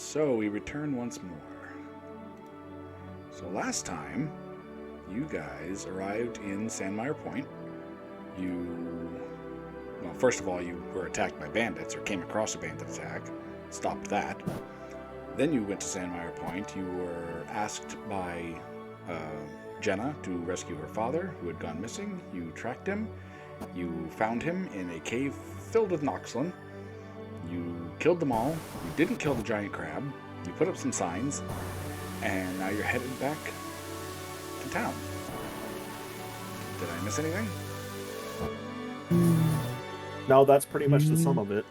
So we return once more. So last time, you guys arrived in Sandmire Point. Well, first of all, you were attacked by bandits, or came across a bandit attack, stopped that. Then you went to Sandmire Point. You were asked by Jenna to rescue her father, who had gone missing. You tracked him. You found him in a cave filled with Noxlin. You killed them all. You didn't kill the giant crab. You put up some signs. And now you're headed back to town. Did I miss anything? No, that's pretty much the sum of it.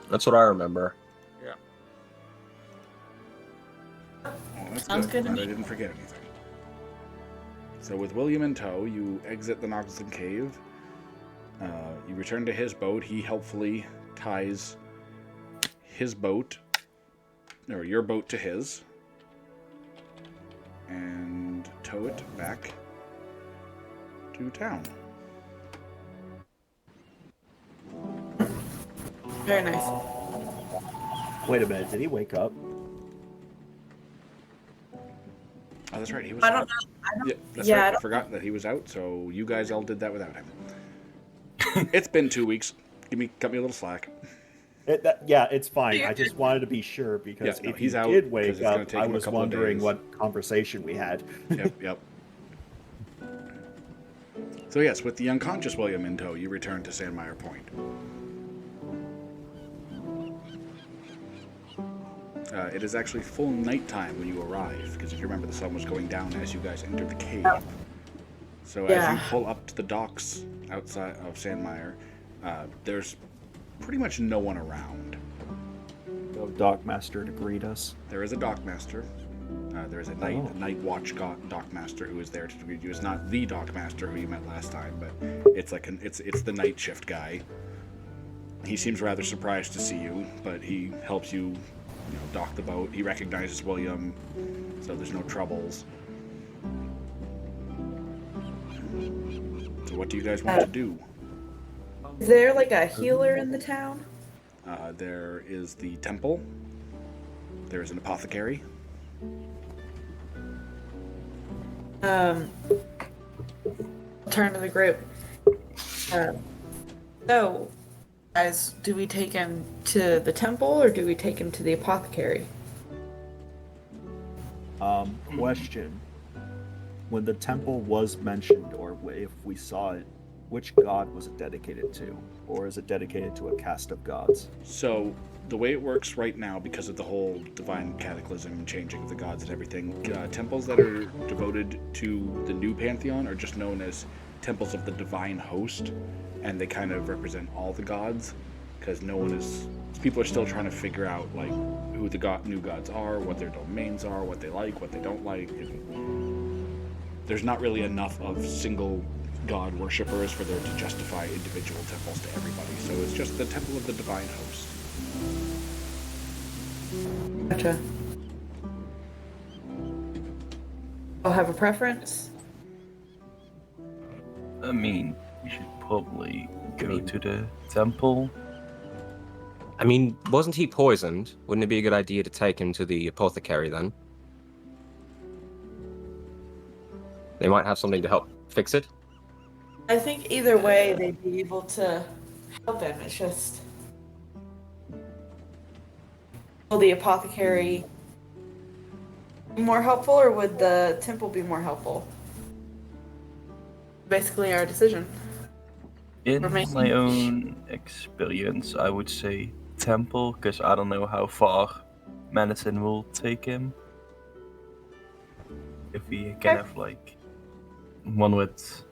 That's what I remember. Yeah. Well, that's Sounds good to Glad me. I didn't forget anything. So with William in tow, you exit the Noxlin cave. You return to his boat. He helpfully ties his boat, or your boat, to his, and tow it back to town. Very nice. Wait a minute, did he wake up? Oh, that's right. He was. I don't know. Yeah, that's yeah, right. I forgot that he was out, so you guys all did that without him. It's been 2 weeks. Cut me a little slack. Yeah, it's fine. I just wanted to be sure because Yeah, no, if he's he out did 'cause wake it's gonna up, take I him a was couple of wondering days. what conversation we had. Yep. So yes, with the unconscious William in tow, you return to Sandmire Point. It is actually full nighttime when you arrive, because if you remember, the sun was going down as you guys entered the cave. So as you pull up to the docks outside of Sandmire, there's pretty much no one around. No Dockmaster to greet us. There is a dockmaster. There is a night watch dockmaster who is there to greet you. It's not the dockmaster who you met last time, but it's like it's the night shift guy. He seems rather surprised to see you, but he helps you, dock the boat. He recognizes William, so there's no troubles. So what do you guys want to do? Is there like a healer in the town? There is the temple. There is an apothecary. Turn to the group. So, guys, do we take him to the temple or do we take him to the apothecary? Question. When the temple was mentioned, or if we saw it, which god was it dedicated to? Or is it dedicated to a caste of gods? So, the way it works right now, because of the whole divine cataclysm and changing of the gods and everything, temples that are devoted to the new pantheon are just known as temples of the divine host, and they kind of represent all the gods, because people are still trying to figure out like who the new gods are, what their domains are, what they like, what they don't like. And there's not really enough of single god worshippers for there to justify individual temples to everybody, so it's just the temple of the divine host. Gotcha. I'll have a preference. I mean, we should probably go to the temple. I mean, wasn't he poisoned? Wouldn't it be a good idea to take him to the apothecary then? They might have something to help fix it. I think either way they'd be able to help him. It's just, will the apothecary be more helpful or would the temple be more helpful? Basically our decision. In We're making- my own experience, I would say temple, because I don't know how far medicine will take him. If we can have like one with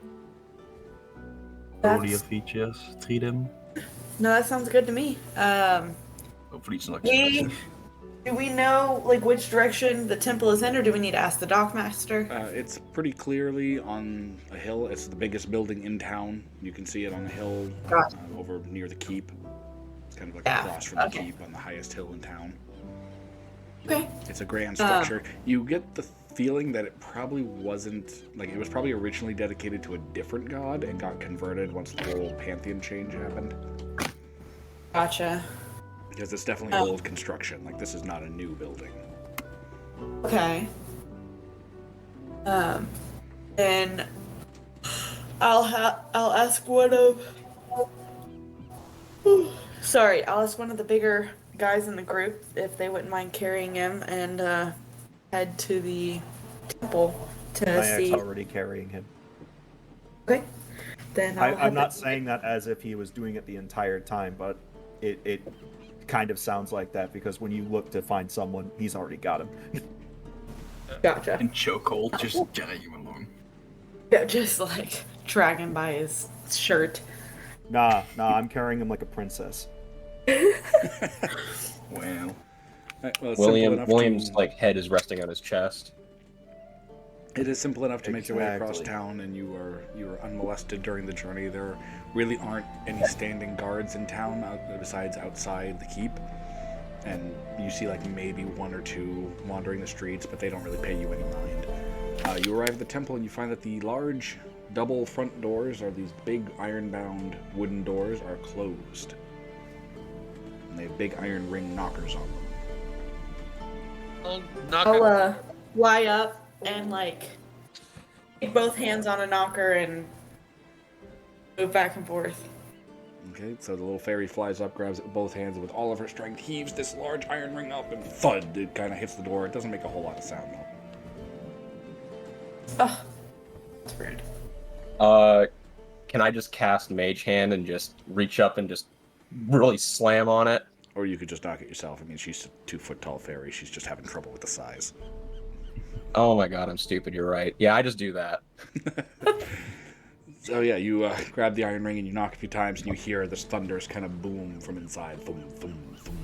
earlier features, treat him. No, that sounds good to me. Hopefully it's not We- expensive. Do we know like which direction the temple is in, or do we need to ask the dockmaster? It's pretty clearly on a hill. It's the biggest building in town. You can see it on a hill over near the keep. It's kind of like across from the keep on the highest hill in town. Okay. It's a grand structure. You get the feeling that it probably wasn't, like, it was probably originally dedicated to a different god and got converted once the whole pantheon change happened. Gotcha. Because it's definitely old construction. Like, this is not a new building. Okay. Then I'll ask one of. Sorry, I'll ask one of the bigger guys in the group if they wouldn't mind carrying him and head to the temple to Nyak's see. already carrying him. Okay. Then I'll I'm not saying that as if he was doing it the entire time, but it kind of sounds like that because when you look to find someone, he's already got him. Gotcha. In chokehold, just drag him along. Yeah, just like dragging by his shirt. Nah, I'm carrying him like a princess. Well, Well, it's simple enough William's to, like head is resting on his chest. It is simple enough to make your way across Exactly. town, and you are unmolested during the journey. There really aren't any standing guards in town besides outside the keep, and you see like maybe one or two wandering the streets, but they don't really pay you any mind. You arrive at the temple, and you find that the large double front doors, or these big iron-bound wooden doors, are closed, and they have big iron ring knockers on them. I'll fly up and like take both hands on a knocker and move back and forth. Okay, so the little fairy flies up, grabs it with both hands, and with all of her strength heaves this large iron ring up, and thud, it kind of hits the door. It doesn't make a whole lot of sound, though. Oh, that's rude. Can I just cast Mage Hand and just reach up and just really slam on it? Or you could just knock it yourself. I mean, she's a 2-foot-tall fairy. She's just having trouble with the size. Oh my god, I'm stupid. You're right. Yeah, I just do that. So yeah, you grab the iron ring and you knock a few times, and you hear this thunders kind of boom from inside. Thum, thum, thum.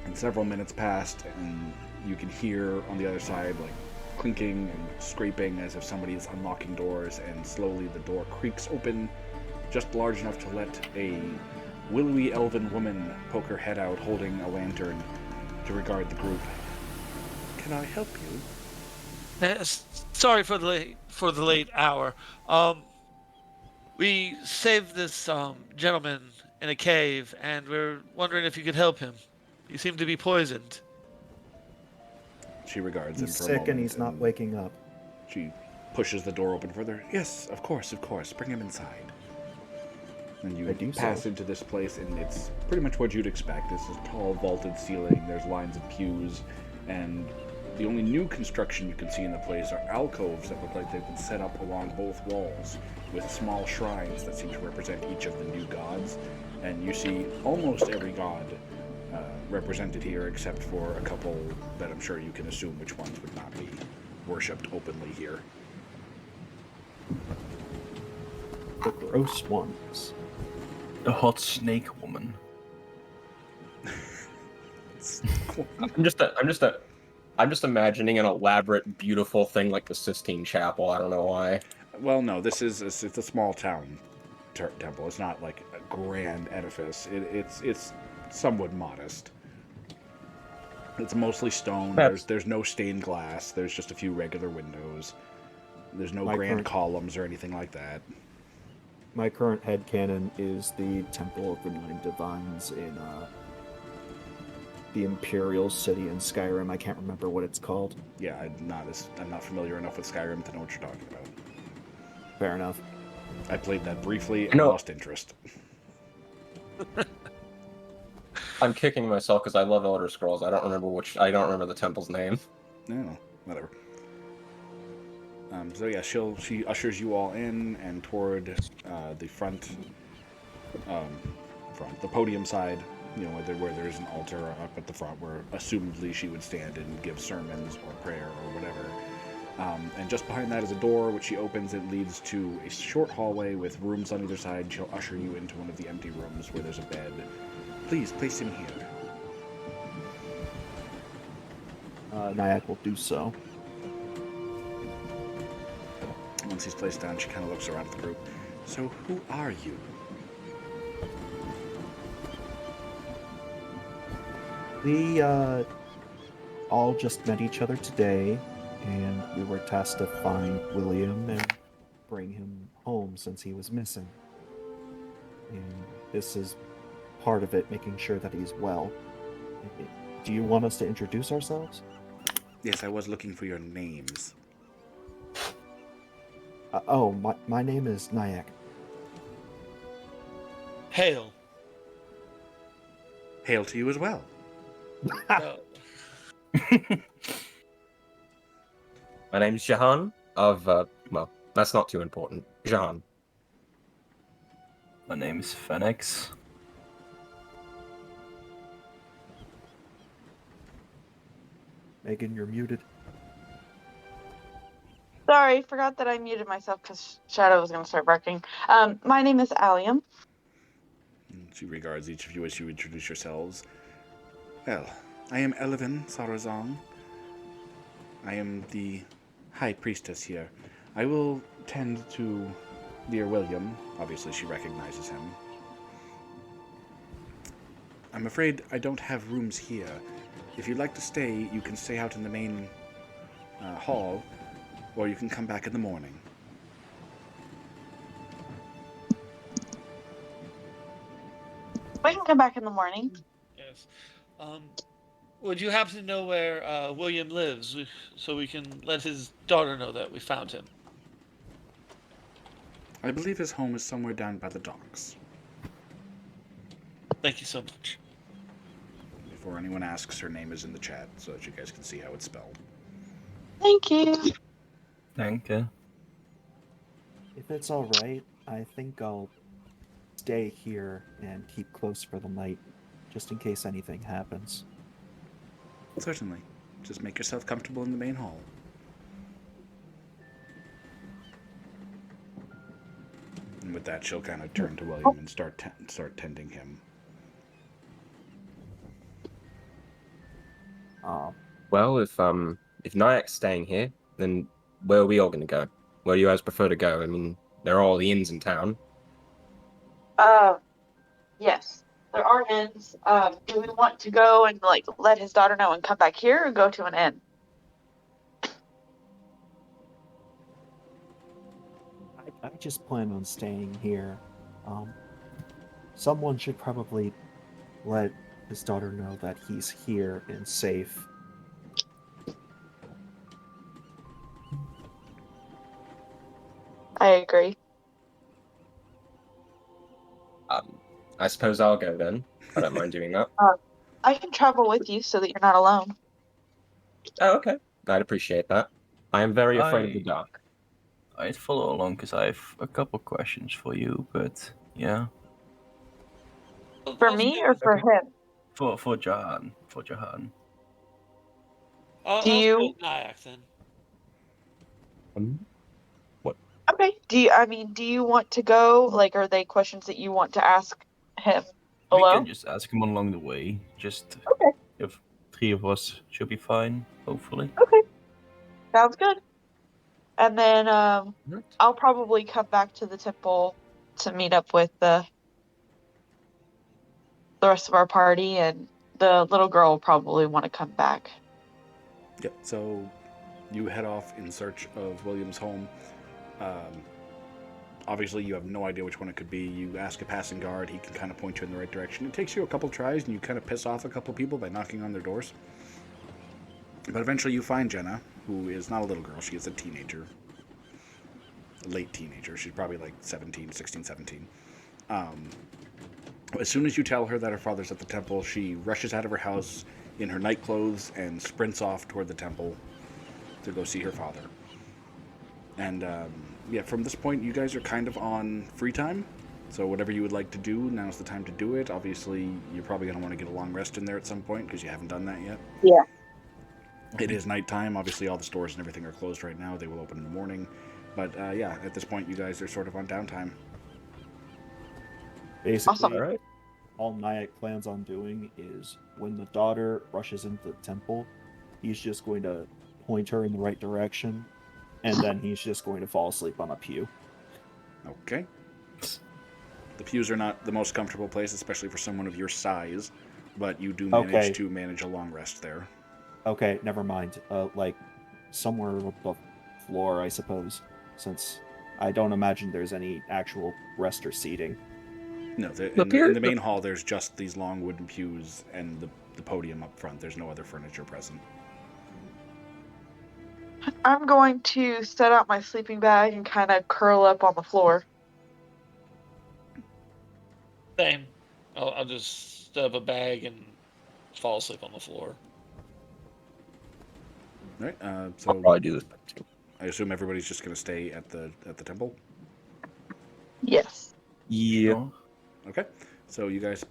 And several minutes passed, and you can hear on the other side, like, clinking and scraping as if somebody is unlocking doors, and slowly the door creaks open, just large enough to let a willowy elven woman poke her head out holding a lantern to regard the group. Can I help you? Sorry for the late hour. We saved this gentleman in a cave, and we're wondering if you could help him. He seemed to be poisoned. She regards He's him for a sick moment. and he's not waking up. She pushes the door open further. Yes, of course. Bring him inside. And you I do pass so. into this place, and it's pretty much what you'd expect. It's a tall, vaulted ceiling. There's lines of pews, and the only new construction you can see in the place are alcoves that look like they've been set up along both walls with small shrines that seem to represent each of the new gods. And you see almost every god represented here, except for a couple that I'm sure you can assume which ones would not be worshipped openly here. The gross ones. the hot snake woman. I'm just imagining an elaborate, beautiful thing like the Sistine Chapel. I don't know why. Well, no, it's a small town temple. It's not like a grand edifice. It's somewhat modest. It's mostly stone. There's no stained glass. There's just a few regular windows. There's no grand columns or anything like that. My current headcanon is the Temple of the Nine Divines in the Imperial City in Skyrim. I can't remember what it's called. Yeah, I'm not familiar enough with Skyrim to know what you're talking about. Fair enough. I played that briefly and lost interest. I'm kicking myself because I love Elder Scrolls. I don't remember the temple's name. No, whatever. So yeah, she ushers you all in and toward the the podium side. You know, where there is an altar up at the front, where assumedly she would stand and give sermons or prayer or whatever. And just behind that is a door, which she opens. It leads to a short hallway with rooms on either side. She'll usher you into one of the empty rooms where there's a bed. Please place him here. Nyack will do so. Once he's placed down, she kind of looks around at the group. So, who are you? We all just met each other today, and we were tasked to find William and bring him home since he was missing. And this is part of it, making sure that he's well. Do you want us to introduce ourselves? Yes, I was looking for your names. My name is Nyack. Hail. Hail to you as well. Uh, My name's Jahan of, well, that's not too important. Jahan. My name is Phoenix. Megan, you're muted. Sorry, forgot that I muted myself because Shadow was going to start barking. My name is Allium. She regards each of you as you introduce yourselves. Well, I am Elevin Sarazong. I am the High Priestess here. I will tend to dear William. Obviously, she recognizes him. I'm afraid I don't have rooms here. If you'd like to stay, you can stay out in the main hall, or you can come back in the morning. We can come back in the morning. yes. Would you happen to know where William lives, so we can let his daughter know that we found him? I believe his home is somewhere down by the docks. Thank you so much. Before anyone asks, her name is in the chat, so that you guys can see how it's spelled. Thank you. Thank you. If it's all right, I think I'll stay here and keep close for the night, just in case anything happens. Certainly. Just make yourself comfortable in the main hall. And with that, she'll kind of turn to William and start tending him. Well, if Nyack's staying here, then where are we all gonna go? Where do you guys prefer to go? I mean, there are all the inns in town. Yes, there are inns. Do we want to go and like let his daughter know and come back here, or go to an inn? I just plan on staying here. Someone should probably let his daughter know that he's here and safe. I agree. I suppose I'll go then. I don't mind doing that. I can travel with you so that you're not alone. Oh, okay. I'd appreciate that. I am very afraid of the I- dark. I'd follow along because I have a couple questions for you, but yeah. For me or for him? For Jahan. For Jahan. I'll Do stay you? with Nyack then. Okay. Do you want to go? Like, are they questions that you want to ask him We below? can just ask him along the way. Just Okay. if three of us should be fine, hopefully. Okay. Sounds good. And then Right. I'll probably come back to the temple to meet up with the rest of our party, and the little girl will probably want to come back. Yeah, so you head off in search of William's home. Obviously, you have no idea which one it could be. You ask a passing guard, he can kind of point you in the right direction. It takes you a couple tries, and you kind of piss off a couple people by knocking on their doors. But eventually you find Jenna, who is not a little girl, she is a teenager. A late teenager. She's probably like 16, 17. As soon as you tell her that her father's at the temple, she rushes out of her house in her night clothes and sprints off toward the temple to go see her father. And yeah, from this point, you guys are kind of on free time. So whatever you would like to do, now's the time to do it. Obviously, you're probably going to want to get a long rest in there at some point because you haven't done that yet. Yeah. It is nighttime. Obviously, all the stores and everything are closed right now. They will open in the morning. But yeah, at this point, you guys are sort of on downtime. Basically, Awesome. All right. all Nyack plans on doing is when the daughter rushes into the temple, he's just going to point her in the right direction, and then he's just going to fall asleep on a pew. Okay. The pews are not the most comfortable place, especially for someone of your size, but you do manage to manage a long rest there. Okay, never mind. Like somewhere above the floor, I suppose, since I don't imagine there's any actual rest or seating. No, in the main hall, there's just these long wooden pews and the podium up front. There's no other furniture present. I'm going to set out my sleeping bag and kind of curl up on the floor. Same. I'll just set up a bag and fall asleep on the floor. All right. I'll So probably do this too. I assume everybody's just going to stay at the temple. Yes. Yeah. Sure. Okay. So you guys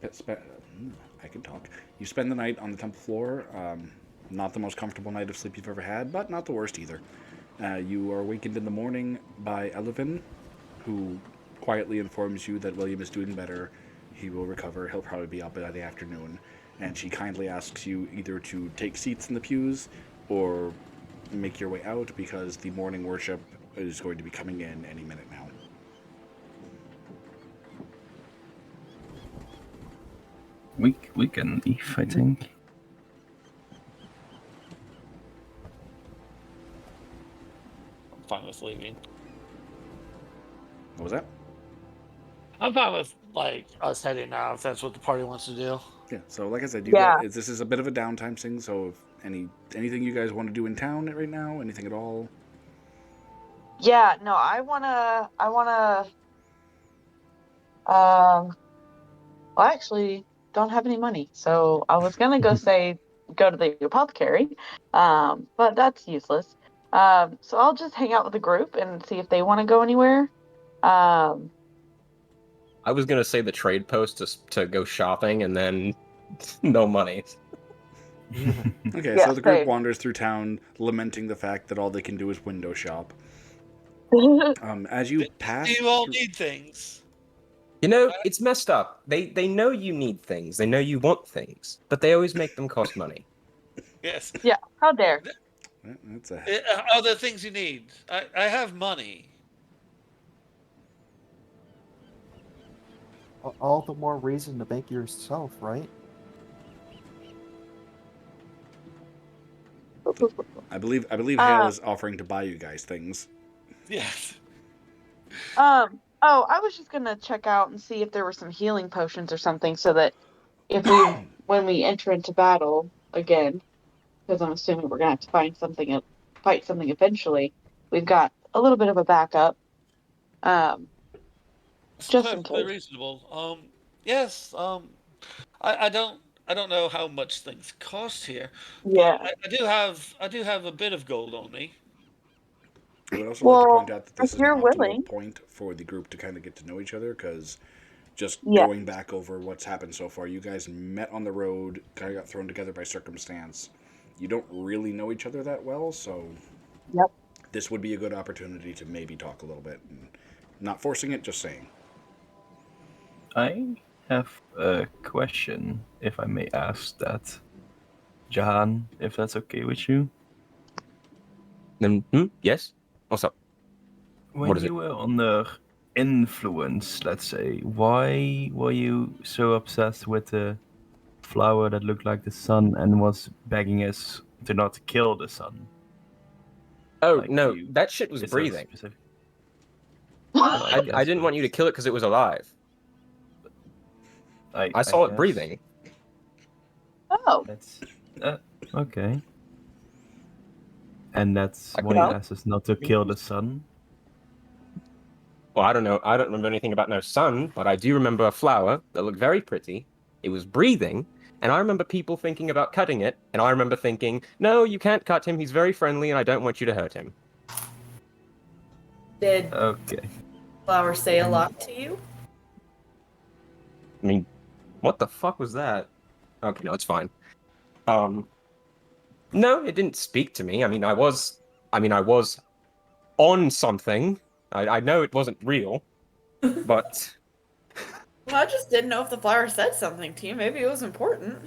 I can talk. You spend the night on the temple floor. Not the most comfortable night of sleep you've ever had, but not the worst either. You are awakened in the morning by Elevin, who quietly informs you that William is doing better. He will recover. He'll probably be up by the afternoon. And she kindly asks you either to take seats in the pews or make your way out because the morning worship is going to be coming in any minute now. We can leave, I think. I'm fine with leaving. What was that? I'm fine with us heading now if that's what the party wants to do. Yeah. So like I said, Yeah. this is a bit of a downtime thing. So if anything you guys want to do in town right now, anything at all? Yeah, no, I wanna, well, I actually don't have any money, so I was gonna go go to the apothecary, but that's useless. So I'll just hang out with the group and see if they want to go anywhere. Um, I was gonna say the trade post to go shopping, and then no money. Okay. Yeah, So the group same. wanders through town, lamenting the fact that all they can do is window shop. As you pass, You all through- need things. You know, it's messed up. They know you need things. They know you want things, but they always make them cost money. Yes. Yeah, how dare. That's a Are there things you need? I have money. All the more reason to make yourself, right? I believe Hale is offering to buy you guys things. Yes. Oh, I was just gonna check out and see if there were some healing potions or something so that if when we enter into battle again, because I'm assuming we're gonna have to fight something eventually, we've got a little bit of a backup. Um, It's just in perfectly case. reasonable. Yes. I don't know how much things cost here, but Yeah. I do have a bit of gold on me. I would also like to point Well, out that if this is an you're optimal willing, point for the group to kind of get to know each other, because just yeah. going back over what's happened so far, you guys met on the road, kind of got thrown together by circumstance. You don't really know each other that well, so Yep. this would be a good opportunity to maybe talk a little bit. And not forcing it, just saying. I have a question, if I may ask that. Jahan, if that's okay with you. Then, yes. What's up? When What is you were under influence, let's say, why were you so obsessed with the flower that looked like the sun and was begging us to not kill the sun? Oh Like, no, that shit was is there breathing. specific? I guess, didn't want you to kill it because it was alive. I saw it guess breathing. Oh, That's okay. And that's I why couldn't you asked us not to kill the sun. Well, I don't know. I don't remember anything about no sun, but I do remember a flower that looked very pretty. It was breathing, and I remember people thinking about cutting it, and I remember thinking, no, you can't cut him. He's very friendly, and I don't want you to hurt him. did Okay. Flower say a lot to you? I mean, what the fuck was that? Okay, no, it's fine. No, it didn't speak to me. I was on something. I know it wasn't real, but Well, I just didn't know if the flower said something to you. Maybe it was important.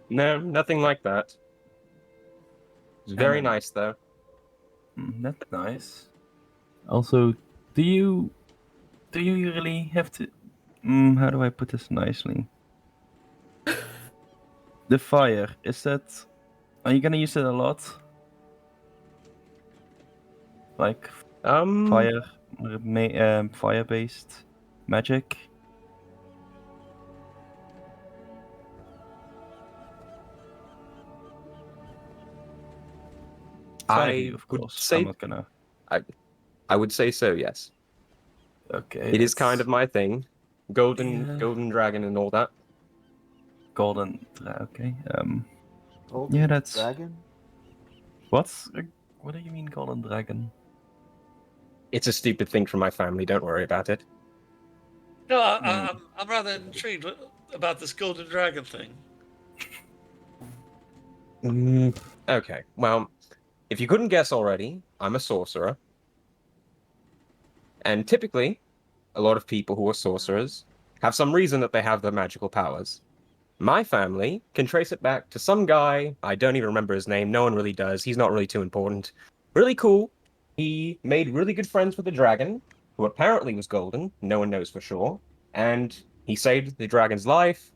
no, nothing like that. It's very nice, though. That's nice. Also, do you really have to? How do I put this nicely? The fire, is that? Are you gonna use it a lot? Like fire, fire-based magic? Slightly, I of would course. I'm say not gonna. I would say so. Yes, Okay, it is that's kind of my thing. Golden yeah. golden dragon and all that. Okay. Golden Yeah, that's dragon. what's. What do you mean, golden dragon? It's a stupid thing from my family. Don't worry about it. No, Hmm. I'm rather intrigued about this golden dragon thing. Okay, well, if you couldn't guess already, I'm a sorcerer, and typically, a lot of people who are sorcerers have some reason that they have their magical powers. My family can trace it back to some guy. I don't even remember his name. No one really does. He's not really too important. Really cool. He made really good friends with the dragon, who apparently was golden. No one knows for sure. And he saved the dragon's life.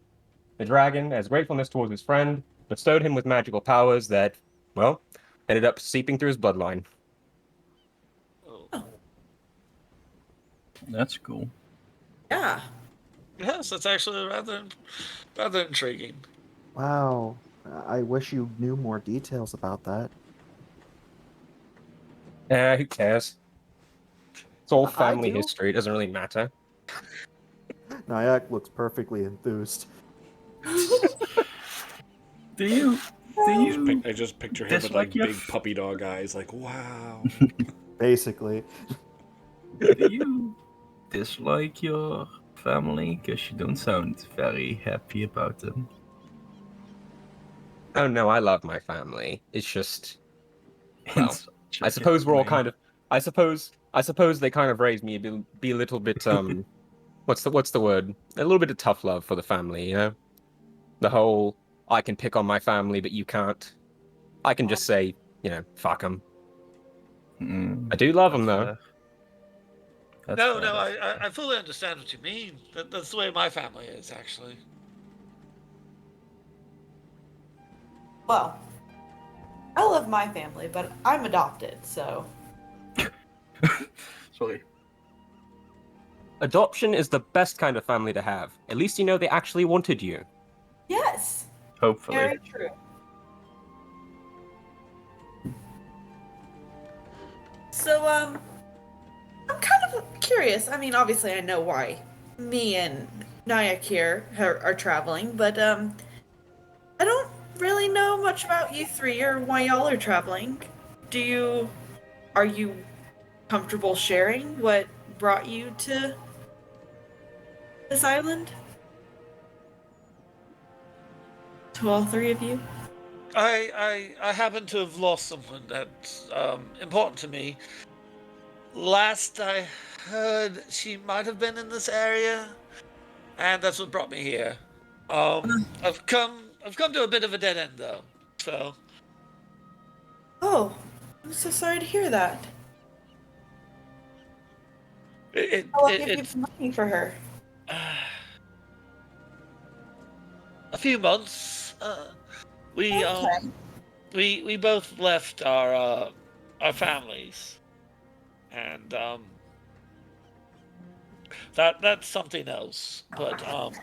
The dragon, as gratefulness towards his friend, bestowed him with magical powers that, well, ended up seeping through his bloodline. Oh. That's cool. Yeah. Yes, that's actually rather intriguing. Wow. I wish you knew more details about that. Who cares? It's all I family do. history. It doesn't really matter. Nyack looks perfectly enthused. Do you? Do you I just picture him with dislike like your? big puppy dog eyes, like wow. Basically. Do you dislike your family? Because you don't sound very happy about them. Oh no, I love my family. It's just, well, It's I like suppose we're all annoying. kind of. I suppose they kind of raised me to be a little bit what's the word? A little bit of tough love for the family, you know? The whole I can pick on my family, but you can't. I can just say, fuck them. Mm, I do love them that's though. fair. That's No, fair, no, that's fair. I fully understand what you mean. That's the way my family is, actually. Well, I love my family, but I'm adopted, so. Sorry. Adoption is the best kind of family to have. At least you know they actually wanted you. Yes. Hopefully. Very true. So, I'm kind of curious. I mean, obviously, I know why me and Nyack here are traveling, but, I don't really know much about you three or why y'all are traveling. Are you comfortable sharing what brought you to this island? To all three of you? I happen to have lost someone that's important to me. Last I heard, she might have been in this area, and that's what brought me here. I've come to a bit of a dead end though. So Oh, I'm so sorry to hear that. How long have you it's been looking for her? a few months. We Okay. we both left our families, and that's something else. But on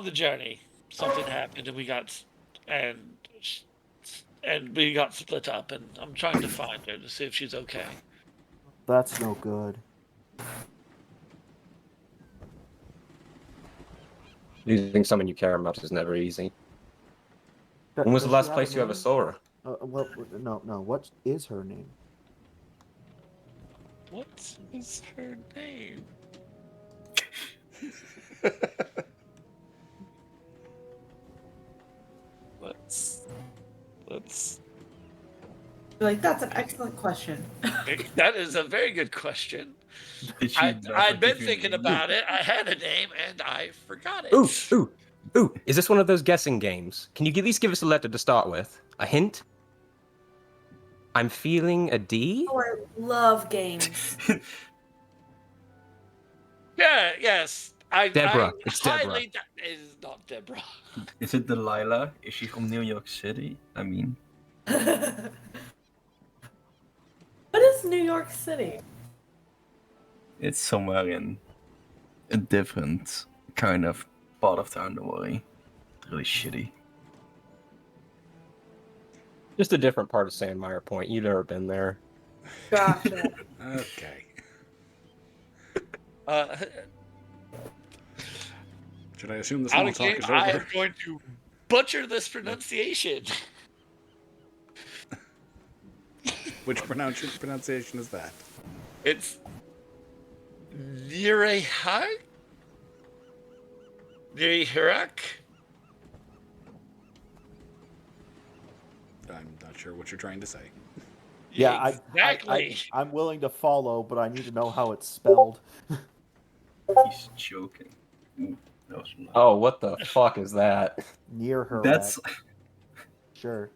the journey, something happened, and and we got split up, and I'm trying to find her to see if she's okay. That's no good. Losing someone you care about is never easy. Does When was the she last have a place you ever name? saw her? Well, no. What is her name? What is her name? Let's. Like, that's an excellent question. That is a very good question. Did she never I'd been give you a thinking name? about it. I had a name and I forgot Ooh, it. ooh, ooh. Is this one of those guessing games? Can you at least give us a letter to start with? A hint? I'm feeling a D? Oh, I love games. Yeah, yes. Deborah. I It's Deborah. highly. It is not Deborah. Is it Delilah? Is she from New York City? I mean, What is New York City? it's somewhere in a different kind of part of town, don't worry. Really shitty. Just a different part of Sandmire Point. You've never been there. Gotcha. Okay. Uh, Should I assume the out small of talk game, is I over? am going to butcher this pronunciation. Which pronunciation is that? It's Nirehak? Nirihirak? I'm not sure what you're trying to say. Yeah, Exactly. I'm willing to follow, but I need to know how it's spelled. He's joking. Ooh, that was loud. Oh, what the fuck is that? Near her. That's Sure.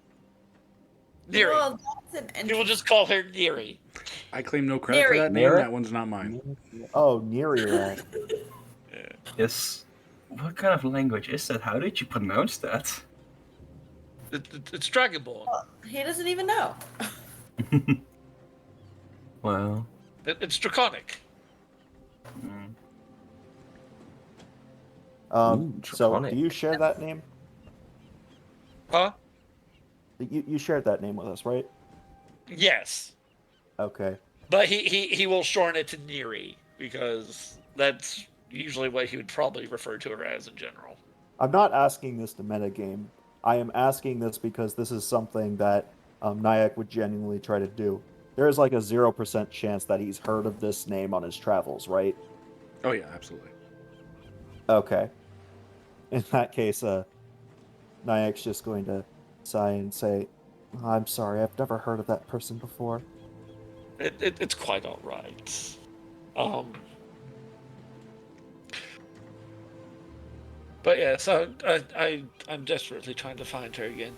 Neri. Well, that's an People just call her Neri. I claim no credit for Neri. that name. Neri? That one's not mine. Oh, Nearirat. yes. What kind of language is that? How did you pronounce that? It's Dragonborn. He doesn't even know. Well, It's Draconic. mm, Ooh, So, draconic. do you share that name? Huh? You shared that name with us, right? Yes. Okay. But he will shorten it to Neri because that's usually what he would probably refer to her as in general. I'm not asking this to metagame. I am asking this because this is something that Nyack would genuinely try to do. There is like a 0% chance that he's heard of this name on his travels, right? Oh yeah, absolutely. Okay. In that case, Nyack's just going to sigh and say, I'm sorry, I've never heard of that person before. It's quite all right. But yeah, so I'm desperately trying to find her again.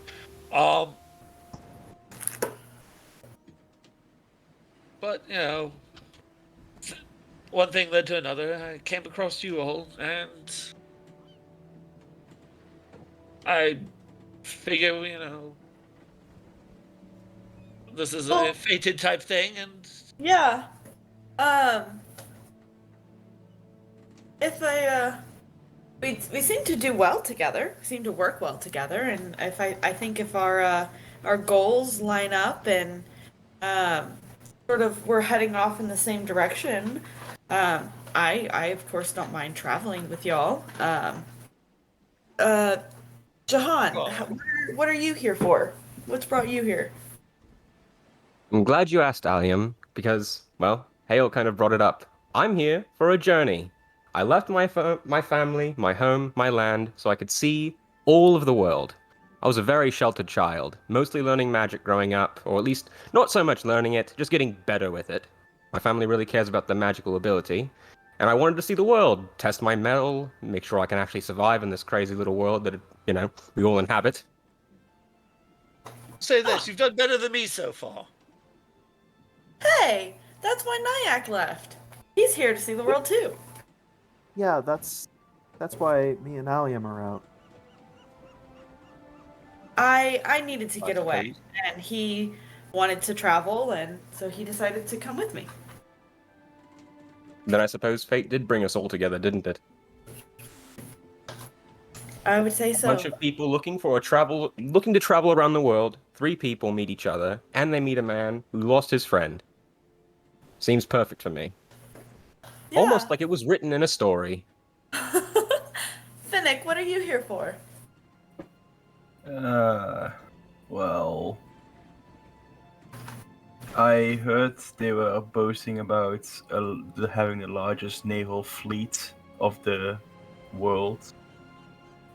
But you know, one thing led to another. I came across you all, and I figure, you know, this is a fated type thing, and Yeah. If we seem to do well together. We seem to work well together, and if I think if our goals line up and sort of we're heading off in the same direction, I of course don't mind traveling with y'all. Jahan, what are you here for? What's brought you here? I'm glad you asked, Allium, because, well, Hale kind of brought it up. I'm here for a journey. I left my family, my home, my land, so I could see all of the world. I was a very sheltered child, mostly learning magic growing up, or at least not so much learning it, just getting better with it. My family really cares about the magical ability, and I wanted to see the world, test my mettle, make sure I can actually survive in this crazy little world that, you know, we all inhabit. say this: you've done better than me so far. Hey, that's why Nyack left. He's here to see the world too. Yeah, that's why me and Allium are out. I needed to I get away, suppose. and he wanted to travel, and so he decided to come with me. Then I suppose fate did bring us all together, didn't it? I would say A so. bunch of people looking to travel around the world. 3 people meet each other, and they meet a man who lost his friend. Seems perfect for me. Yeah. Almost like it was written in a story. Finnick, what are you here for? well, I heard they were boasting about having the largest naval fleet of the world,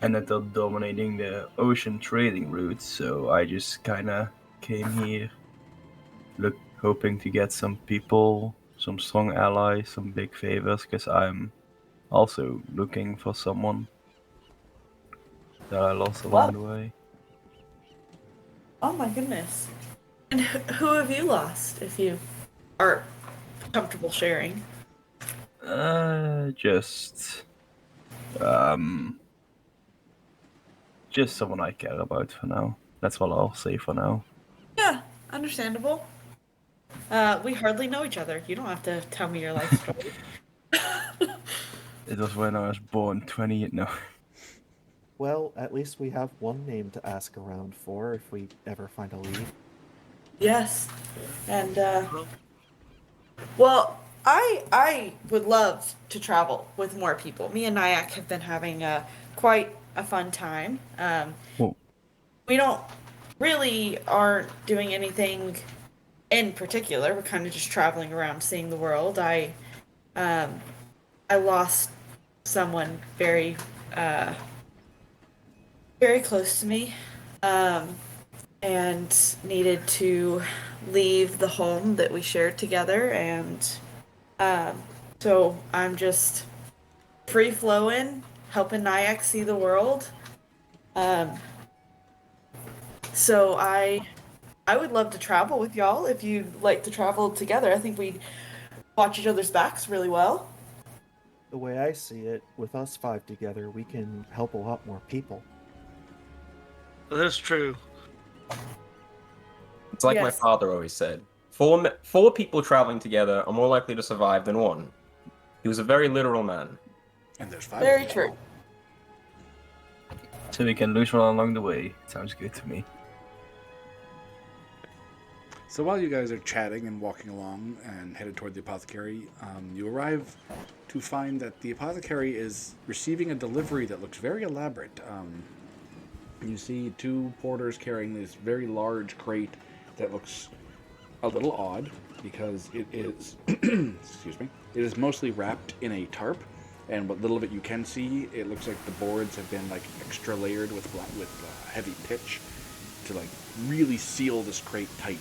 and that they're dominating the ocean trading routes. So I just kind of came here, hoping to get some people, some strong allies, some big favors, because I'm also looking for someone that I lost along the way. Oh my goodness. And who have you lost, if you are comfortable sharing? Just someone I care about for now. That's all I'll say for now. Yeah, understandable. We hardly know each other. You don't have to tell me your life story. It was when I was born, 20. No. Well, at least we have one name to ask around for if we ever find a lead. Yes. And Well, well, I would love to travel with more people. Me and Nyack have been having quite a fun time. Well, We don't really aren't doing anything in particular. We're kind of just traveling around, seeing the world. Um, I lost someone very close to me, um, and needed to leave the home that we shared together, and um, so I'm just free flowing, helping Nyack see the world. Um, so I would love to travel with y'all if you'd like to travel together. I think we'd watch each other's backs really well. The way I see it, with us five together, we can help a lot more people. that's true. It's like my Yes. father always said: four people traveling together are more likely to survive than one. He was a very literal man. And there's 5 Very of them. true. so we can lose one along the way. Sounds good to me. So while you guys are chatting and walking along and headed toward the apothecary, you arrive to find that the apothecary is receiving a delivery that looks very elaborate. You see 2 porters carrying this very large crate that looks a little odd because it is, excuse me, it is mostly wrapped in a tarp, and what little of it you can see, it looks like the boards have been like extra layered with heavy pitch to like really seal this crate tight.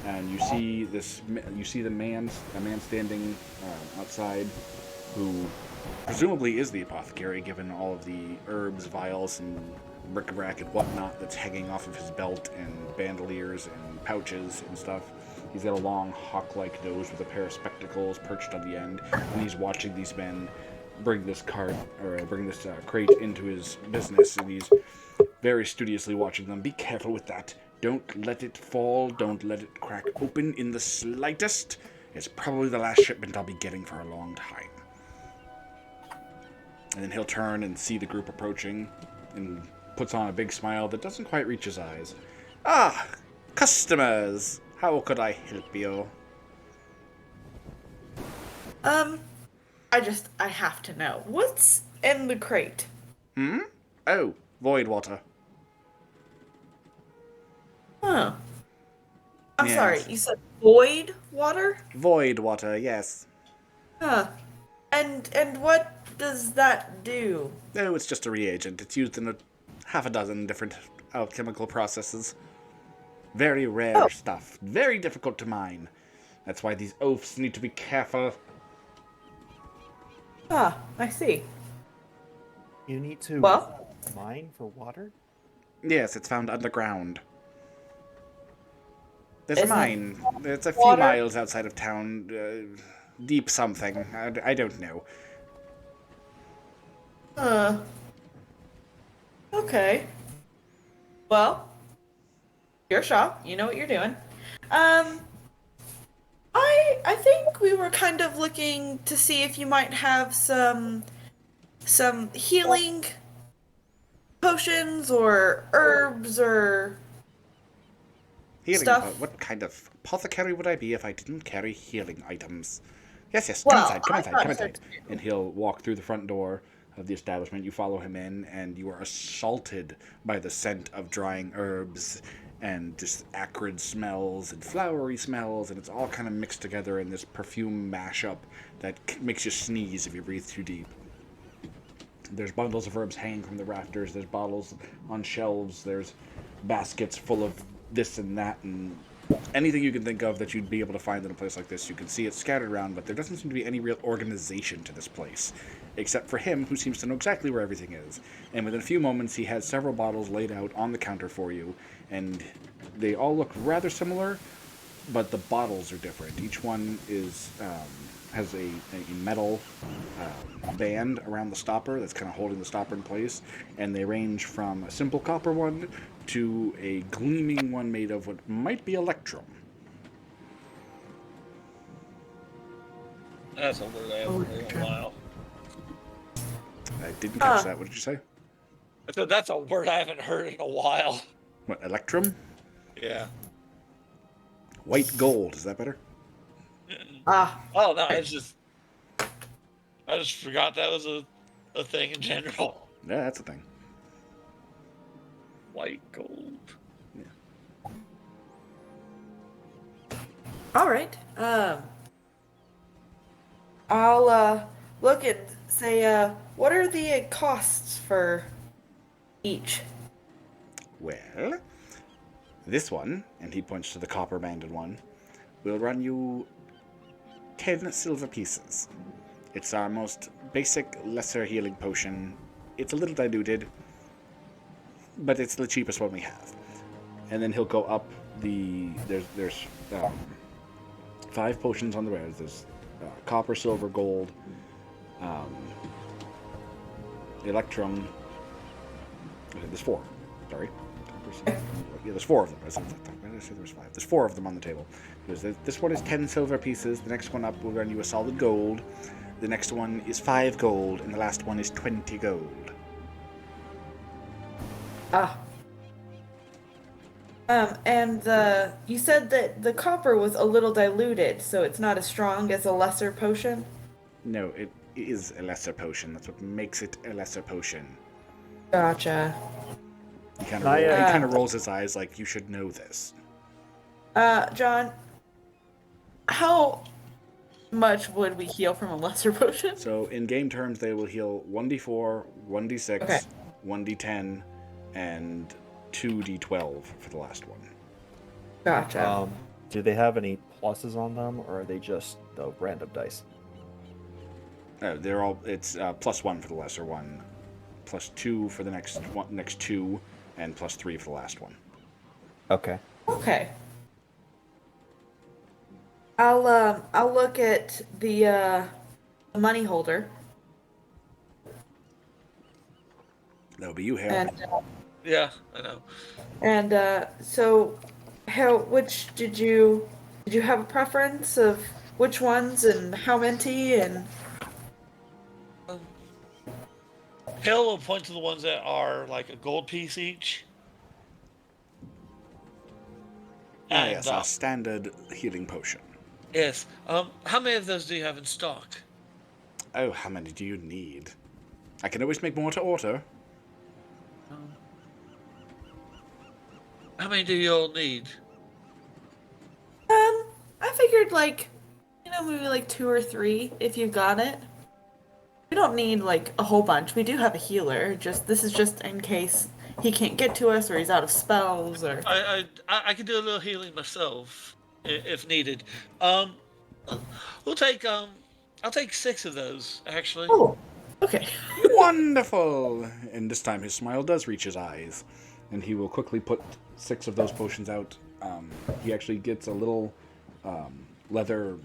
And you see a man standing outside, who presumably is the apothecary, given all of the herbs, vials, and bric-a-brac and whatnot that's hanging off of his belt, and bandoliers and pouches and stuff. He's got a long hawk-like nose with a pair of spectacles perched on the end, and he's watching these men bring this crate into his business, and he's very studiously watching them. Be careful with that. Don't let it fall. Don't let it crack open in the slightest. It's probably the last shipment I'll be getting for a long time. And then he'll turn and see the group approaching and puts on a big smile that doesn't quite reach his eyes. Ah, customers! How could I help you? I have to know what's in the crate. Oh, void water. Huh. I'm Yes. sorry, you said void water? Void water, yes. Huh. And what does that do? Oh, it's just a reagent. It's used in half a dozen different alchemical processes. Very rare stuff. Very difficult to mine. That's why these oafs need to be careful. Ah, I see. You need to Well, mine for water? Yes, it's found underground. There's a Isn't mine. It's a few water- miles outside of town. Deep something. I don't know. okay. Well, your shop, you know what you're doing. I think we were kind of looking to see if you might have some healing potions or herbs or Healing. stuff. What kind of apothecary would I be if I didn't carry healing items? Yes. Well, Come I inside. thought Come so inside. And he'll walk through the front door of the establishment. You follow him in, and you are assaulted by the scent of drying herbs and just acrid smells and flowery smells, and it's all kind of mixed together in this perfume mashup that makes you sneeze if you breathe too deep. There's bundles of herbs hanging from the rafters. There's bottles on shelves. There's baskets full of this and that, and anything you can think of that you'd be able to find in a place like this. You can see it scattered around, but there doesn't seem to be any real organization to this place, except for him, who seems to know exactly where everything is. And within a few moments, he has several bottles laid out on the counter for you, and they all look rather similar, but the bottles are different. Each one has a metal band around the stopper that's kind of holding the stopper in place, and they range from a simple copper one to a gleaming one made of what might be electrum. That's a word I haven't heard in a while. I didn't catch that. What did you say? I said that's a word I haven't heard in a while. What, electrum? Yeah. White gold, is that better? Ah, Oh no, I just forgot that was a thing in general. Yeah, that's a thing. White gold. all right. I'll look and say, what are the costs for each? Well, this one, and he points to the copper-banded one, will run you 10 silver pieces. It's our most basic, lesser healing potion. It's a little diluted, but it's the cheapest one we have. And then he'll go up the... There's 5 potions on the rares. There's copper, silver, gold, electrum. Okay, there's 4. Sorry. Yeah, there's 4 of them. Why did I say there was 5? There's 4 of them on the table. This one is 10 silver pieces. The next one up will run you a solid gold. The next one is 5 gold, and the last one is 20 gold. Ah. And you said that the copper was a little diluted, so it's not as strong as a lesser potion? No, it is a lesser potion. That's what makes it a lesser potion. Gotcha. He kind of rolls his eyes like, you should know this. John, how much would we heal from a lesser potion? So in game terms, they will heal 1d4, 1d6, Okay. 1d10, and 2d12 for the last one. Gotcha. Do they have any pluses on them, or are they just the random dice? They're all. It's +1 for the lesser one, +2 for the next 2, and +3 for the last one. Okay. Okay. I'll look at the money holder That'll be you, Hale. and Yeah, I know. so which did you have a preference of which ones and how many and Hale will point to the ones that are like a gold piece each. And, Yes, our standard healing potion. yes. How many of those do you have in stock? Oh, how many do you need? I can always make more to order. How many do you all need? I figured maybe like 2 or 3 if you got it. We don't need like a whole bunch. We do have a healer. This is just in case he can't get to us or he's out of spells or. I could do a little healing myself if needed. I'll take 6 of those actually. Oh, okay. Wonderful! And this time his smile does reach his eyes. And he will quickly put 6 of those potions out. He actually gets a little leather,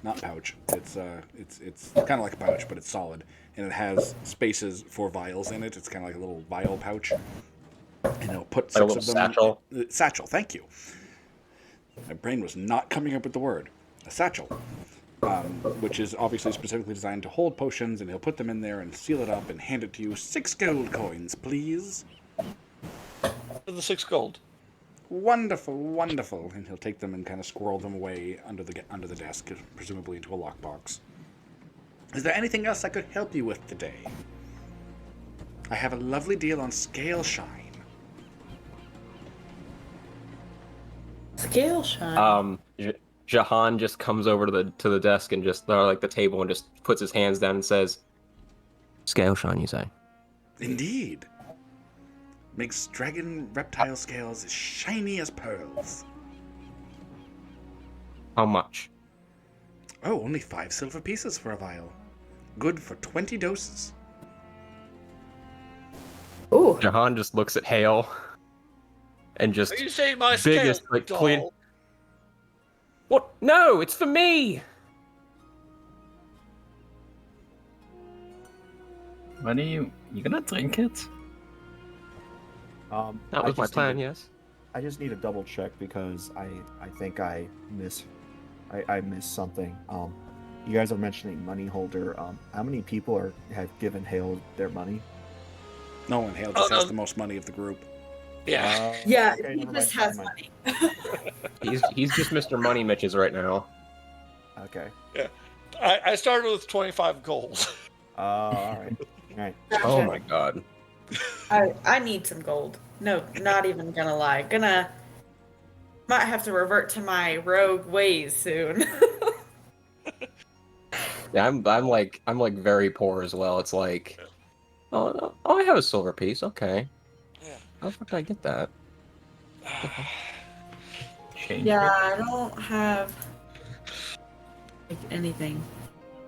not pouch. It's kind of like a pouch, but it's solid. And it has spaces for vials in it. It's kind of like a little vial pouch. And he'll put 6 little of them... satchel. Satchel, thank you. My brain was not coming up with the word. A satchel. Which is obviously specifically designed to hold potions, and he'll put them in there and seal it up and hand it to you. 6 gold coins, please. For the 6 gold. Wonderful, wonderful. And he'll take them and kind of squirrel them away under the desk, presumably into a lockbox. Is there anything else I could help you with today? I have a lovely deal on scale shine. Scale shine. Jahan just comes over to the desk and just like the table and just puts his hands down and says, "Scale shine, you say?" Indeed. Makes dragon reptile scales as shiny as pearls. How much? Oh, only 5 silver pieces for a vial. Good for 20 doses. Ooh. Jahan just looks at Hale and just Are you saying my scale biggest like doll? clean. What? No, it's for me. When are you gonna drink it? That was my plan. Yes. I just need to double check because I think I missed something. You guys are mentioning money holder. How many people have given Hale their money? No one. Hale Oh, just has no. the most money of the group. Yeah. Yeah, Okay, he never just mind, has never money. He's just Mr. Money Mitches right now. mind. Okay. Yeah. I started with 25 gold. All right. All right. Oh Gotcha. my god. I need some gold. No, not even gonna lie. Might have to revert to my rogue ways soon. Yeah, I'm like very poor as well. It's like, oh, no, oh, I have a silver piece. Okay, Yeah. how the fuck did I get that? Change Yeah, it. I don't have like anything.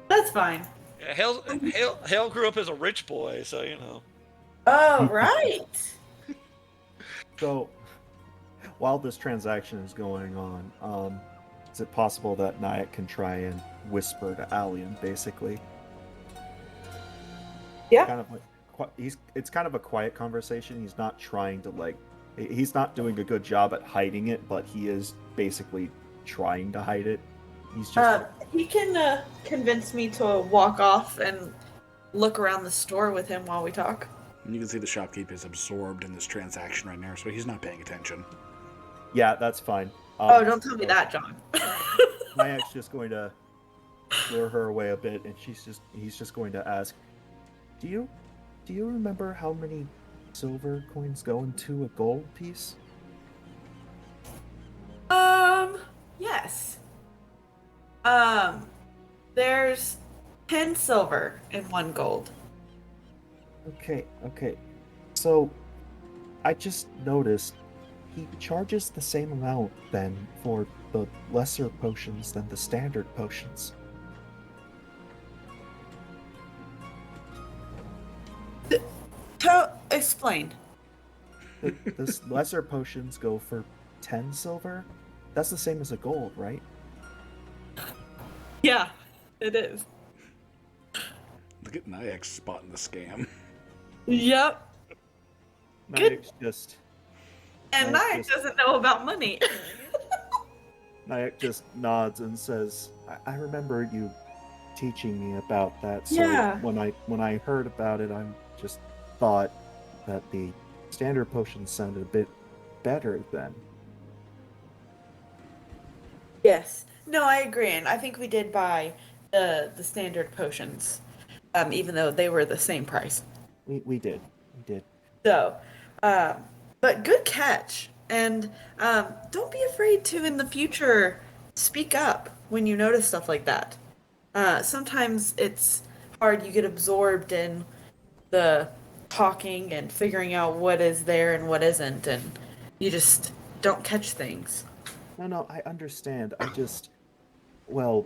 That's fine. Yeah, Hale grew up as a rich boy, so you know. Oh, right. So, while this transaction is going on, is it possible that Nyack can try and whisper to Alien, basically? Yeah. Kind of like it's kind of a quiet conversation. He's not trying to he's not doing a good job at hiding it, but he is basically trying to hide it. He's just He can convince me to walk off and look around the store with him while we talk. And you can see the shopkeep is absorbed in this transaction right now, so he's not paying attention. yeah, that's fine. Oh, don't tell me that, John. Nyack's just going to lure her away a bit, and he's just going to ask, do you remember how many silver coins go into a gold piece? Yes. There's 10 silver and 1 gold. Okay. So, I just noticed he charges the same amount then for the lesser potions than the standard potions. Explain. The lesser potions go for 10 silver. That's the same as a gold, right? Yeah, it is. Look at Nyack spotting the scam. Yep. Good. Nyack's just And Nyack Nyack just- doesn't know about money. Nyack just nods and says, I remember you teaching me about that. So Yeah. when I heard about it, I just thought that the standard potions sounded a bit better then. Yes. No, I agree, and I think we did buy the standard potions, even though they were the same price. We did. So, but good catch, and don't be afraid to in the future speak up when you notice stuff like that. Sometimes it's hard; you get absorbed in the talking and figuring out what is there and what isn't, and you just don't catch things. No, I understand. Well,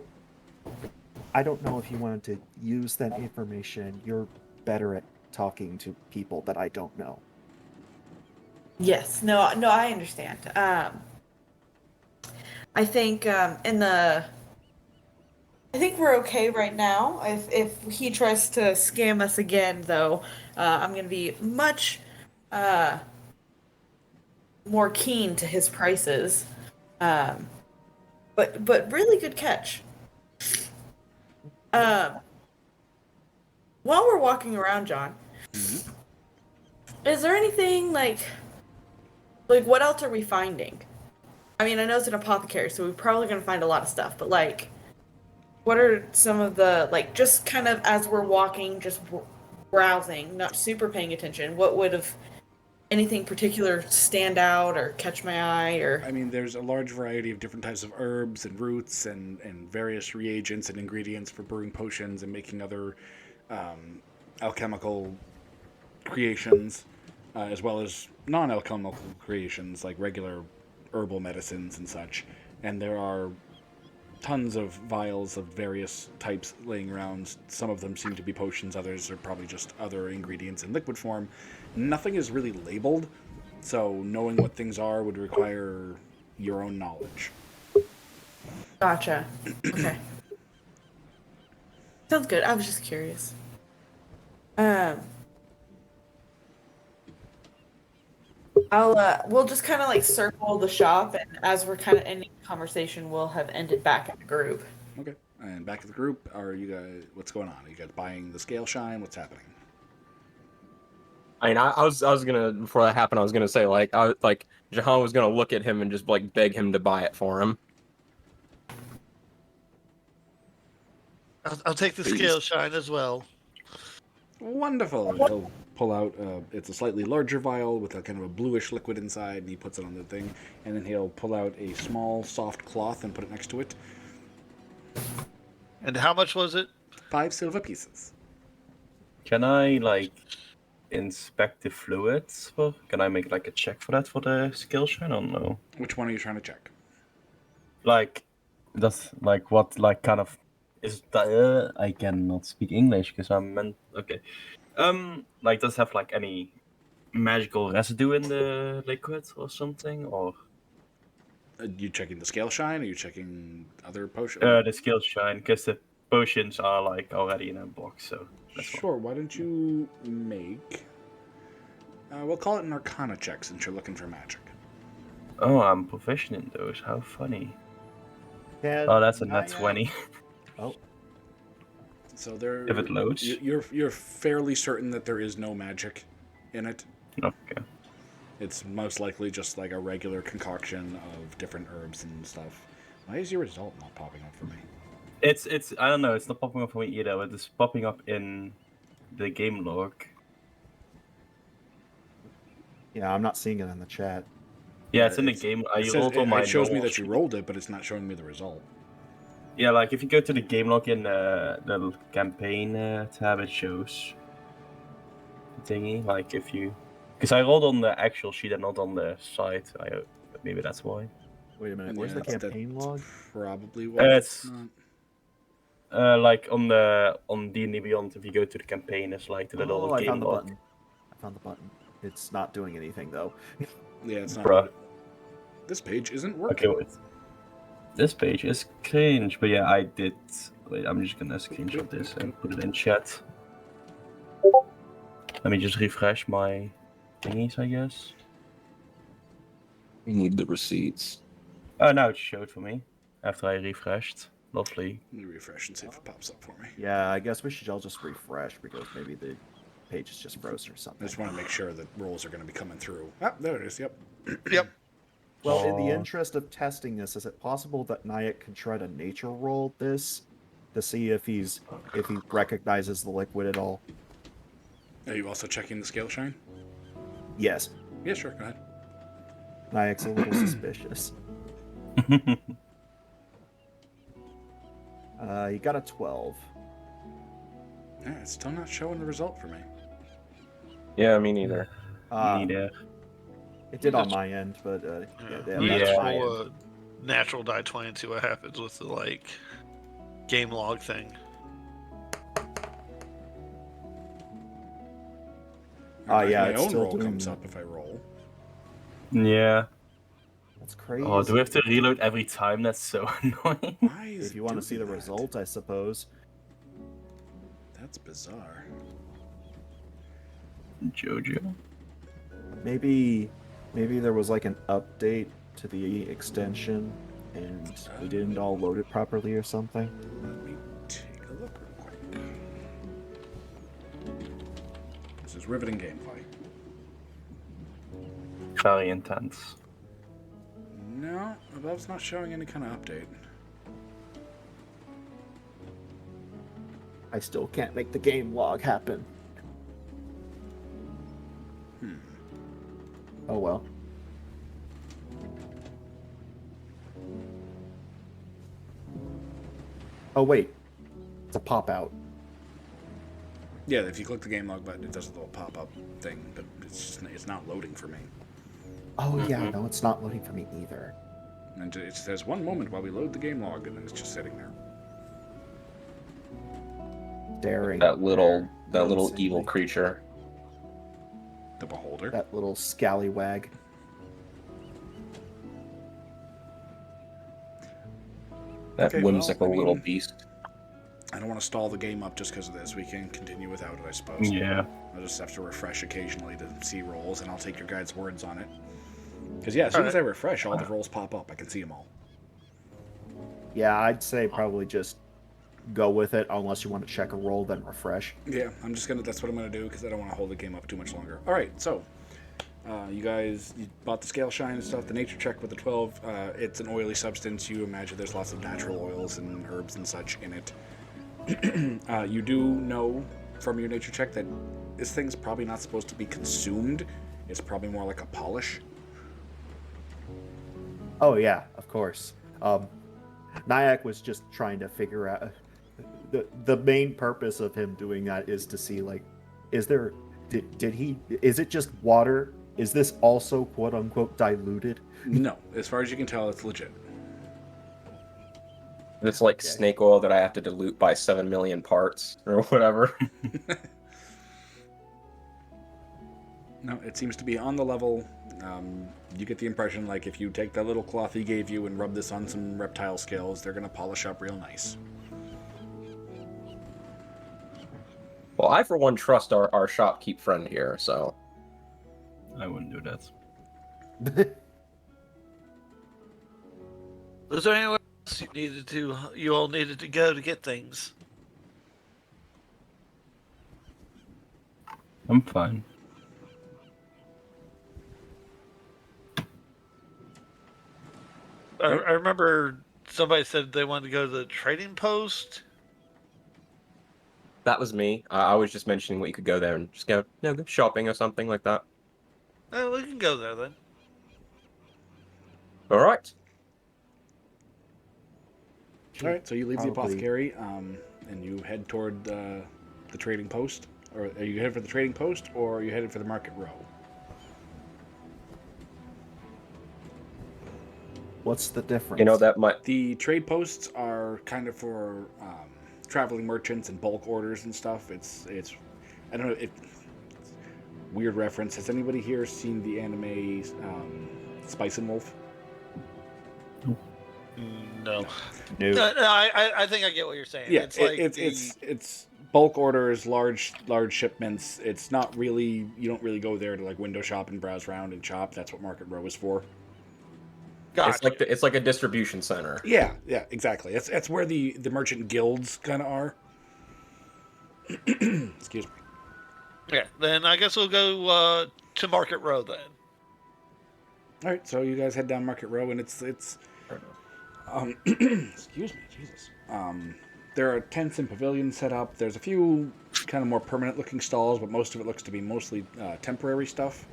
I don't know if you wanted to use that information. You're better at talking to people that I don't know. Yes, no, I understand. I think I think we're okay right now. If he tries to scam us again, though, I'm gonna be much more keen to his prices. But really good catch. Um, while we're walking around, John, is there anything like what else are we finding? I mean, I know it's an apothecary, so we're probably gonna find a lot of stuff. But like, what are some of the just kind of as we're walking, just browsing, not super paying attention? What would have anything particular stand out or catch my eye or? I mean, there's a large variety of different types of herbs and roots and various reagents and ingredients for brewing potions and making other alchemical creations, as well as non-alchemical creations like regular herbal medicines and such. And there are tons of vials of various types laying around. Some of them seem to be potions, others are probably just other ingredients in liquid form. Nothing is really labeled, so knowing what things are would require your own knowledge. Gotcha. Okay. Sounds good. I was just curious. We'll just kind of circle the shop, and as we're kind of ending the conversation, we'll have ended back in the group. Okay. And back to the group, are you guys, what's going on? Are you guys buying the scale shine? What's happening? I mean, I was gonna before that happened. I was gonna say Jahan was gonna look at him and just like beg him to buy it for him. I'll take the Please. scale shine as well. Wonderful. He'll pull out. It's a slightly larger vial with a kind of a bluish liquid inside, and he puts it on the thing. And then he'll pull out a small, soft cloth and put it next to it. And how much was it? 5 silver pieces. Can I like inspect the fluids? Or can I make like a check for that for the skill shine or no? Which one are you trying to check? Like, that's like what like kind of is that? I cannot speak English because I'm meant. Okay. Like, does it have like any magical residue in the liquid or something, or Are you checking the scale shine? Are you checking other potions? the skill shine? Because the potions are like already in a box, so that's Sure. Why don't you make? We'll call it an Arcana check since you're looking for magic. Oh, I'm proficient in those. How funny. Can Oh, that's a nat Naya- 20. Oh, So there. If it loads. You're fairly certain that there is no magic in it. Okay. It's most likely just like a regular concoction of different herbs and stuff. Why is your result not popping up for me? It's I don't know. It's not popping up for me either. But it's popping up in the game log. yeah, I'm not seeing it in the chat. Yeah, it's in the It's- game. It shows me that you rolled it, but it's not showing me the result. Yeah, like if you go to the game log in the campaign tab, it shows the thingy. Like if you, because I rolled on the actual sheet and not on the site. Maybe that's why. Wait a minute, And where's yeah, the campaign log? Probably why It's- not. Like on D&D Beyond, if you go to the campaign, it's like the little Oh, I game found the log. button. I found the button. It's not doing anything though. Yeah, it's not. Bruh. This page isn't Okay, working. wait. This page is cringe, but yeah, I did. Wait, I'm just gonna screenshot this and put it in chat. Let me just refresh my thingies, I guess. We need the receipts. Oh, now it showed for me after I refreshed. Lovely. Let me refresh and see if it pops up for me. Yeah, I guess we should all just refresh because maybe the page is just frozen or I something. just want to make sure that rolls are going to be coming through. Ah, there it is. Yep. Yep. Well, in the Aw. interest of testing this, is it possible that Nyack can try to nature roll this to see if he recognizes the liquid at all? Are you also checking the scale shine? Yes. Yeah, sure. Go ahead. Nyack's a little suspicious. You got a 12. Yeah, it's still not showing the result for me. Yeah, me neither. Neither. It did on my end, but yeah, We that's just my end. roll a natural die 20 and see what happens with the like game log thing. Yeah, my it's own still roll doing comes that. up if I roll. Yeah. That's crazy. Oh, do we have to reload every time? That's so annoying. Why is If you want to it see the doing that? result, I suppose. That's bizarre. Jojo. Maybe there was like an update to the extension and we didn't all load it properly or something. Let me take a look real quick. This is riveting gameplay. Very intense. No, Above's not showing any kind of update. I still can't make the game log happen. Oh well. Oh wait, it's a pop out. Yeah, if you click the game log button, it does a little pop-up thing, but it's not loading for me. Oh yeah, no, it's not loading for me either. And it says 1 moment while we load the game log, and then it's just sitting there. Staring. That little Insanely. evil creature. The beholder. That little scallywag. That Okay, well, whimsical I mean- little beast. I don't want to stall the game up just because of this. We can continue without it, I suppose. Yeah. I'll just have to refresh occasionally to see rolls, and I'll take your guys' words on it. Because, yeah, as soon as I refresh, all the rolls pop up. I can see them all. Yeah, I'd say probably just go with it unless you want to check a roll, then refresh. Yeah, that's what I'm gonna do because I don't want to hold the game up too much longer. All right, so you guys, you bought the scale shine and stuff. The nature check with the 12. It's an oily substance. You imagine there's lots of natural oils and herbs and such in it. You do know from your nature check that this thing's probably not supposed to be consumed. It's probably more like a polish. Oh yeah, of course. Nyack was just trying to figure out the main purpose of him doing that is to see like, is it just water? Is this also quote unquote diluted? No, as far as you can tell, it's legit. It's like snake oil that I have to dilute by 7 million parts or whatever. No, it seems to be on the level. You get the impression like if you take that little cloth he gave you and rub this on some reptile scales, they're gonna polish up real nice. Well, I for one trust our shopkeep friend here, so. I wouldn't do that. Was there anywhere else you all needed to go to get things? I'm fine. I remember somebody said they wanted to go to the trading post. That was me. I was just mentioning what you could go there and just go shopping or something like that. Oh, we can go there then. All right. All right, so you leave the Probably. apothecary and you head toward the trading post. Or are you headed for the trading post, or are you headed for the market row? What's the difference? You know, that might. The trade posts are kind of for traveling merchants and bulk orders and stuff. It's I don't know. Weird reference. Has anybody here seen the anime Spice and Wolf? No. No. No, I think I get what you're saying. Yeah, It's like it's bulk orders, large shipments. It's not really, you don't really go there to like window shop and browse around and shop. That's what Market Row is for. Gotcha. It's like a distribution center. Yeah, exactly. That's where the merchant guilds kind of are. Excuse me. Yeah, then I guess we'll go to Market Row then. All right, so you guys head down Market Row, and it's excuse me, Jesus. There are tents and pavilions set up. There's a few kind of more permanent-looking stalls, but most of it looks to be mostly temporary stuff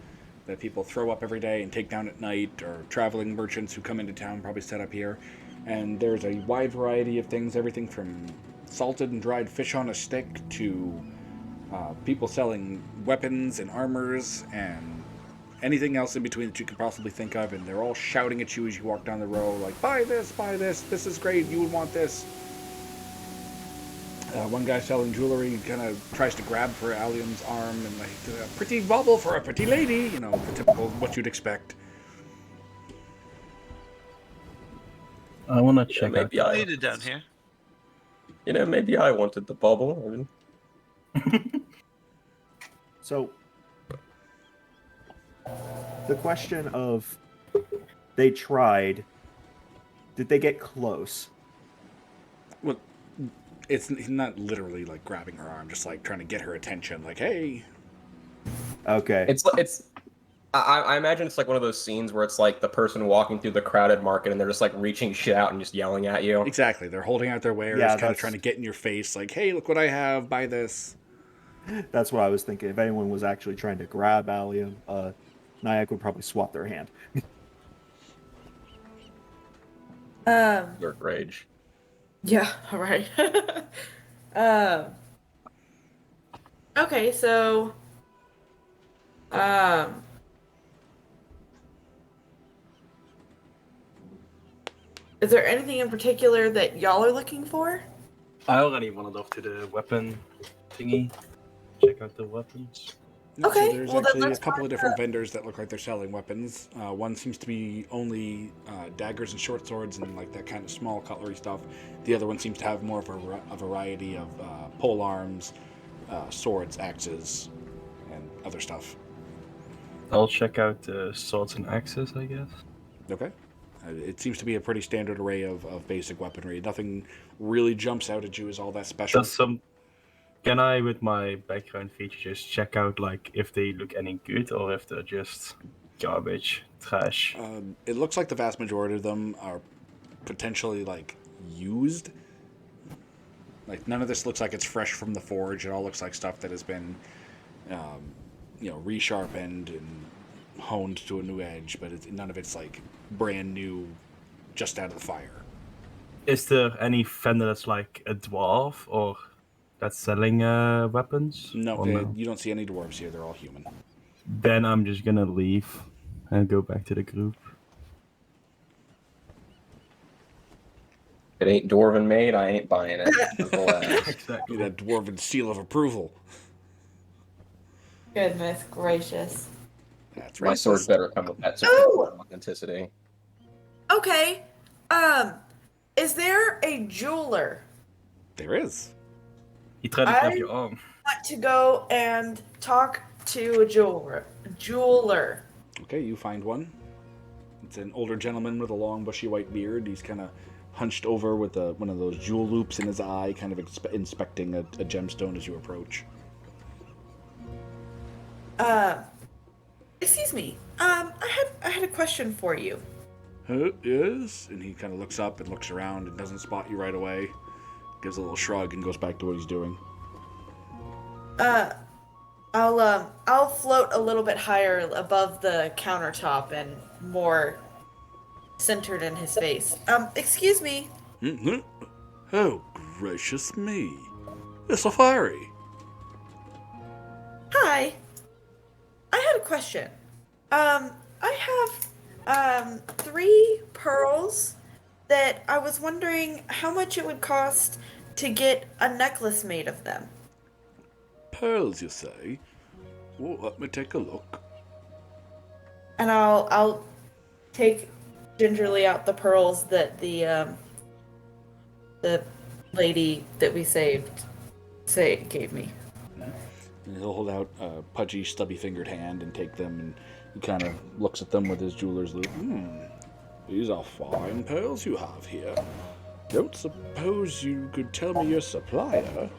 that people throw up every day and take down at night, or traveling merchants who come into town probably set up here. And there's a wide variety of things, everything from salted and dried fish on a stick to people selling weapons and armors and anything else in between that you could possibly think of, and they're all shouting at you as you walk down the row, like, buy this, this is great, you would want this. One guy selling jewelry kind of tries to grab for Allium's arm and like, a pretty bauble for a pretty lady, you know, the typical, what you'd expect. I want to check out. maybe I Needed down here. You know, maybe I wanted the bubble. I mean, So, the question of they tried, did they get close? Well, it's not literally like grabbing her arm, just like trying to get her attention, like, hey. Okay. I imagine it's like one of those scenes where it's like the person walking through the crowded market and they're just like reaching shit out and just yelling at you. Exactly, they're holding out their wares, kind of trying to get in your face, like, hey, look what I have, buy this. That's what I was thinking. If anyone was actually trying to grab Allium, Nyack would probably swat their hand. Your rage. Yeah, all right. Okay, so is there anything in particular that y'all are looking for? I already wanted off to the weapon thingy. Check out the weapons. Okay, So there's well, then actually a let's couple of find different vendors that look like they're selling weapons. One seems to be only daggers and short swords and like that kind of small cutlery stuff. The other one seems to have more of a variety of pole arms, swords, axes, and other stuff. I'll check out the swords and axes, I guess. Okay. It seems to be a pretty standard array of basic weaponry. Nothing really jumps out at you as all that special. Can I, with my background feature, just check out like if they look any good or if they're just garbage, trash? It looks like the vast majority of them are potentially like used. Like none of this looks like it's fresh from the forge. It all looks like stuff that has been, resharpened and honed to a new edge. But none of it's like brand new, just out of the fire. Is there any vendor that's like a dwarf or that's selling weapons? No, Or no? you don't see any dwarves here. They're all human. Then I'm just gonna leave and go back to the group. If it ain't dwarven made, I ain't buying it. Simple as. Exactly. That dwarven seal of approval. Goodness gracious. That's My sword racist. better come with that Oh! certificate of authenticity. Okay. Is there a jeweler? There is. He tried to I- grab your arm. Want to go and talk to a jeweler. Okay, you find one. It's an older gentleman with a long, bushy white beard. He's kind of hunched over with one of those jewel loops in his eye, kind of inspecting a gemstone as you approach. Excuse me. I had a question for you. Yes? And he kind of looks up and looks around and doesn't spot you right away. Gives a little shrug and goes back to what he's doing. I'll float a little bit higher above the countertop and more centered in his face. Excuse me. Mm-hmm. Oh, gracious me. It's a fairy. Hi. I had a question. I have 3 pearls that I was wondering how much it would cost to get a necklace made of them. Pearls, you say? Well, let me take a look. And I'll take gingerly out the pearls that the lady that we saved gave me. And he'll hold out a pudgy, stubby-fingered hand and take them, and he kind of looks at them with his jeweler's loop. These are fine pearls you have here. Don't suppose you could tell me your supplier?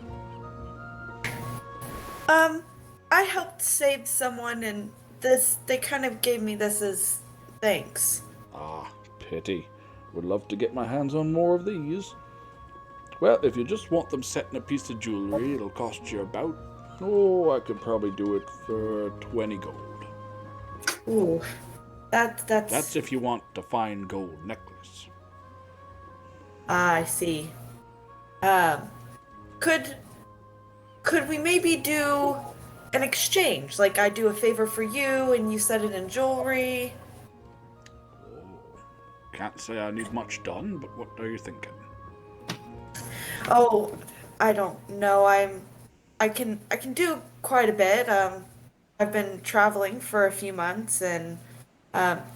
I helped save someone, and they kind of gave me this as thanks. Ah, pity. Would love to get my hands on more of these. Well, if you just want them set in a piece of jewelry, it'll cost you about... I could probably do it for 20 gold. Ooh, That's if you want a fine gold necklace. I see. Could we maybe do an exchange? Like I do a favor for you and you set it in jewelry? Can't say I need much done, but what are you thinking? Oh, I don't know. I can do quite a bit. I've been traveling for a few months, and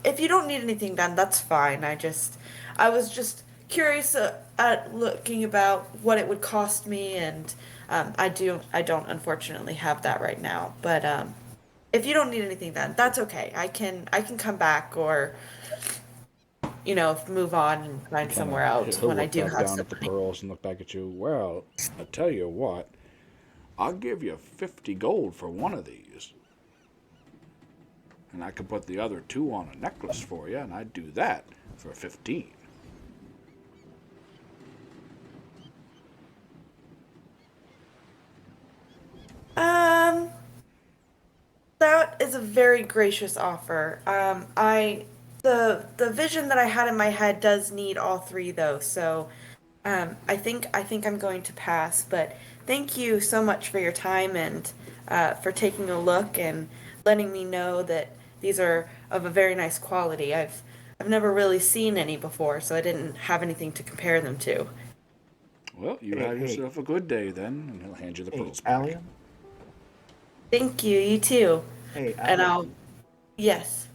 if you don't need anything done, that's fine. I was just curious at looking about what it would cost me, and I don't unfortunately have that right now. But if you don't need anything done, that's okay. I can come back or move on and find somewhere else He'll when I look do back have down some at the money. pearls and look back at you. Well, I tell you what, I'll give you 50 gold for one of these. And I could put the other 2 on a necklace for you, and I'd do that for 15. That is a very gracious offer. The vision that I had in my head does need all 3 though, so I think I'm going to pass. But thank you so much for your time and for taking a look and letting me know that these are of a very nice quality. I've never really seen any before, so I didn't have anything to compare them to. Well, you have yourself a good day then, and he'll hand you the pearls back. Allium? Thank you, you too. Hey, And Allium. yes.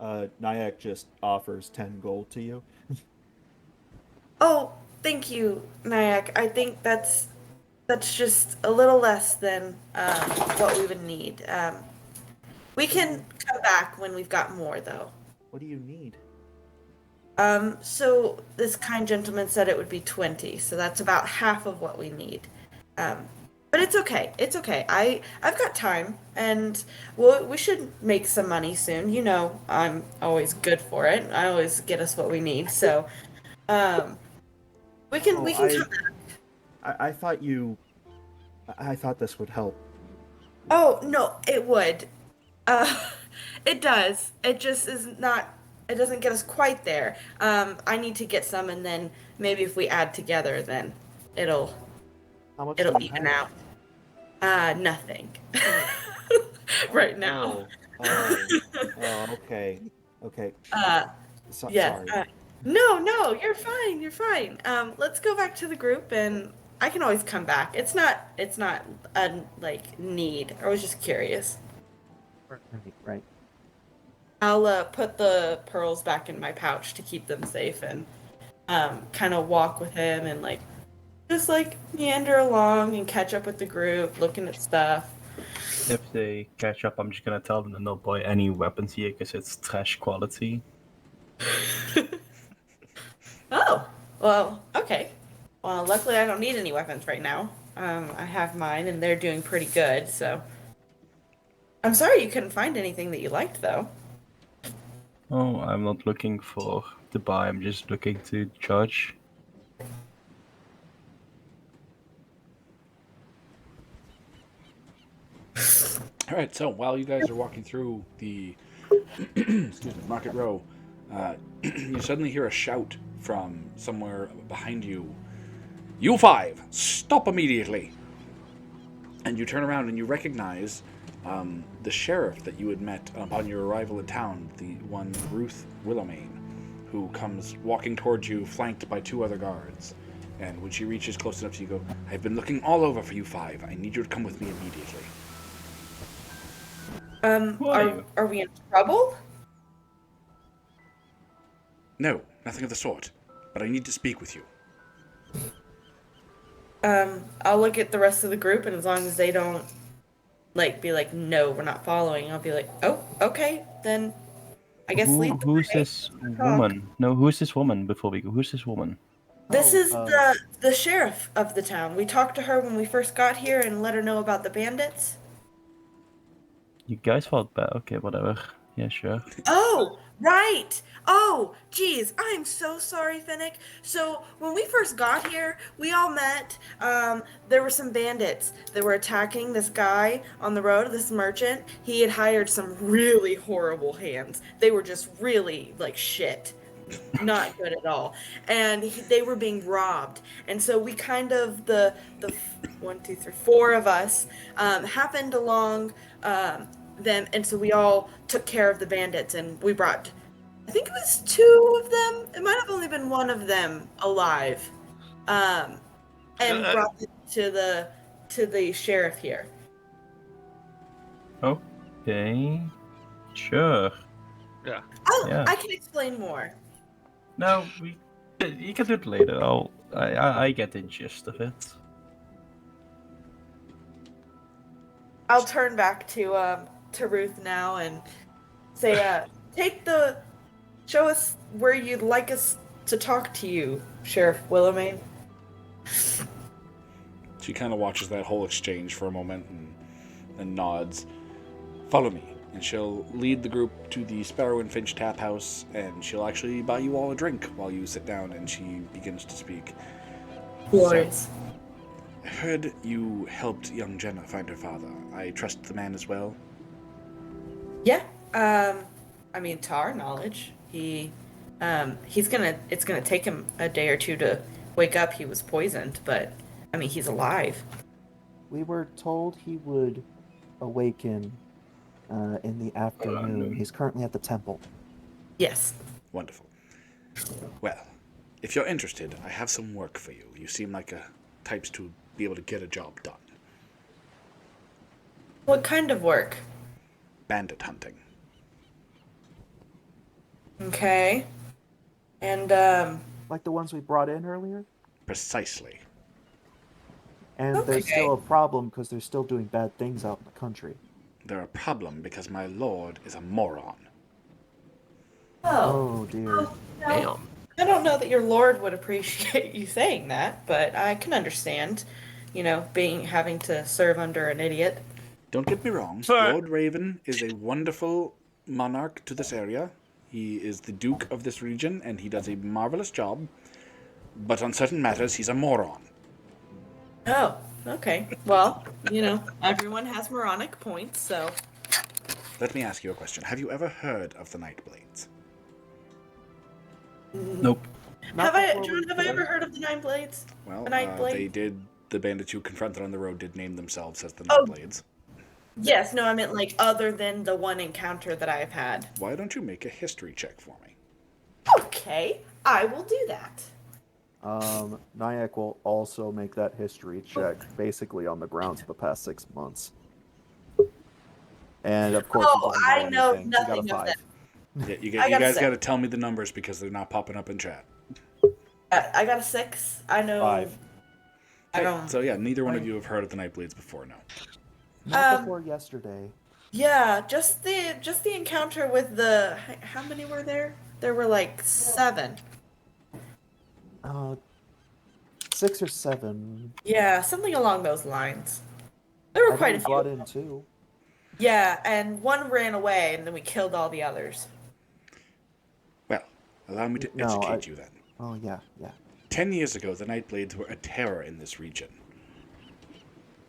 Nyack just offers 10 gold to you. Oh, thank you, Nyack. I think that's just a little less than what we would need. We can come back when we've got more, though. What do you need? So this kind gentleman said it would be 20, so that's about half of what we need. But it's okay. It's okay. I've got time, and we should make some money soon. You know, I'm always good for it. I always get us what we need. So, um, Oh, we can come. I thought I thought this would help. Oh, no, it would. Uh, it does. It just is not. It doesn't get us quite there. I need to get some, and then maybe if we add together, then it'll How much do it'll you even have? out. Nothing. Right now. Okay. Okay. Uh, yes. Sorry. No, no, you're fine. You're fine. Let's go back to the group, and I can always come back. It's not a like need. I was just curious. Right. I'll put the pearls back in my pouch to keep them safe, and kind of walk with him and like just like meander along and catch up with the group, looking at stuff. If they catch up, I'm just gonna tell them to not buy any weapons here because it's trash quality. Oh, well, okay. Well, luckily I don't need any weapons right now. I have mine, and they're doing pretty good. So I'm sorry you couldn't find anything that you liked, though. Oh, I'm not looking for to buy. I'm just looking to judge. All right, so while you guys are walking through the excuse me, Market Row, you suddenly hear a shout from somewhere behind you. You five, stop immediately! And you turn around and you recognize the sheriff that you had met upon your arrival in town, the one Ruth Willowmane, who comes walking towards you, flanked by two other guards. And when she reaches close enough to you, go, I've been looking all over for you five. I need you to come with me immediately. Who are you? Are we in trouble? No, nothing of the sort. But I need to speak with you. I'll look at the rest of the group, and as long as they don't like be like, no, we're not following, I'll be like, oh, okay, then I guess lead the Who's way. this Talk. woman? No, who's this woman? Before we go, who's this woman? This Oh, is the sheriff of the town. We talked to her when we first got here and let her know about the bandits. You guys fought back. Okay, whatever. Yeah, sure. Oh, right. Oh, geez, I'm so sorry, Finnick. So when we first got here, we all met. There were some bandits that were attacking this guy on the road, this merchant. He had hired some really horrible hands. They were just really like shit. Not good at all, and they were being robbed, and so we kind of the 1, 2, 3, 4 of us happened along them, and so we all took care of the bandits, and we brought, I think it was 2 of them. It might have only been 1 of them alive, and brought it to the sheriff here. Okay, sure. Yeah. Oh, Yeah. I can explain more. No, you can do it later. I get the gist of it. I'll turn back to Ruth now and say, show us where you'd like us to talk to you, Sheriff Willowmane. She kind of watches that whole exchange for a moment and nods. Follow me. And she'll lead the group to the Sparrow and Finch tap house, and she'll actually buy you all a drink while you sit down, and she begins to speak. Glorious. I heard you helped young Jenna find her father. I trust the man as well. Yeah. I mean, to our knowledge, it's gonna take him a day or 2 to wake up. He was poisoned, but I mean, he's alive. we were told he would awaken in the afternoon. He's currently at the temple. Yes. Wonderful. Well, if you're interested, I have some work for you. You seem like types to be able to get a job done. What kind of work? Bandit hunting. Okay. And Like the ones we brought in earlier? Precisely. And there's Okay. still a problem because they're still doing bad things out in the country. They're a problem because my lord is a moron. oh, Oh dear. Damn. I don't know that your lord would appreciate you saying that, but I can understand, having to serve under an idiot. Don't get me wrong. For Lord Raven is a wonderful monarch to this area. He is the Duke of this region, and he does a marvelous job. But on certain matters, he's a moron. Oh, okay. Well, everyone has moronic points, so. Let me ask you a question. Have you ever heard of the Nightblades? Nope. Not before John, we have I ever play. heard of the Nine Blades? Well, The Nightblade? they did. The bandits you confronted on the road did name themselves as the Oh. Nightblades. Yes, no, I meant like other than the one encounter that I've had. Why don't you make a history check for me? Okay, I will do that. Nyack will also make that history check, basically on the grounds of the past 6 months. And of course, he Oh, doesn't I know anything. He got a nothing of 5. that. Yeah, you I got a guys 6. got to tell me the numbers because they're not popping up in chat. I got a 6. I know. 5. I Okay, don't. so yeah, neither one of you have heard of the Nightblades before, no. Not before yesterday. Yeah, just the encounter with the. How many were there? There were like 7. 6 or 7. Yeah, something along those lines. There were I quite a think we brought few. in 2. Yeah, and one ran away, and then we killed all the others. Well, allow me to No, educate you then. Oh, yeah. 10 years ago, the Nightblades were a terror in this region.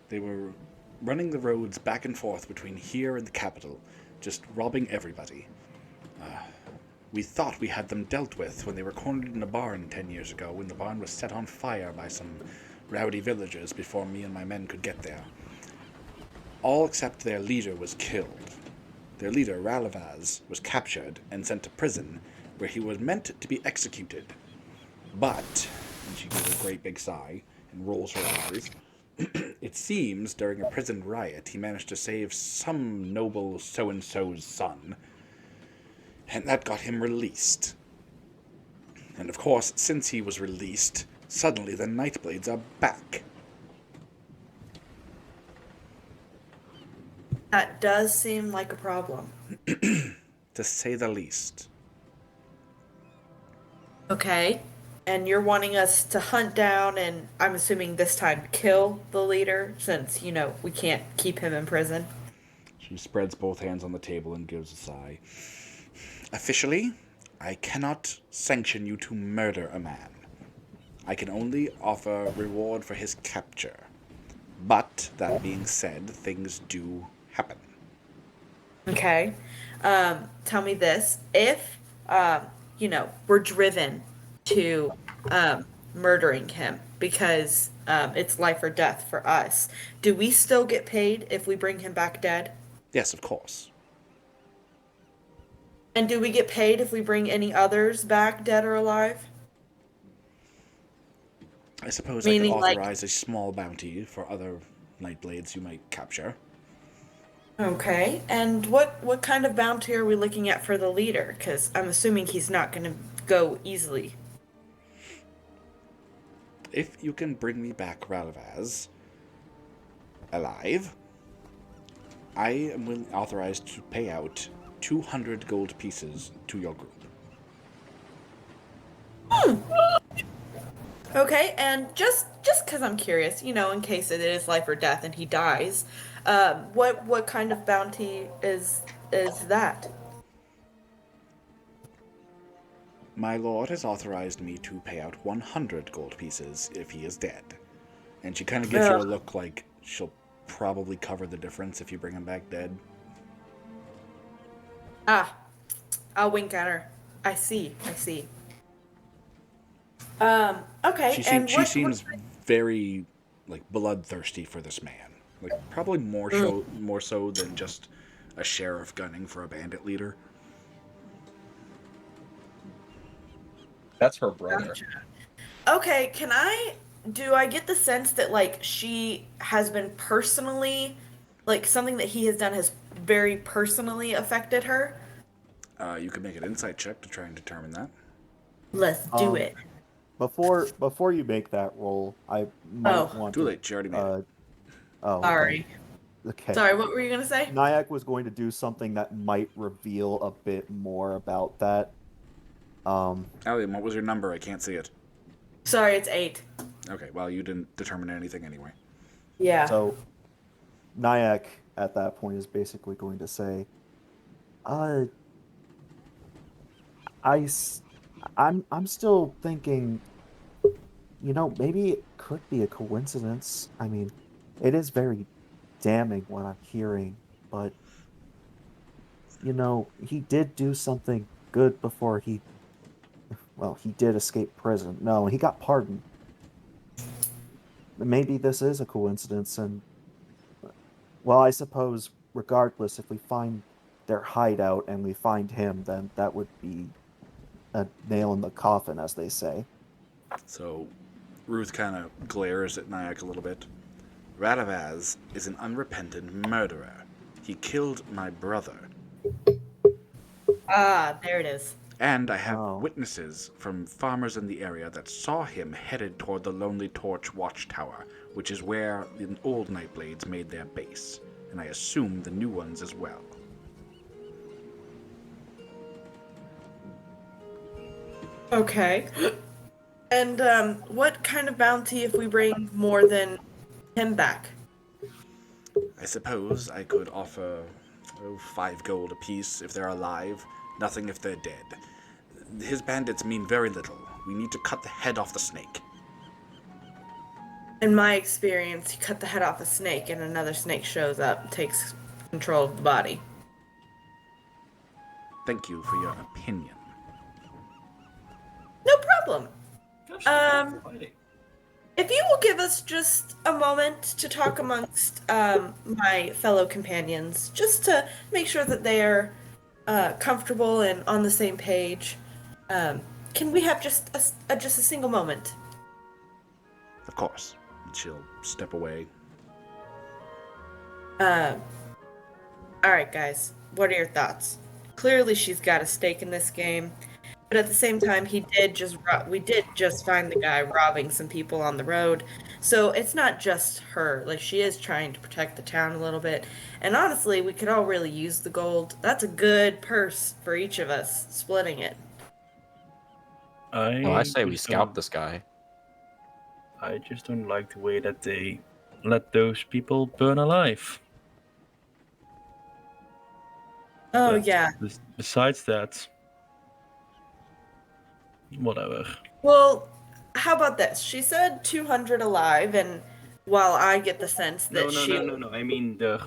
They were running the roads back and forth between here and the capital, just robbing everybody. We thought we had them dealt with when they were cornered in a barn 10 years ago, when the barn was set on fire by some rowdy villagers before me and my men could get there. All except their leader was killed. Their leader, Ralavaz, was captured and sent to prison, where he was meant to be executed. But, and she gives a great big sigh and rolls her eyes, it seems during a prison riot he managed to save some noble so-and-so's son, and that got him released. And of course, since he was released, suddenly the Nightblades are back. That does seem like a problem. To say the least. Okay. And you're wanting us to hunt down and, I'm assuming this time, kill the leader, since, we can't keep him in prison? She spreads both hands on the table and gives a sigh. Officially, I cannot sanction you to murder a man. I can only offer reward for his capture. But, that being said, things do happen. Okay. Tell me this. If, we're driven to murdering him because it's life or death for us, do we still get paid if we bring him back dead? Yes, of course. And do we get paid if we bring any others back dead or alive? I suppose Meaning, I could authorize a small bounty for other Nightblades you might capture. Okay. And what kind of bounty are we looking at for the leader? Because I'm assuming he's not going to go easily. If you can bring me back Ralavaz alive, I am authorized to pay out 200 gold pieces to your group. Okay, and just because I'm curious, in case it is life or death and he dies, what kind of bounty is that? My lord has authorized me to pay out 100 gold pieces if he is dead. And she kind of gives you a look like she'll probably cover the difference if you bring him back dead. Ah, I'll wink at her. I see. Okay, She seems very, bloodthirsty for this man. Probably more so than just a sheriff gunning for a bandit leader. That's her brother. Gotcha. Okay, do I get the sense that, she has been personally, something that he has done has very personally affected her? You could make an insight check to try and determine that. Let's do it. Before you make that roll, I might want Too to. late, she already made it. Sorry. Okay. Sorry, what were you going to say? Nyack was going to do something that might reveal a bit more about that. Allium, what was your number? I can't see it. Sorry, it's 8. Okay, well, you didn't determine anything anyway. Yeah. So Nyack at that point is basically going to say, uh, I'm still thinking, maybe it could be a coincidence. I mean, it is very damning what I'm hearing, but he did do something good before he did escape prison. No, he got pardoned. Maybe this is a coincidence, and well, I suppose regardless, if we find their hideout and we find him, then that would be a nail in the coffin, as they say. So Ruth kind of glares at Nyack a little bit. Radavaz is an unrepentant murderer. He killed my brother. Ah, there it is. And I have Oh. witnesses from farmers in the area that saw him headed toward the Lonely Torch Watchtower, which is where the old Nightblades made their base, and I assume the new ones as well. Okay. And what kind of bounty if we bring more than him back? I suppose I could offer 5 gold apiece if they're alive, nothing if they're dead. His bandits mean very little. We need to cut the head off the snake. In my experience, you cut the head off a snake and another snake shows up and takes control of the body. Thank you for your opinion. No problem. If you will give us just a moment to talk amongst my fellow companions, just to make sure that they are comfortable and on the same page, can we have just a single moment? Of course. She'll step away. All right, guys. What are your thoughts? Clearly, she's got a stake in this game, but at the same time, we did just find the guy robbing some people on the road. So it's not just her. Like, she is trying to protect the town a little bit. And honestly, we could all really use the gold. That's a good purse for each of us, splitting it. I say we just scalp don't- this guy. I just don't like the way that they let those people burn alive. Oh, But yeah. Besides that, whatever. Well, how about this? She said 200 alive, and while I get the sense that No. I mean the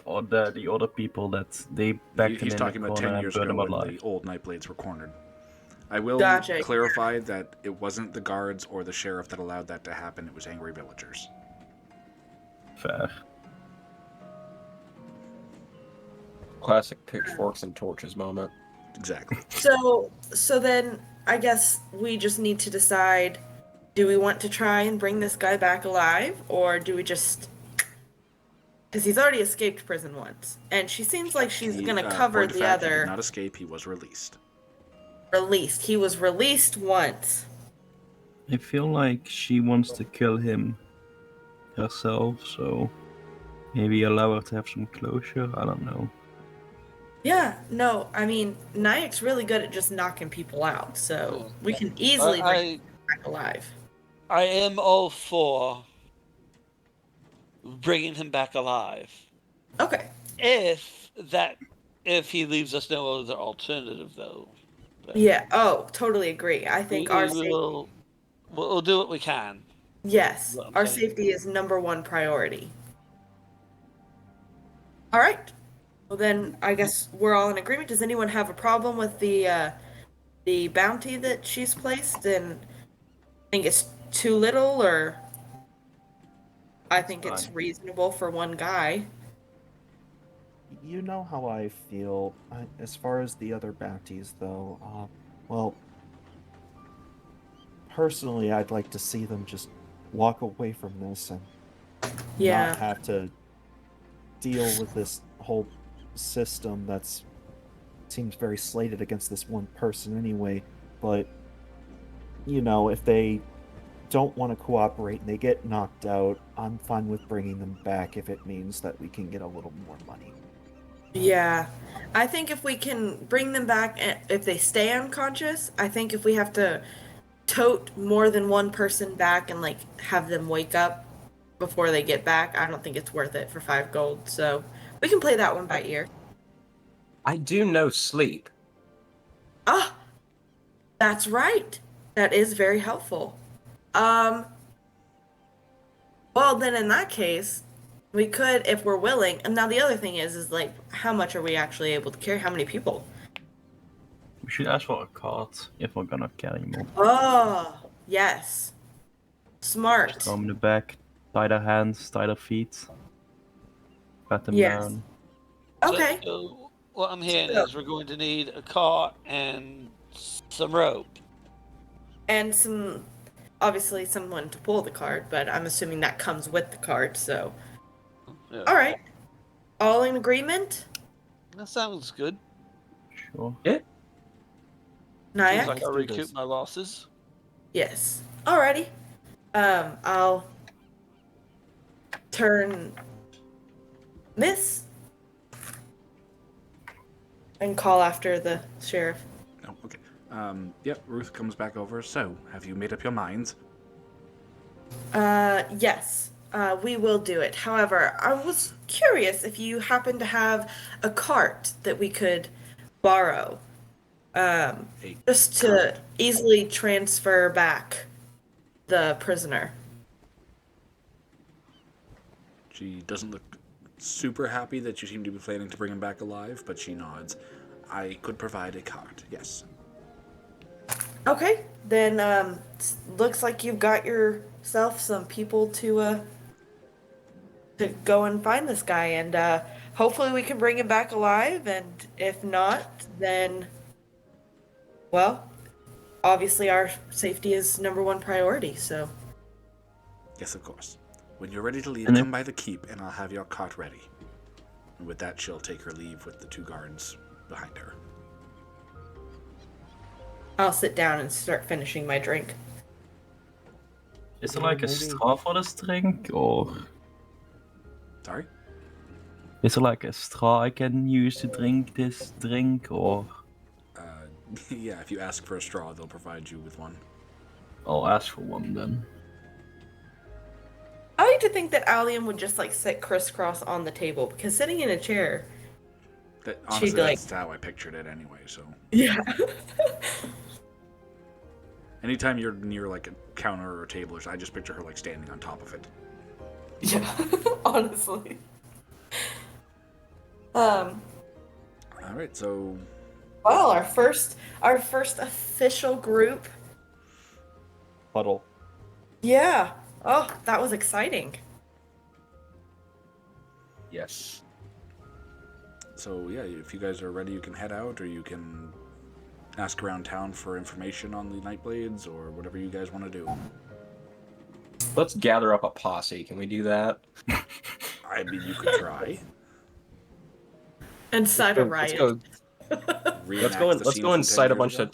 other people that they backed He's them in talking the about corner 10 and years burned ago them when alive. the old Nightblades were cornered. I will Gotcha. clarify that it wasn't the guards or the sheriff that allowed that to happen. It was angry villagers. Fair. Classic pitchforks and torches moment. Exactly. So then I guess we just need to decide, do we want to try and bring this guy back alive, or do we just, because he's already escaped prison once, and she seems like she's going to cover point of the fact, He other. did not escape. He was released. Released. He was released once. I feel like she wants to kill him herself, so maybe allow her to have some closure. I don't know. Yeah, no, I mean, Nyack's really good at just knocking people out, so we can easily bring him back alive. I am all for bringing him back alive. Okay. If he leaves us no other alternative, though. Yeah, oh, totally agree. I think we'll do what we can. Yes, What I'm our saying. safety is #1 priority. All right. Well, then I guess we're all in agreement. Does anyone have a problem with the bounty that she's placed? And think it's too little, or I think it's fine. reasonable for one guy. You know how I feel. As far as the other bounties, though, well, personally, I'd like to see them just walk away from this and Yeah. not have to deal with this whole system that's seems very slated against this one person anyway. But if they don't want to cooperate and they get knocked out, I'm fine with bringing them back if it means that we can get a little more money. Yeah. I think if we can bring them back, if they stay unconscious, I think if we have to tote more than one person back and like have them wake up before they get back, I don't think it's worth it for 5 gold. So we can play that one by ear. I do know sleep. Ah, that's right. That is very helpful. Well, then in that case, we could, if we're willing. And now the other thing is like, how much are we actually able to carry? How many people? We should ask for a cart if we're gonna carry more. Oh, yes. Smart. Throw them in the back, tie their hands, tie their feet, pat them Yes. down. Okay. So what I'm hearing So- is we're going to need a cart and some rope. And obviously someone to pull the cart, but I'm assuming that comes with the cart, so. Yeah. All right. All in agreement? That sounds good. Sure. Seems Nyack? like I'll do recoup this. my losses. Yes. Alrighty. I'll turn Miss and call after the sheriff. Oh, okay. Yep, Ruth comes back over. So, have you made up your minds? Yes. We will do it. However, I was curious if you happen to have a cart that we could borrow. A Just to cart? easily transfer back the prisoner. She doesn't look super happy that you seem to be planning to bring him back alive, but she nods. I could provide a cart, yes. Okay, then looks like you've got yourself some people to go and find this guy, and hopefully we can bring him back alive. And if not, then well, obviously our safety is #1 priority. So Yes, of course. When you're ready to leave, And then- come by the keep, and I'll have your cart ready. And with that, she'll take her leave with the 2 guards behind her. I'll sit down and start finishing my drink. Is there like a Maybe- straw for this drink, or Sorry? is there like a straw I can use to drink this drink, or Yeah, if you ask for a straw, they'll provide you with one. I'll ask for one then. I like to think that Allium would just like sit crisscross on the table because sitting in a chair. That, She'd honestly, like- that's how I pictured it anyway, so... Yeah. Anytime you're near, like, a counter or a table, or I just picture her, like, standing on top of it. Yeah. Honestly. Alright, so... Well, our first official group. Puddle. Yeah. Oh, that was exciting. Yes. So, yeah, if you guys are ready, you can head out, or you can ask around town for information on the Nightblades, or whatever you guys want to do. Let's gather up a posse. Can we do that? I mean, you could try. And cite a Let's riot. go. Reenact the Let's scenes go from and 10 cite a years bunch ago. of.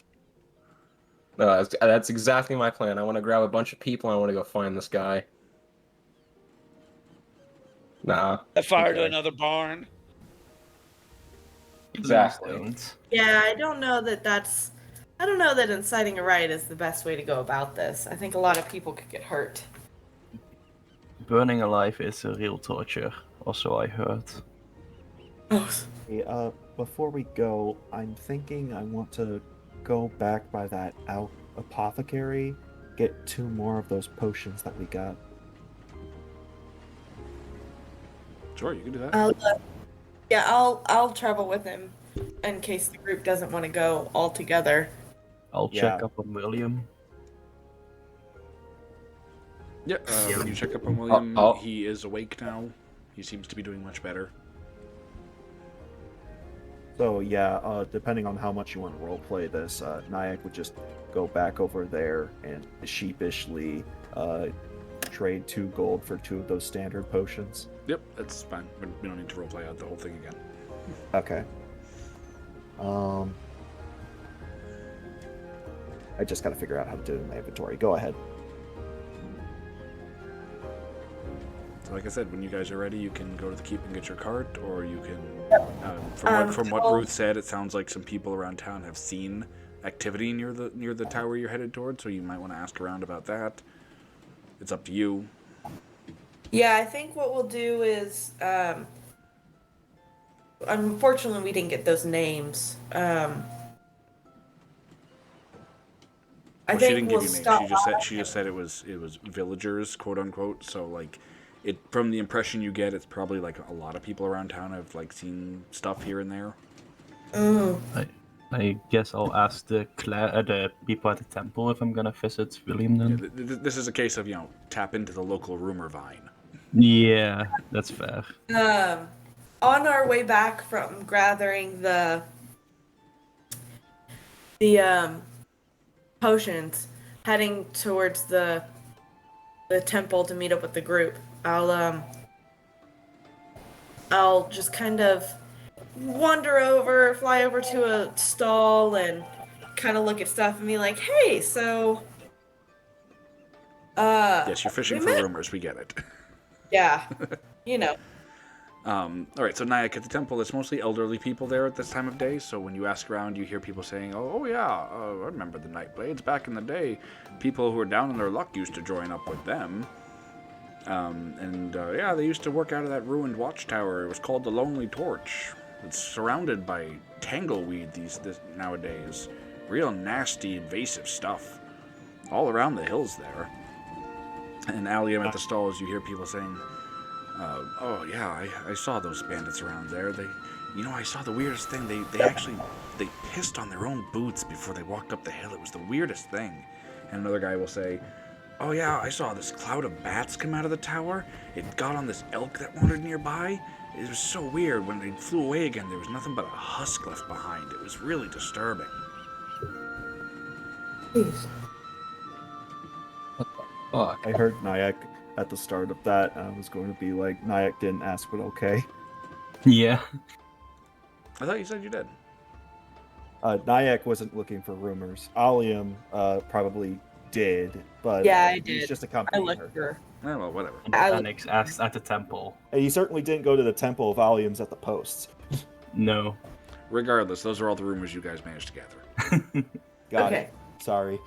No, that's exactly my plan. I want to grab a bunch of people and I want to go find this guy. Nah. Set fire to Okay. another barn. Exactly. Don't. Yeah, I don't know that inciting a riot is the best way to go about this. I think a lot of people could get hurt. Burning alive is a real torture, also I heard. Oh, Hey, before we go, I'm thinking I want to go back by that apothecary, get 2 more of those potions that we got. Sure, you can do that. I'll travel with him in case the group doesn't want to go all together. I'll Yeah. check up on William. Yeah, when you check up on William, he is awake now. He seems to be doing much better. So yeah, depending on how much you want to roleplay this, Nyack would just go back over there and sheepishly trade 2 gold for 2 of those standard potions. Yep, that's fine. We don't need to roleplay out the whole thing again. Okay. I just gotta figure out how to do it in my inventory. Go ahead. So So like I said, when you guys are ready, you can go to the keep and get your cart, or you can. From what Ruth said, it sounds like some people around town have seen activity near the tower you're headed towards, so you might want to ask around about that. It's up to you. Yeah, I think what we'll do is, unfortunately, we didn't get those names. I Well, she think didn't we'll give you names. stop. She just said it was villagers, quote unquote. So like, it from the impression you get, it's probably like a lot of people around town have like seen stuff here and there. Mm. I guess I'll ask the people at the temple if I'm gonna visit William Yeah, then. this is a case of tap into the local rumor vine. Yeah, that's fair. On our way back from gathering the potions, heading towards the temple to meet up with the group, I'll just kind of fly over to a stall and kind of look at stuff and be like, "Hey, so Yes, you're fishing we for met." rumors. We get it. Yeah, you know. All right, so Nyack, at the temple, there's mostly elderly people there at this time of day. So when you ask around, you hear people saying, "Oh yeah, I remember the Nightblades back in the day. People who were down on their luck used to join up with them." Yeah, they used to work out of that ruined watchtower. It was called the Lonely Torch. It's surrounded by tangleweed nowadays. Real nasty, invasive stuff. All around the hills there. And Allium at the stalls, you hear people saying, "Oh yeah, I saw those bandits around there. I saw the weirdest thing. They pissed on their own boots before they walked up the hill. It was the weirdest thing." And another guy will say, "Oh yeah, I saw this cloud of bats come out of the tower. It got on this elk that wandered nearby. It was so weird. When they flew away again, there was nothing but a husk left behind. It was really disturbing." Jeez. Fuck. I heard Nyack at the start of that. I was going to be like, Nyack didn't ask, but okay. Yeah. I thought you said you did. Nyack wasn't looking for rumors. Allium probably did, but Yeah, I he's did. just I accompanying looked her. for. Well, whatever. And Phoenix asked at the temple. And he certainly didn't go to the temple of Allium's at the posts. No. Regardless, those are all the rumors you guys managed to gather. Got Okay. it. Sorry.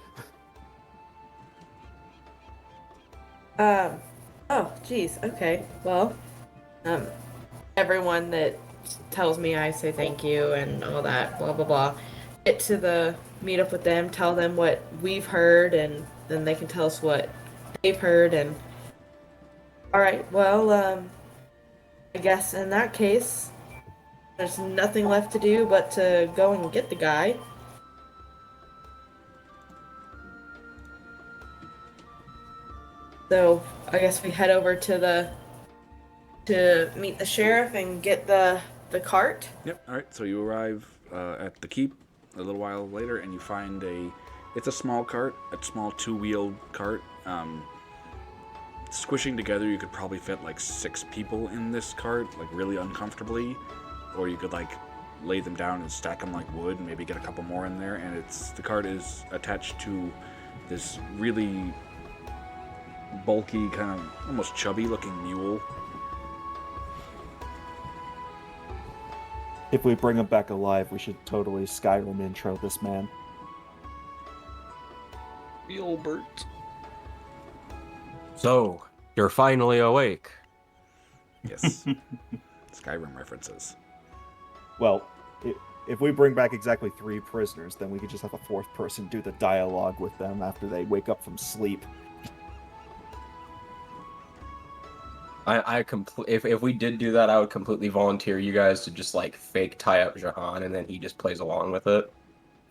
Oh, geez. Okay. Well, everyone that tells me I say thank you and all that, blah blah blah. Get to the meet up with them, tell them what we've heard, and then they can tell us what they've heard. And all right. Well, I guess in that case, there's nothing left to do but to go and get the guy. So I guess we head over to meet the sheriff and get the cart. Yep. All right. So you arrive at the keep a little while later, and you find it's a small cart, a small two-wheeled cart. Squishing together, you could probably fit like 6 people in this cart, like really uncomfortably, or you could like lay them down and stack them like wood, and maybe get a couple more in there. And the cart is attached to this really bulky, kind of almost chubby-looking mule. If we bring him back alive, we should totally Skyrim intro this man. Gilbert. So, you're finally awake. Yes. Skyrim references. Well, if we bring back exactly 3 prisoners, then we could just have a 4th person do the dialogue with them after they wake up from sleep. If we did do that, I would completely volunteer you guys to just like fake tie up Jahan, and then he just plays along with it.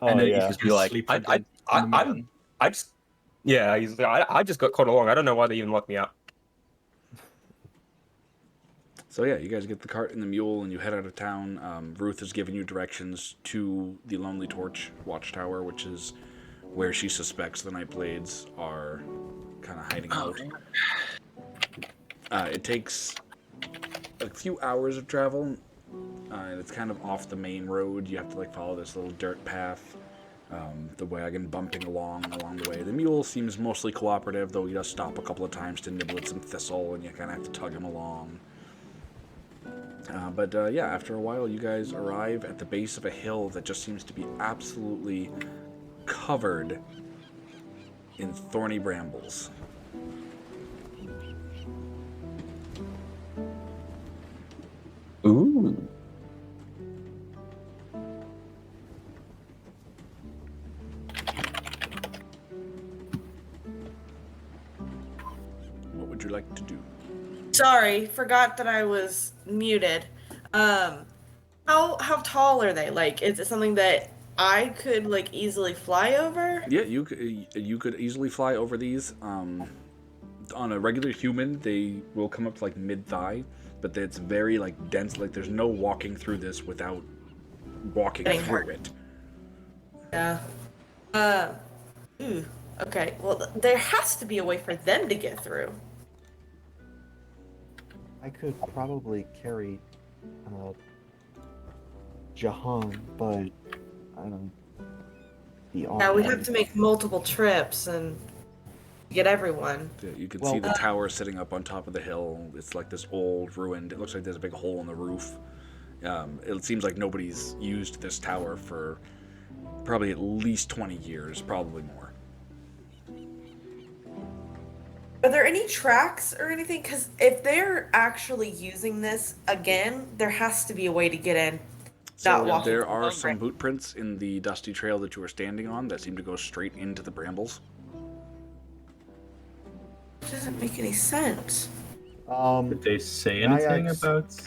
Oh, And then yeah. you just be like, I just got caught along. I don't know why they even locked me out. So yeah, you guys get the cart and the mule, and you head out of town. Ruth has given you directions to the Lonely Torch watchtower, which is where she suspects the Nightblades are kind of hiding out. It takes a few hours of travel, and it's kind of off the main road. You have to like follow this little dirt path The wagon bumping along the way. The mule seems mostly cooperative, though he does stop a couple of times to nibble at some thistle, and you kind of have to tug him along. But yeah, after a while, you guys arrive at the base of a hill that just seems to be absolutely covered in thorny brambles. Ooh. What would you like to do? Sorry, forgot that I was muted. How tall are they? Like, is it something that I could like easily fly over? Yeah, you could easily fly over these. On a regular human, they will come up to like mid-thigh, but it's very like dense. Like there's no walking through this without walking Getting through hurt. it. Yeah. Ooh. Okay. Well, there has to be a way for them to get through. I could probably carry Jahan, but I don't. Yeah, we'd have to make multiple trips and get everyone. Yeah, you can Well, see the tower sitting up on top of the hill. It's like this old ruined. It looks like there's a big hole in the roof. It seems like nobody's used this tower for probably at least 20 years, probably more. Are there any tracks or anything? Because if they're actually using this again, there has to be a way to get in. Not So walking there through are the some brambles. boot prints in the dusty trail that you were standing on that seem to go straight into the brambles. It doesn't make any sense. Did they say anything Nyak's- about?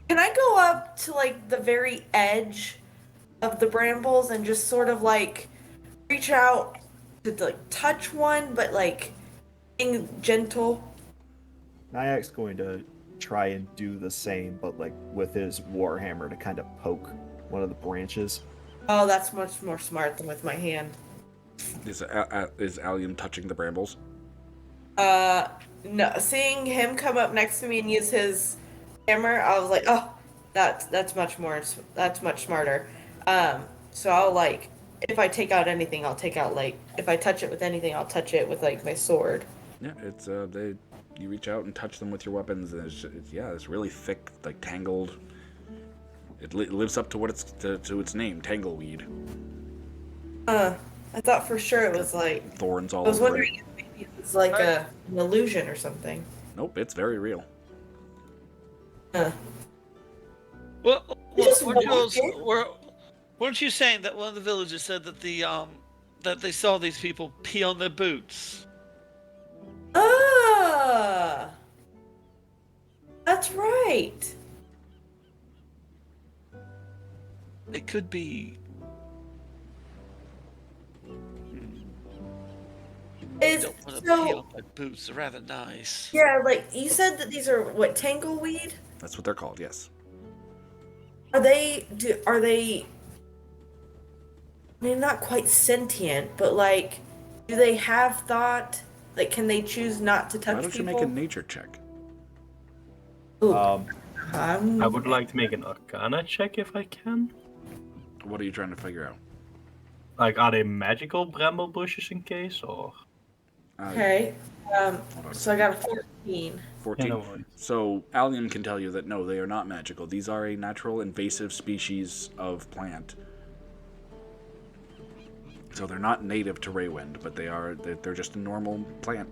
Can I go up to like the very edge of the brambles and just sort of like reach out to like touch one, but like being gentle? Nyak's going to try and do the same, but like with his warhammer to kind of poke one of the branches. Oh, that's much more smart than with my hand. Is Allium touching the brambles? No. Seeing him come up next to me and use his hammer, I was like, oh, that's much smarter. So I'll like, if I take out anything, I'll take out like, if I touch it with anything, I'll touch it with like my sword. Yeah, it's you reach out and touch them with your weapons, and it's really thick, like tangled. It lives up to what it's to its name, tangleweed. I thought for sure it was like, Thorns all I was over wondering it. if maybe it was like an illusion or something. Nope, it's very real. Well, Just weren't you, walk also, in. weren't you saying that one of the villagers said that that they saw these people pee on their boots? Ah, that's right. It could be. I Is don't want to pee so on my boots. They're rather nice. yeah, like you said that these are what, tangleweed? That's what they're called. Yes. Are they I mean, not quite sentient, but like, do they have thought? Like, can they choose not to touch Why don't you people? make a nature check? Ooh, I would like to make an Arcana check if I can. What are you trying to figure out? Like, are they magical bramble bushes in case, or? okay. Hold on a So I got a 14. 14. Yeah, no worries. So Allium can tell you that no, they are not magical. These are a natural invasive species of plant. So they're not native to Raywind, but they're just a normal plant.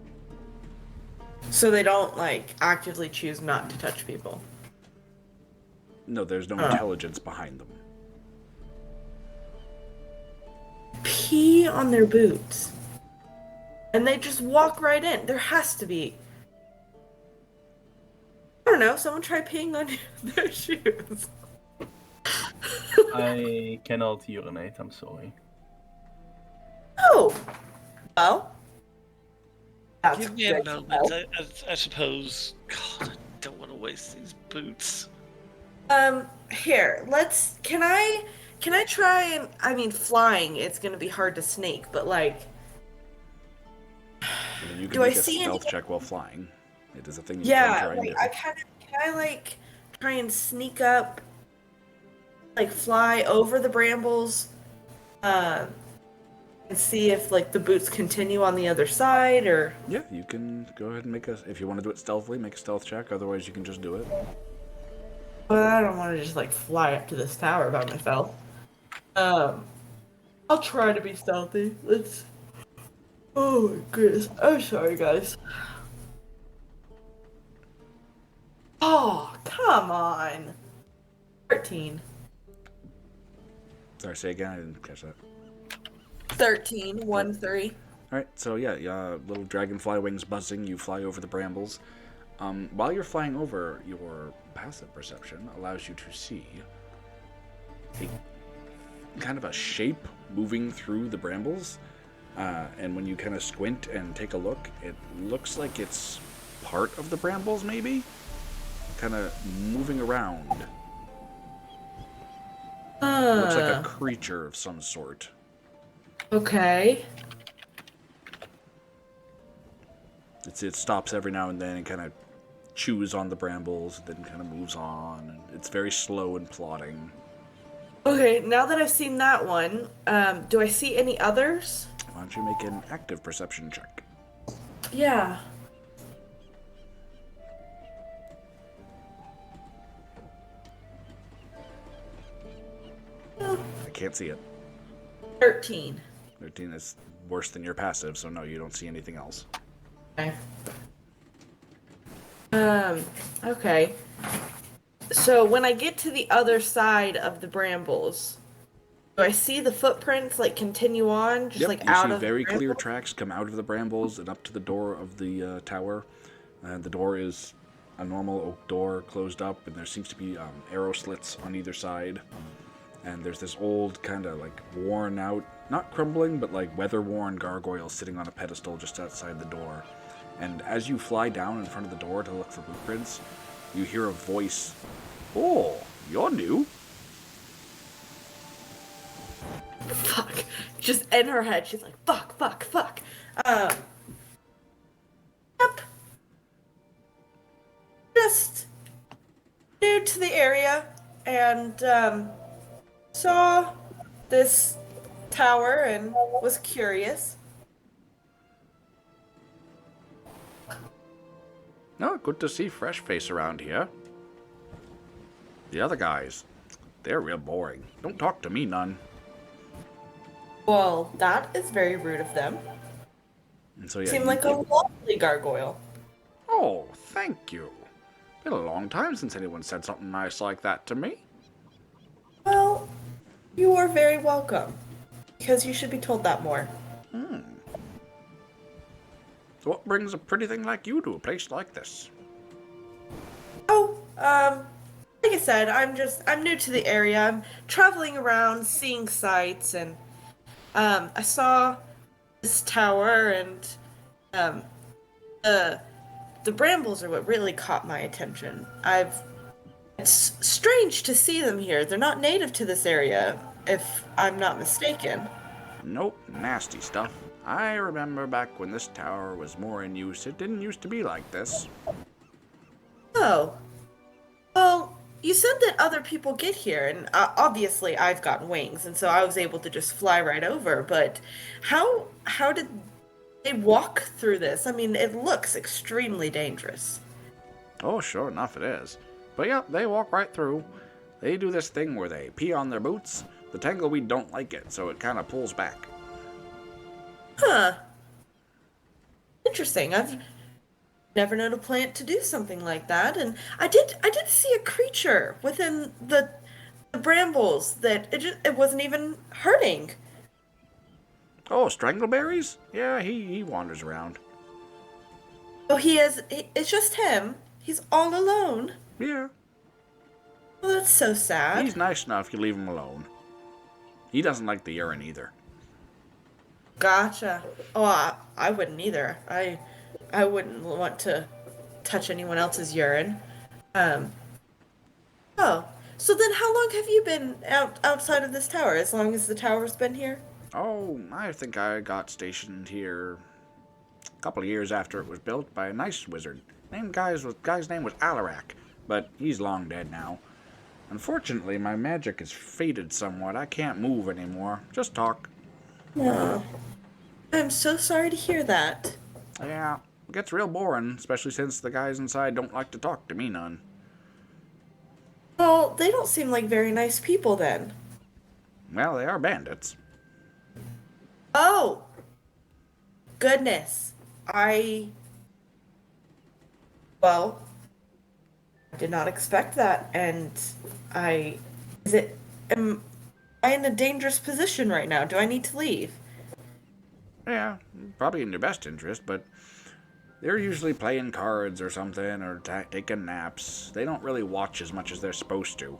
So they don't like actively choose not to touch people. No, there's no intelligence behind them. Pee on their boots. And they just walk right in. There has to be. I don't know, someone try peeing on their shoes. I cannot urinate, I'm sorry. Oh. Well. That's Give me a good to moment. know. I suppose. God, I don't want to waste these boots. Here, can I try and, I mean, flying, it's gonna be hard to sneak, but like, I mean, you can Do I make a see stealth any- check while flying. It is a thing you yeah, can try and like, do. can I like, try and sneak up, like, fly over the brambles, and see if like the boots continue on the other side, or Yeah, you can go ahead and make a. If you want to do it stealthily, make a stealth check. Otherwise, you can just do it. but I don't want to just like fly up to this tower by myself. Um, I'll try to be stealthy. Let's. Oh my goodness! I'm sorry, guys. Oh, come on. 13. Sorry, say again. I didn't catch that. 13, 1, 3. All right, so yeah, little dragonfly wings buzzing. You fly over the brambles. While you're flying over, your passive perception allows you to see a kind of a shape moving through the brambles. And when you kind of squint and take a look, it looks like it's part of the brambles, maybe? Kind of moving around. Looks like a creature of some sort. Okay. It stops every now and then and kind of chews on the brambles, then kind of moves on. And it's very slow and plodding. Okay, now that I've seen that one, do I see any others? Why don't you make an active perception check? Yeah. I can't see it. 13. 13 is worse than your passive, so no, you don't see anything else. Okay. Okay. So when I get to the other side of the brambles, do I see the footprints like continue on, just Yep, like you out see of very the clear brambles? tracks come out of the brambles and up to the door of the tower. The door is a normal oak door, closed up, and there seems to be arrow slits on either side. And there's this old, kind of like worn out, not crumbling, but like weather-worn gargoyle sitting on a pedestal just outside the door. And as you fly down in front of the door to look for footprints, you hear a voice. Oh, you're new. Fuck. Just in her head, she's like, fuck, fuck, fuck. Yep. Just new to the area and saw this tower and was curious. No, good to see fresh face around here. The other guys, they're real boring. Don't talk to me none. Well, that is very rude of them. And so yeah, Seem you- like a lovely gargoyle. Oh, thank you. Been a long time since anyone said something nice like that to me. Well, you are very welcome. Because you should be told that more. So what brings a pretty thing like you to a place like this? Oh, like I said, I'm new to the area. I'm traveling around, seeing sights, and, I saw this tower, and, the brambles are what really caught my attention. It's strange to see them here. They're not native to this area, if I'm not mistaken. Nope, nasty stuff. I remember back when this tower was more in use, it didn't used to be like this. Oh. Well, you said that other people get here, and obviously I've got wings, and so I was able to just fly right over, but how did they walk through this? I mean, it looks extremely dangerous. Oh, sure enough it is. But yeah, they walk right through. They do this thing where they pee on their boots. The tangleweed don't like it, so it kind of pulls back. Huh. Interesting. I've never known a plant to do something like that, and I did see a creature within the brambles that it wasn't even hurting. Oh, strangleberries? Yeah, he wanders around. Oh, it's just him. He's all alone. Yeah, Well, that's so sad. he's nice enough, you leave him alone. He doesn't like the urine either. Gotcha. Oh, I wouldn't either. I wouldn't want to touch anyone else's urine. Oh, so then how long have you been outside of this tower? As long as the tower's been here? Oh, I think I got stationed here a couple of years after it was built by a nice wizard. Guy's name was Alarak, but he's long dead now. Unfortunately, my magic is faded somewhat. I can't move anymore. Just talk. No. I'm so sorry to hear that. Yeah, it gets real boring, especially since the guys inside don't like to talk to me none. Well, they don't seem like very nice people then. Well, they are bandits. Oh, goodness. Well, I did not expect that, and I. Am I in a dangerous position right now? Do I need to leave? Yeah, probably in your best interest, but they're usually playing cards or something, or taking naps. They don't really watch as much as they're supposed to.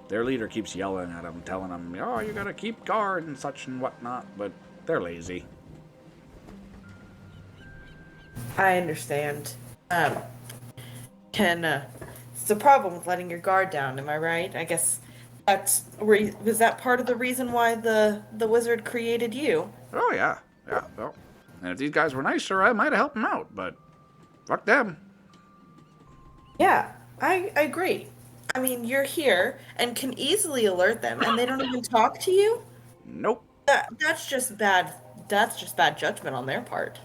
Their leader keeps yelling at them, telling them, oh, you gotta keep guard and such and whatnot, but they're lazy. I understand. It's the problem with letting your guard down, am I right? I guess was that part of the reason why the wizard created you? Oh, yeah. Yeah, well, and if these guys were nicer, I might have helped them out, but fuck them. Yeah, I agree. I mean, you're here and can easily alert them, and they don't even talk to you? Nope. That's just bad. That's just bad judgment on their part.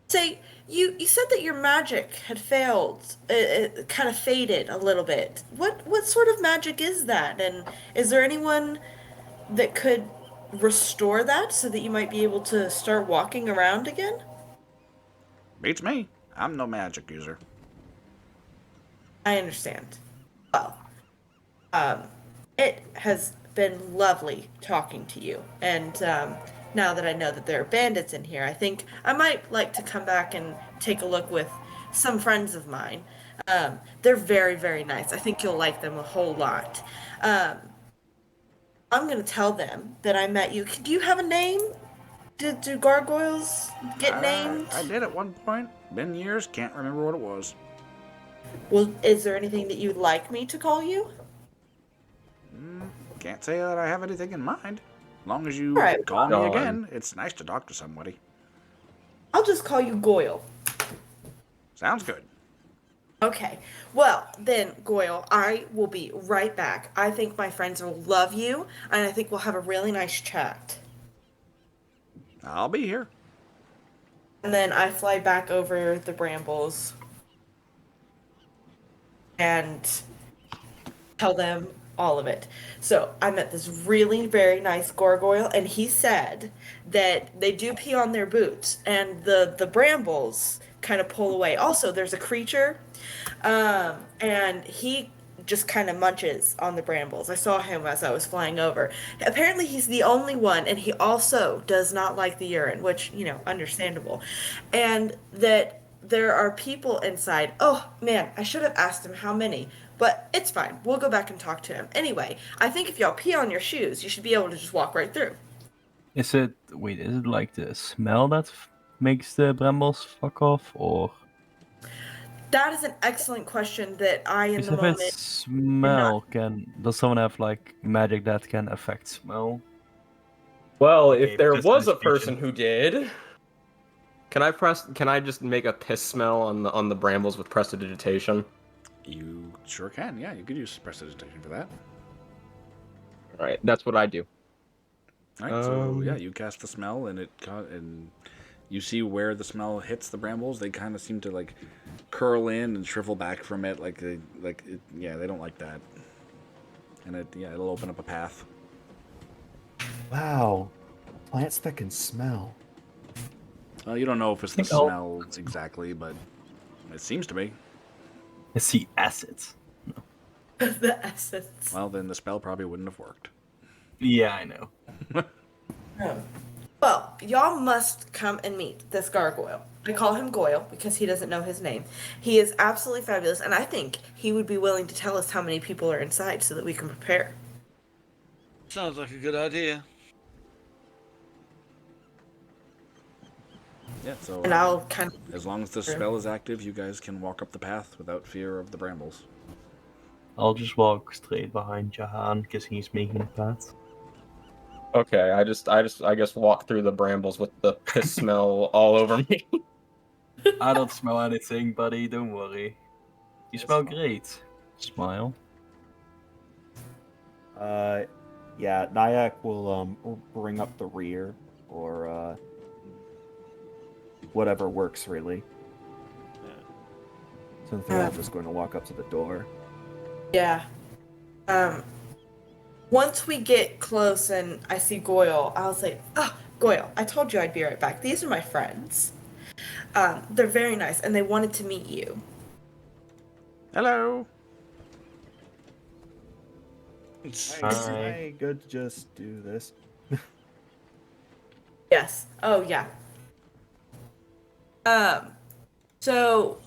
Say, you said that your magic had failed. It kind of faded a little bit. What sort of magic is that? And is there anyone that could restore that so that you might be able to start walking around again? Beats me. I'm no magic user. I understand. Well, it has been lovely talking to you, and now that I know that there are bandits in here, I think I might like to come back and take a look with some friends of mine. They're very, very nice. I think you'll like them a whole lot. I'm gonna tell them that I met you. Do you have a name? Do gargoyles get named? I did at one point. Been years, can't remember what it was. Well, is there anything that you'd like me to call you? Can't say that I have anything in mind. As long as you All right. call me Go on. again, it's nice to talk to somebody. I'll just call you Goyle. Sounds good. Okay. Well, then, Goyle, I will be right back. I think my friends will love you, and I think we'll have a really nice chat. I'll be here. And then I fly back over the brambles and tell them all of it. So I met this really very nice gargoyle, and he said that they do pee on their boots, and the brambles kind of pull away. Also, there's a creature, and he just kind of munches on the brambles. I saw him as I was flying over. Apparently, he's the only one, and he also does not like the urine, which, understandable. And that there are people inside. Oh, man, I should have asked him how many, but it's fine. We'll go back and talk to him. Anyway, I think if y'all pee on your shoes, you should be able to just walk right through. Is it like the smell that makes the brambles fuck off, or? That is an excellent question that I, in the If moment, it's smell, does someone have like magic that can affect smell? Well, Okay, if there just was a investigation. person who did, can I just make a piss smell on the brambles with prestidigitation? You sure can. Yeah, you could use prestidigitation for that. All right, that's what I do. All right, so yeah, you cast the smell, and and you see where the smell hits the brambles. They kind of seem to like curl in and shrivel back from it, yeah, they don't like that. And it'll open up a path. Wow. Plants that can smell. Well, you don't know if it's the think I'll- smell exactly, but it seems to be. I see acids. the essence. Well, then the spell probably wouldn't have worked. Yeah, I know. Well, y'all must come and meet this gargoyle. I call him Goyle because he doesn't know his name. He is absolutely fabulous, and I think he would be willing to tell us how many people are inside so that we can prepare. Sounds like a good idea. Yeah, so And I'll kind of... as long as the spell is active, you guys can walk up the path without fear of the brambles. I'll just walk straight behind Jahan because he's making a path. Okay, I guess walk through the brambles with the piss smell all over me. I don't smell anything, buddy. Don't worry. You smell great. Smile. Yeah, Nyack will bring up the rear, or whatever works, really. Since they're all just going to walk up to the door. Yeah. Once we get close and I see Goyle, I'll say, "Oh, Goyle, I told you I'd be right back. These are my friends. They're very nice, and they wanted to meet you." Hello. Hi, good to just do this. Yes. Oh, yeah. So,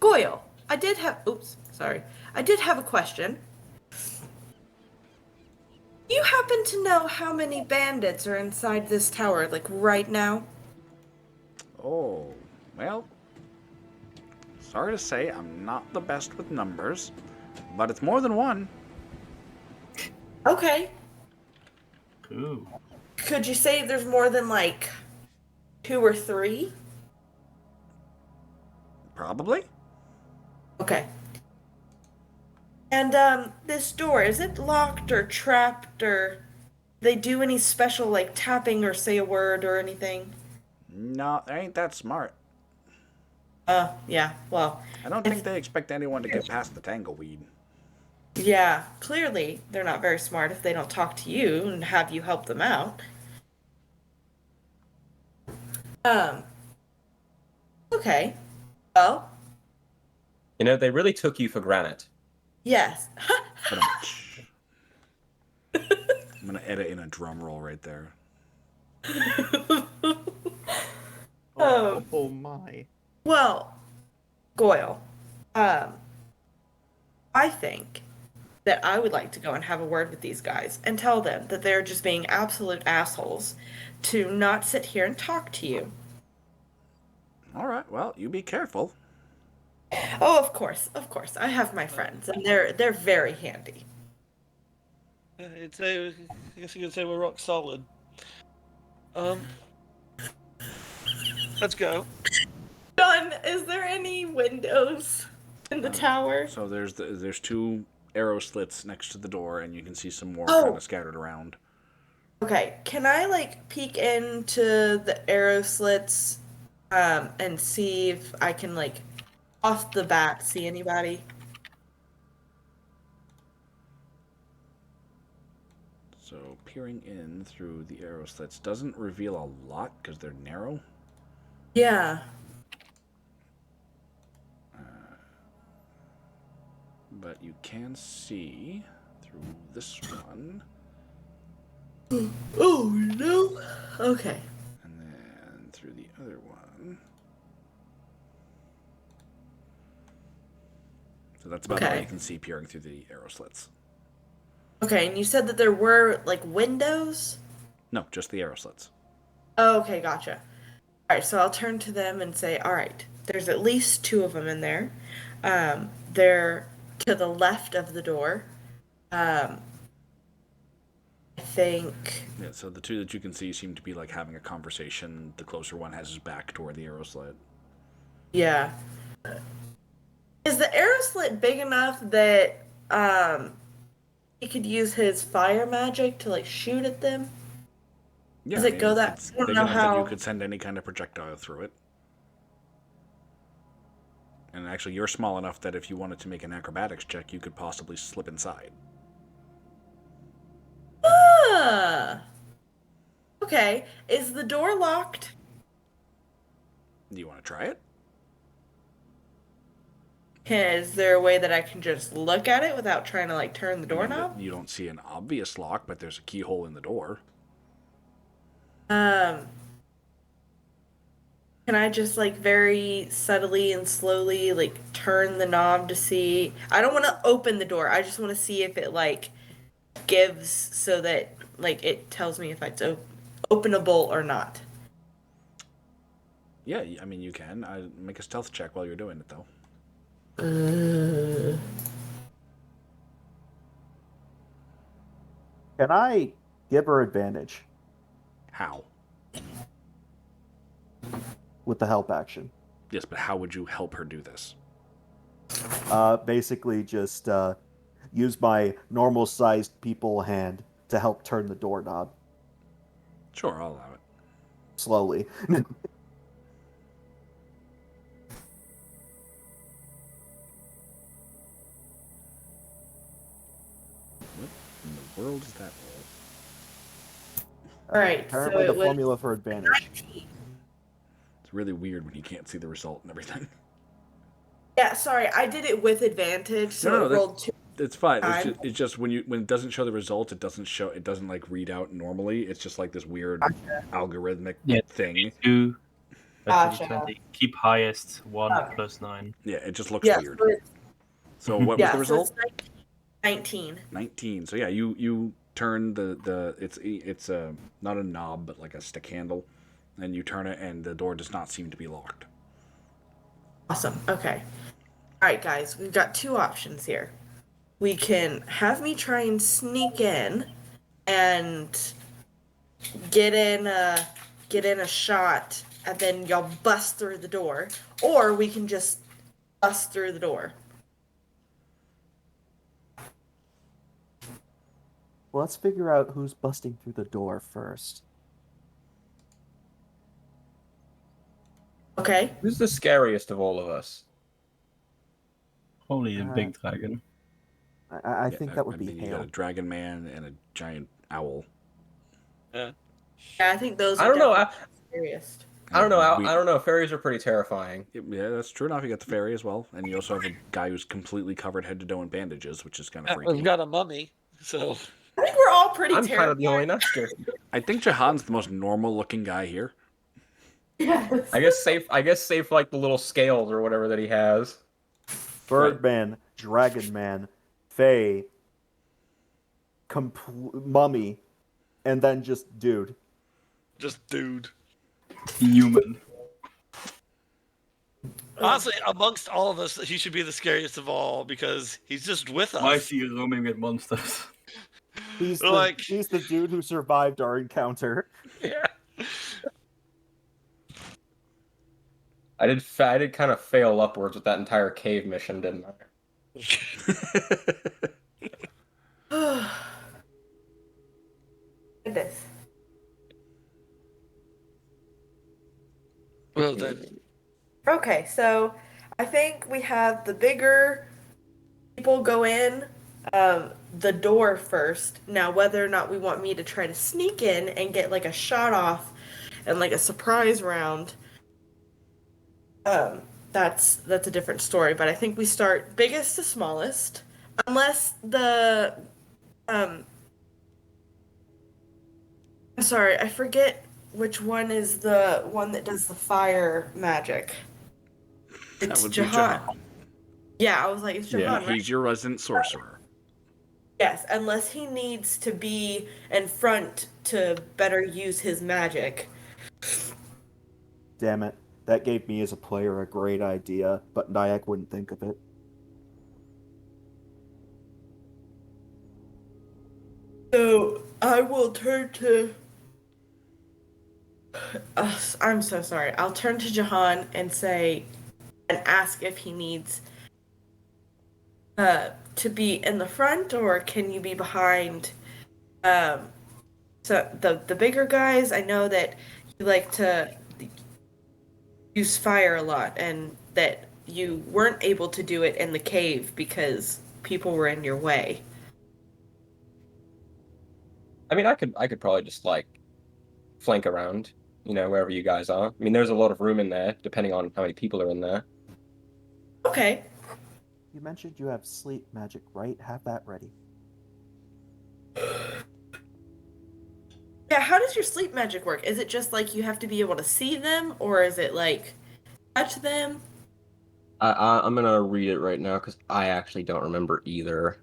Goyle, I did have a question. Do you happen to know how many bandits are inside this tower, like right now? Oh, well, sorry to say, I'm not the best with numbers, but it's more than one. Okay. Ooh. Could you say there's more than like 2 or 3? Probably. Okay. And this door, is it locked or trapped, or they do any special like tapping or say a word or anything? No, they ain't that smart. Yeah. Well, I don't think they expect anyone to get past the tangleweed. yeah, clearly they're not very smart if they don't talk to you and have you help them out. Um, okay. Well, You know, they really took you for granite. yes. I'm gonna edit in a drum roll right there. Oh my. Well, Goyle, I think that I would like to go and have a word with these guys and tell them that they're just being absolute assholes to not sit here and talk to you. All right, well, you be careful. Oh, of course, of course. I have my friends, and they're very handy. I guess you could say we're rock solid. Let's go. John, is there any windows in the tower? So there's 2 arrow slits next to the door, and you can see some more Oh. kind of scattered around. Okay, can I like peek into the arrow slits and see if I can like off the bat see anybody? So peering in through the arrow slits doesn't reveal a lot because they're narrow. Yeah. But you can see through this one, Oh no. Okay. and then through the other one. So that's about all Okay. you can see peering through the arrow slits. Okay, and you said that there were like windows? No, just the arrow slits. Oh, okay, gotcha. All right, so I'll turn to them and say, all right, there's at least 2 of them in there. They're to the left of the door. I think. Yeah, so the 2 that you can see seem to be like having a conversation. The closer one has his back toward the arrow slit. Yeah. Is the arrow slit big enough that he could use his fire magic to like shoot at them? Yeah, Does it go that? it's I don't big know enough that you how. could send any kind of projectile through it. And actually, you're small enough that if you wanted to make an acrobatics check, you could possibly slip inside. Ah. Okay. Is the door locked? Do you want to try it? Is there a way that I can just look at it without trying to like turn the doorknob? You don't see an obvious lock, but there's a keyhole in the door. Can I just like very subtly and slowly like turn the knob to see? I don't want to open the door. I just want to see if it like gives so that like it tells me if it's openable or not. Yeah, I mean, you can. Make a stealth check while you're doing it, though. Can I give her advantage How? with the help action? Yes, but how would you help her do this? Basically, just use my normal-sized people hand to help turn the doorknob Sure, I'll allow it. slowly. What in the world is that roll? All right, Apparently, so the it was formula for advantage. 19. It's really weird when you can't see the result and everything. Yeah, sorry, I did it with advantage, so it rolled 2 It's fine. times. It's just when it doesn't show the result, it doesn't like read out normally. It's just like this weird algorithmic Yeah, thing. 2. Gotcha. 20. Keep highest 1 Okay. plus 9. Yeah, it just looks Yeah, weird. so it's, So what was yeah, the so result? it's 19. 19. So yeah, you turn the it's not a knob but like a stick handle, and you turn it, and the door does not seem to be locked. Awesome. Okay. All right, guys, we've got 2 options here. We can have me try and sneak in and get in a shot, and then y'all bust through the door, or we can just bust through the door. Well, let's figure out who's busting through the door first. Okay. Who's the scariest of all of us? Probably a big dragon. I think that would be mean, you got Hale. a dragon man and a giant owl. Yeah, I think those I are don't know. definitely the scariest. I don't know. I don't know. Fairies are pretty terrifying. Yeah, that's true enough. You got the fairy as well, and you also have a guy who's completely covered head to toe in bandages, which is kind of freaky. We've got a mummy, so I think we're all pretty I'm kind of the only terrified. Nestor. I think Jahan's the most normal-looking guy here. Yes. I guess safe like the little scales or whatever that he has. Birdman, Dragon Man, Fae, Mummy, and then just dude. just dude. Human. Honestly, amongst all of us, he should be the scariest of all because he's just with us. Why is he roaming with monsters? He's Like- he's the dude who survived our encounter. Yeah. I did kind of fail upwards with that entire cave mission, didn't I? Goodness. Well then, Okay, so I think we have the bigger people go in the door first. Now, whether or not we want me to try to sneak in and get like a shot off and like a surprise round, that's a different story. But I think we start biggest to smallest, unless the I'm sorry, I forget which one is the one that does the fire magic. That It's would be Jahan. Jahan. Yeah, I was like, it's Jahan, Yeah, right? He's your resident sorcerer. Yes, unless he needs to be in front to better use his magic. Damn it. That gave me as a player a great idea, but Nyack wouldn't think of it. So I will turn to. I'm so sorry. I'll turn to Jahan and say, and ask if he needs to be in the front or can you be behind. So the bigger guys, I know that you like to use fire a lot, and that you weren't able to do it in the cave because people were in your way. I mean, I could probably just like flank around, wherever you guys are. I mean, there's a lot of room in there, depending on how many people are in there. Okay. You mentioned you have sleep magic, right? Have that ready. Yeah, how does your sleep magic work? Is it just like you have to be able to see them, or is it like touch them? I'm gonna read it right now because I actually don't remember either.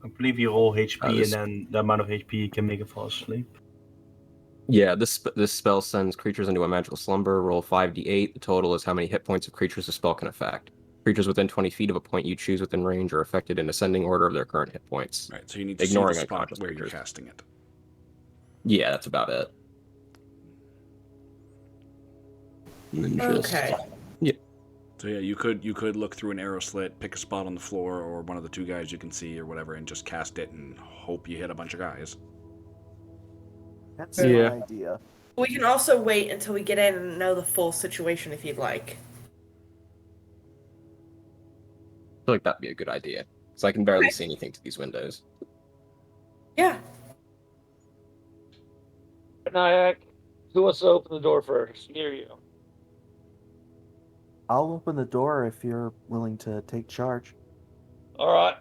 I believe you roll HP this- and then the amount of HP you can make it fall asleep. Yeah, this spell sends creatures into a magical slumber. Roll 5d8. The total is how many hit points of creatures the spell can affect. Creatures within 20 feet of a point you choose within range are affected in ascending order of their current hit points. Right, so you need to Ignoring see the spot unconscious where you're creatures. casting it. Yeah, that's about it. And then just- Okay. Yeah. So yeah, you could look through an arrow slit, pick a spot on the floor or one of the two guys you can see or whatever, and just cast it and hope you hit a bunch of guys. That's Yeah. my idea. We can also wait until we get in and know the full situation if you'd like. I feel like that'd be a good idea. Because I can barely see anything to these windows. Yeah. Nyack, who wants to open the door first? Near you. I'll open the door if you're willing to take charge. All right.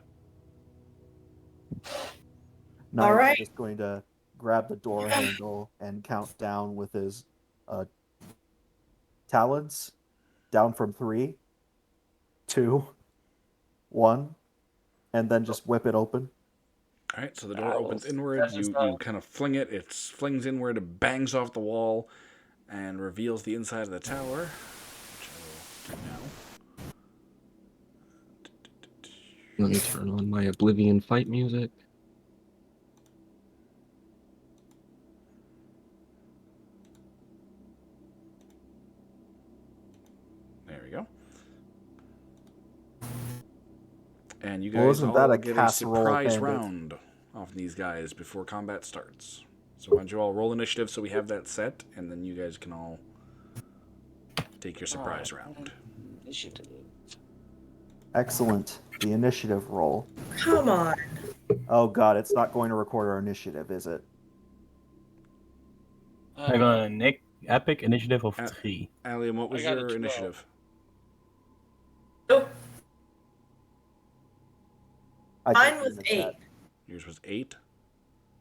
Nyack's right. just going to grab the door handle and count down with his talons, down from 3, 2, 1, and then just whip it open. All right, so the door opens inward. You kind of fling it. It flings inward. It bangs off the wall and reveals the inside of the tower, which I will do now. Let me turn on my Oblivion fight music. There we go. And you Well, guys isn't all that a get a casserole of surprise bandit? round off these guys before combat starts. So why don't you all roll initiative so we have that set, and then you guys can all take your surprise round. Initiative. Excellent. The initiative roll. Come on. Oh god, it's not going to record our initiative, is it? I got an epic initiative of Uh, 3. Allium, what was I got a your 12. initiative? Nope. I Mine typed it was in the 8. chat. Yours was 8.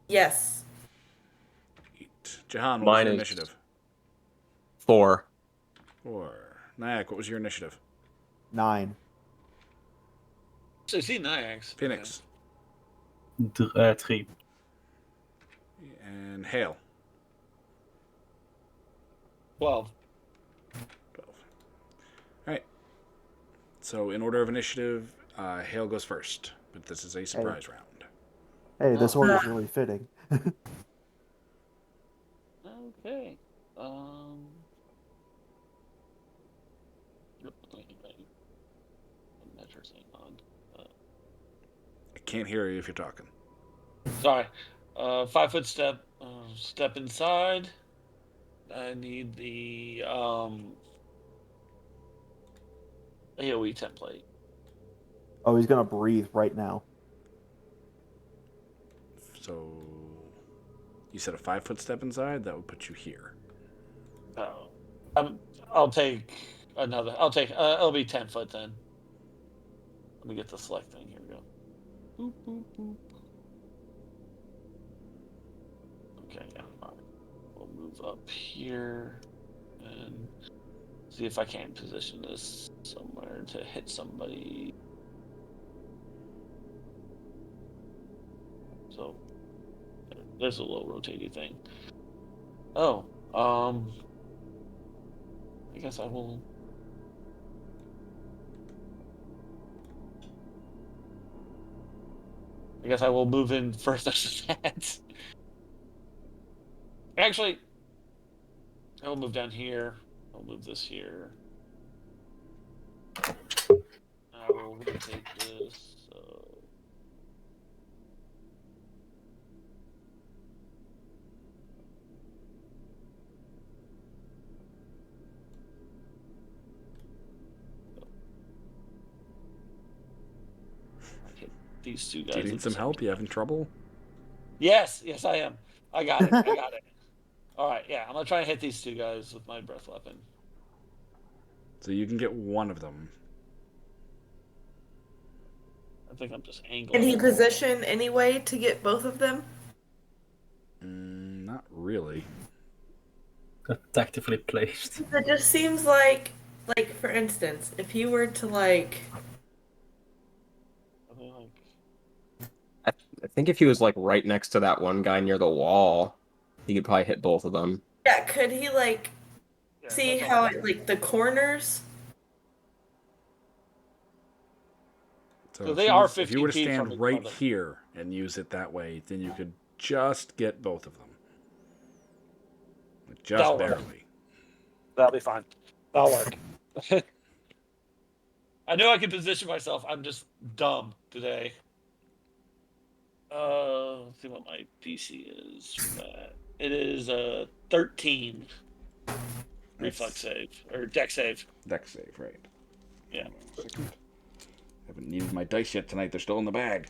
Yes. 8. Jahan, what was Mine your is- initiative? 4. 4. Nyack, what was your initiative? 9. So see Nyack's. Phoenix. 3. And Hale. 12. 12. Alright. So in order of initiative, Hale goes first, but this is a surprise round. Hey, this Oh. order is really fitting. Okay. Measures, hang on. I can't hear you if you're talking. Sorry. 5-foot step. Step inside. I need the AOE template. Oh, he's gonna breathe right now. So you said a 5-foot step inside? That would put you here. Oh. I'll take another. It'll be 10 foot then. Let me get the select thing. Here we go. Boop, boop, boop. Okay, yeah. All right. We'll move up here and see if I can position this somewhere to hit somebody. So there's a little rotating thing. Oh, I guess I will. I guess I will move in first after that. Actually, I will move down here. I'll move this here. I will rotate this. So. I hit these two guys. Do you need at the some same help? You time. having trouble? Yes, I am. I got it. I got it. All right, yeah, I'm gonna try and hit these two guys with my breath weapon. So you can get one of them. I think I'm just angling. Can he position anyway to get both of them? Not really. Tactically placed. It just seems like for instance, if you were to I think if he was like right next to that one guy near the wall, he could probably hit both of them. yeah, could he Yeah, see that's how all. it the corners? So if they you- are If you were to 15 feet from stand each right other. here and use it that way, then you could just get both of them. Just That'll work. barely. That'll be fine. That'll work. I know I can position myself. I'm just dumb today. Let's see what my DC is for that. It is 13 reflex save or deck save. Dex save, right? Yeah. Hold on a second. Haven't needed my dice yet tonight. They're still in the bag.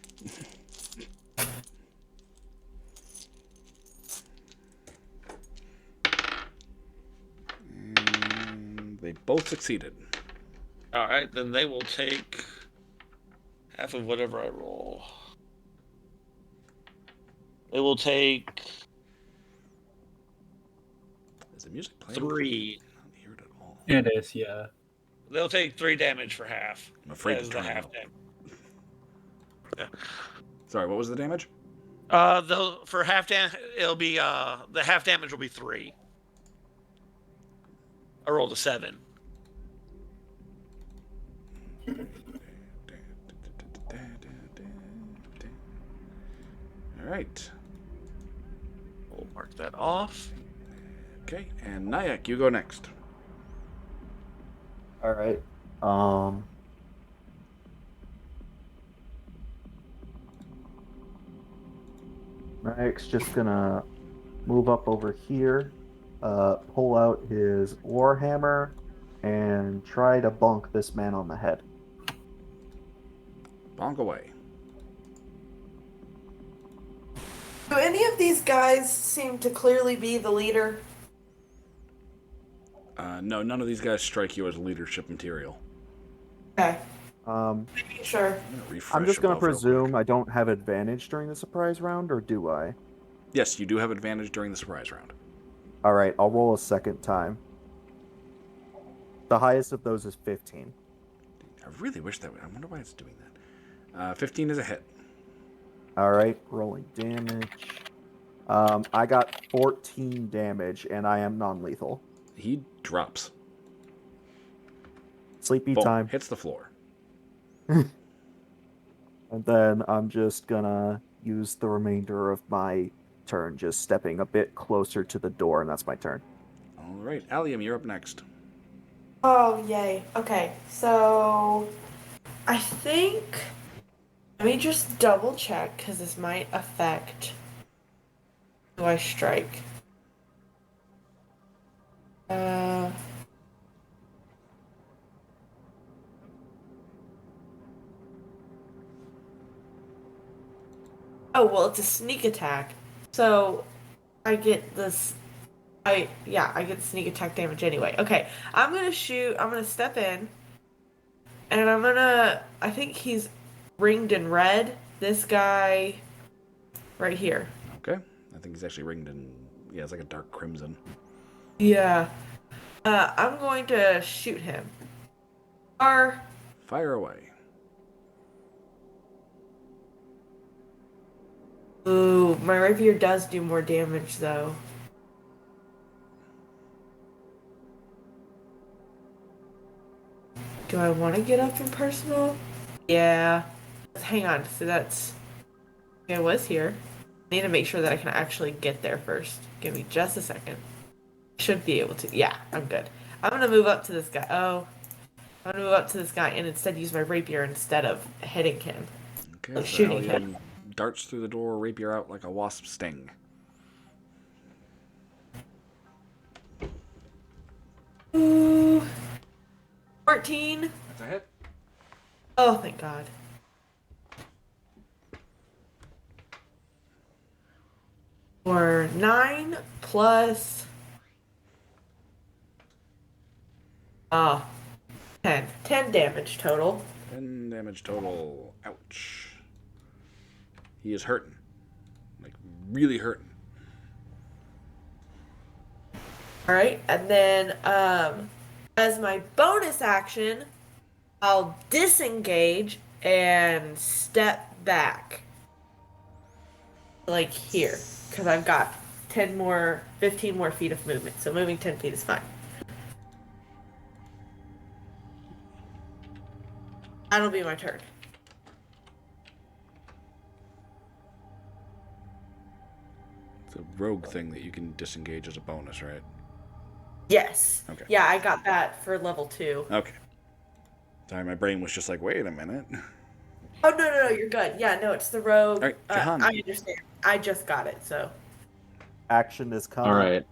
And they both succeeded. All right, then they will take half of whatever I roll. They will take Is the music playing? 3. I don't hear it at all. It is, yeah. They'll take 3 damage for half. I'm afraid to as the turn it half up. damage. Yeah. Sorry, what was the damage? For half damage, it'll be the half damage will be 3. I rolled a 7. All right. We'll mark that off. Okay, and Nyack, you go next. All right. Nyack's just gonna move up over here, pull out his warhammer, and try to bonk this man on the head. Bonk away. Do any of these guys seem to clearly be the leader? No, none of these guys strike you as leadership material. Okay, Um, sure. I'm gonna refresh I'm just gonna above real presume quick. I don't have advantage during the surprise round, or do I? Yes, you do have advantage during the surprise round. All right, I'll roll a second time. The highest of those is 15. I really wish that. I wonder why it's doing that. 15 is a hit. All right, rolling damage. I got 14 damage, and I am non-lethal. He drops. Sleepy Boom. time. Hits the floor. And then I'm just gonna use the remainder of my turn, just stepping a bit closer to the door, and that's my turn. All right, Allium, you're up next. Oh, yay. Okay, so I think. Let me just double check because this might affect who I strike. Oh, well, it's a sneak attack. So I get this. I get sneak attack damage anyway. Okay, I'm gonna shoot. I'm gonna step in, and I think he's ringed in red. This guy, right here. Okay. I think he's actually ringed in. Yeah, it's like a dark crimson. Yeah. I'm going to shoot him. Or Fire away. ooh, my rapier does do more damage though. Do I want to get up in personal? Yeah. Hang on. So that's. I was here. I need to make sure that I can actually get there first. Give me just a second. Should be able to. Yeah, I'm good. I'm gonna move up to this guy. Oh, I'm gonna move up to this guy and instead use my rapier instead of hitting him. Okay, Like so shooting Allium darts through the door, rapier out like a wasp sting. Ooh, 14. That's a hit. Oh, thank God. Or 9 plus 10. 10 damage total. 10 damage total. Ouch. He is hurting. Like, really hurting. Alright, and then as my bonus action, I'll disengage and step back. Like here. Because I've got 15 more feet of movement. So moving 10 feet is fine. That'll be my turn. It's a rogue thing that you can disengage as a bonus, right? Yes. Okay. Yeah, I got that for level 2. Okay. Sorry, my brain was just like, wait a minute. Oh no, you're good. Yeah, no, it's the rogue. All right, Jahan. I understand. I just got it, so. Action is coming. All right.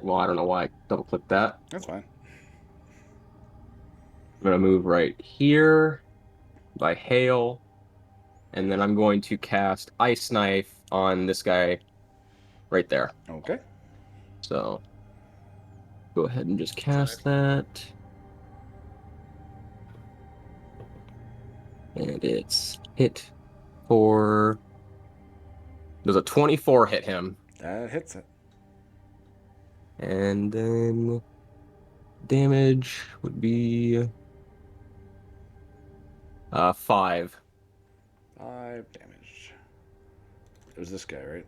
Well, I don't know why I double clicked that. That's fine. I'm gonna move right here by hail, and then I'm going to cast Ice Knife on this guy right there. Okay. So go ahead and just cast that. And it's hit for... Does a 24 hit him? That hits it. And then damage would be 5. 5 damage. It was this guy, right?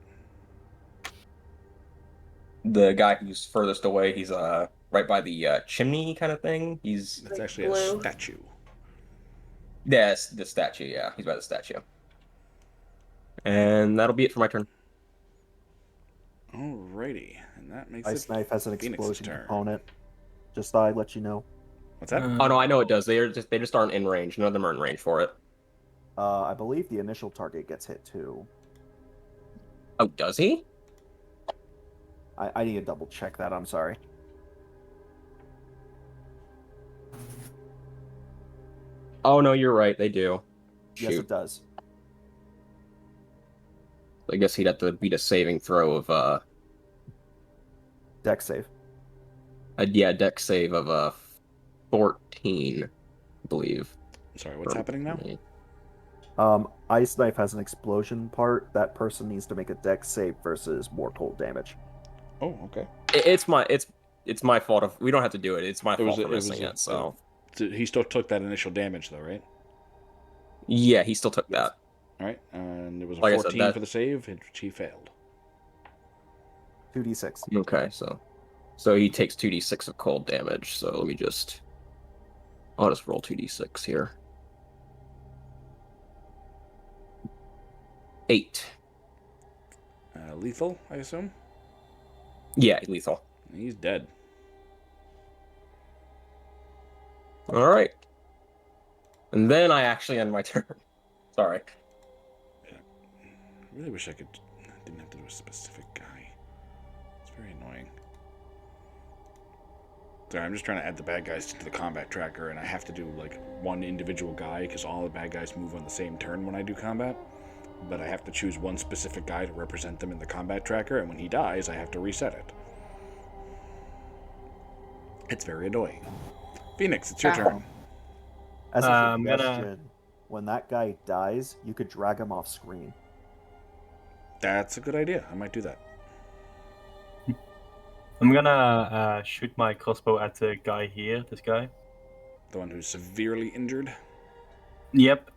The guy who's furthest away, he's right by the chimney kind of thing. He's That's Like actually blue. a statue. yes, the statue. Yeah, he's by the statue. And that'll be it for my turn. Alrighty, and that makes Ice it Knife has an Phoenix's explosion turn. component. Just thought I'd let you know. What's that? Oh no, I know it does. They just aren't in range. None of them are in range for it. I believe the initial target gets hit too. Oh, does he? I need to double check that. I'm sorry. Oh no, you're right. They do. Yes, Shoot. it does. I guess he'd have to beat a saving throw of Dex save. dex save of 14, I believe. Sorry, what's happening now? Ice Knife has an explosion part. That person needs to make a Dex save versus more cold damage. Oh, okay. It's my fault. We don't have to do it. It's my fault for it was missing a- it. So He still took that initial damage, though, right? yeah, he still took that. All right, and it was a Like I said, 14 that- for the save, which he failed. 2d6. Okay, so he takes 2d6 of cold damage. So let me I'll just roll 2d6 here. 8. Lethal, I assume? Yeah, lethal. He's dead. All right. And then I actually end my turn. Sorry. I really wish I didn't have to do a specific guy. It's very annoying. Sorry, I'm just trying to add the bad guys to the combat tracker, and I have to do like one individual guy because all the bad guys move on the same turn when I do combat. But I have to choose one specific guy to represent them in the combat tracker, and when he dies, I have to reset it. It's very annoying. Phoenix, it's your turn. As a I'm gonna- suggestion, when that guy dies, you could drag him off screen. That's a good idea. I might do that. I'm gonna shoot my crossbow at the guy here, this guy. The one who's severely injured. Yep.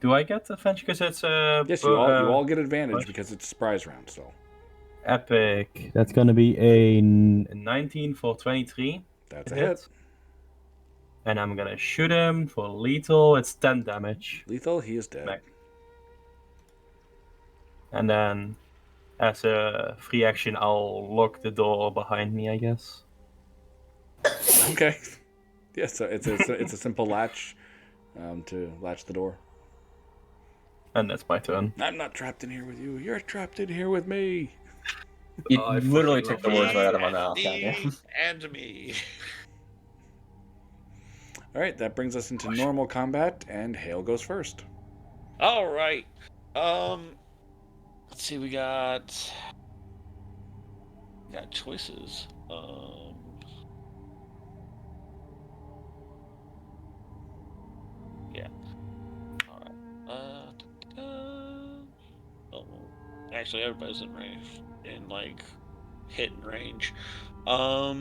Do I get advantage because it's Yes, you all get advantage because it's a surprise round. So epic? That's gonna be a 19 for 23. that's a hit. And I'm gonna shoot him for lethal. It's 10 damage. Lethal, he is dead. Back. And then, as a free action, I'll lock the door behind me, I guess. Okay. Yeah, so it's a simple latch to latch the door. And that's my turn. I'm not trapped in here with you. You're trapped in here with me. You Oh, I literally fucking took the love words that. right out of my mouth. Me Goddamn. and me. All right, that brings us into normal combat, and Hale goes first. All right. Let's see. We got choices. Yeah. All right. Oh, actually, everybody's in range, in like hitting range. Let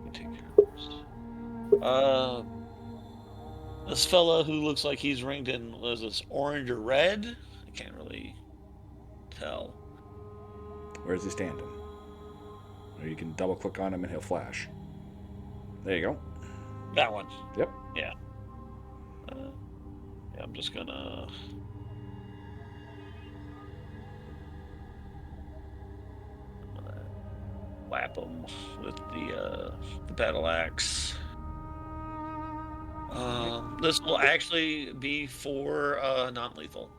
me take care of this. This fella who looks like he's ringed in, was this orange or red? I can't really tell. Where's he standing? Or you can double click on him and he'll flash. There you go. That one. Yep. Yeah. Yeah, I'm just gonna. whap him with the battle axe. This will actually be for non-lethal.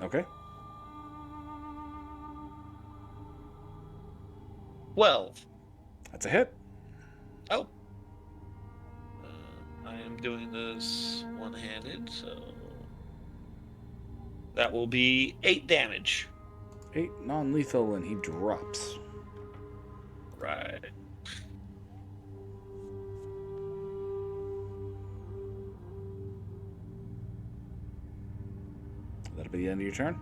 Okay. 12. That's a hit. Oh. I am doing this one-handed, so that will be 8 damage. 8 non-lethal, and he drops. Right. That'll be the end of your turn.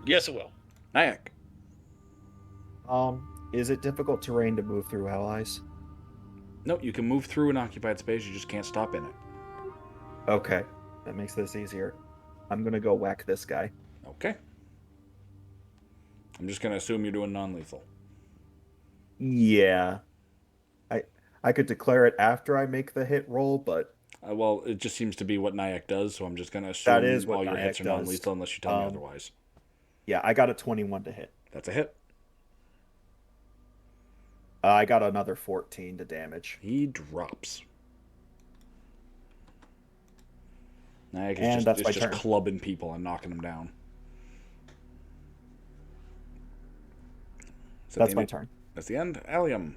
Yes, it will. Nyack. Is it difficult terrain to move through allies? No, you can move through an occupied space, you just can't stop in it. Okay, that makes this easier. I'm gonna go whack this guy. Okay. I'm just going to assume you're doing non-lethal. Yeah. I could declare it after I make the hit roll, but Well, it just seems to be what Nyack does, so I'm just going to that assume is what all your Nyack hits are does. non-lethal unless you tell me otherwise. Yeah, I got a 21 to hit. That's a hit. I got another 14 to damage. He drops. Nyack And is that's my just turn. clubbing people and knocking them down. That's my turn. That's the end. Allium.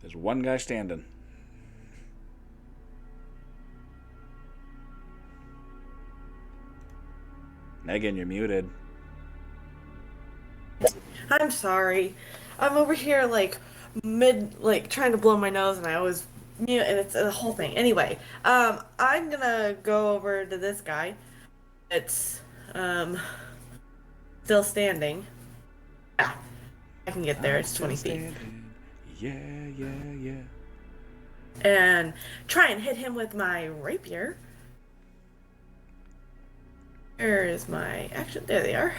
There's one guy standing. Megan, you're muted. I'm sorry. I'm over here trying to blow my nose, and I always mute, and it's a whole thing. Anyway, I'm gonna go over to this guy. It's still standing. Yeah, I can get there. It's 20 feet. Yeah. And try and hit him with my rapier. Where is my action? There they are.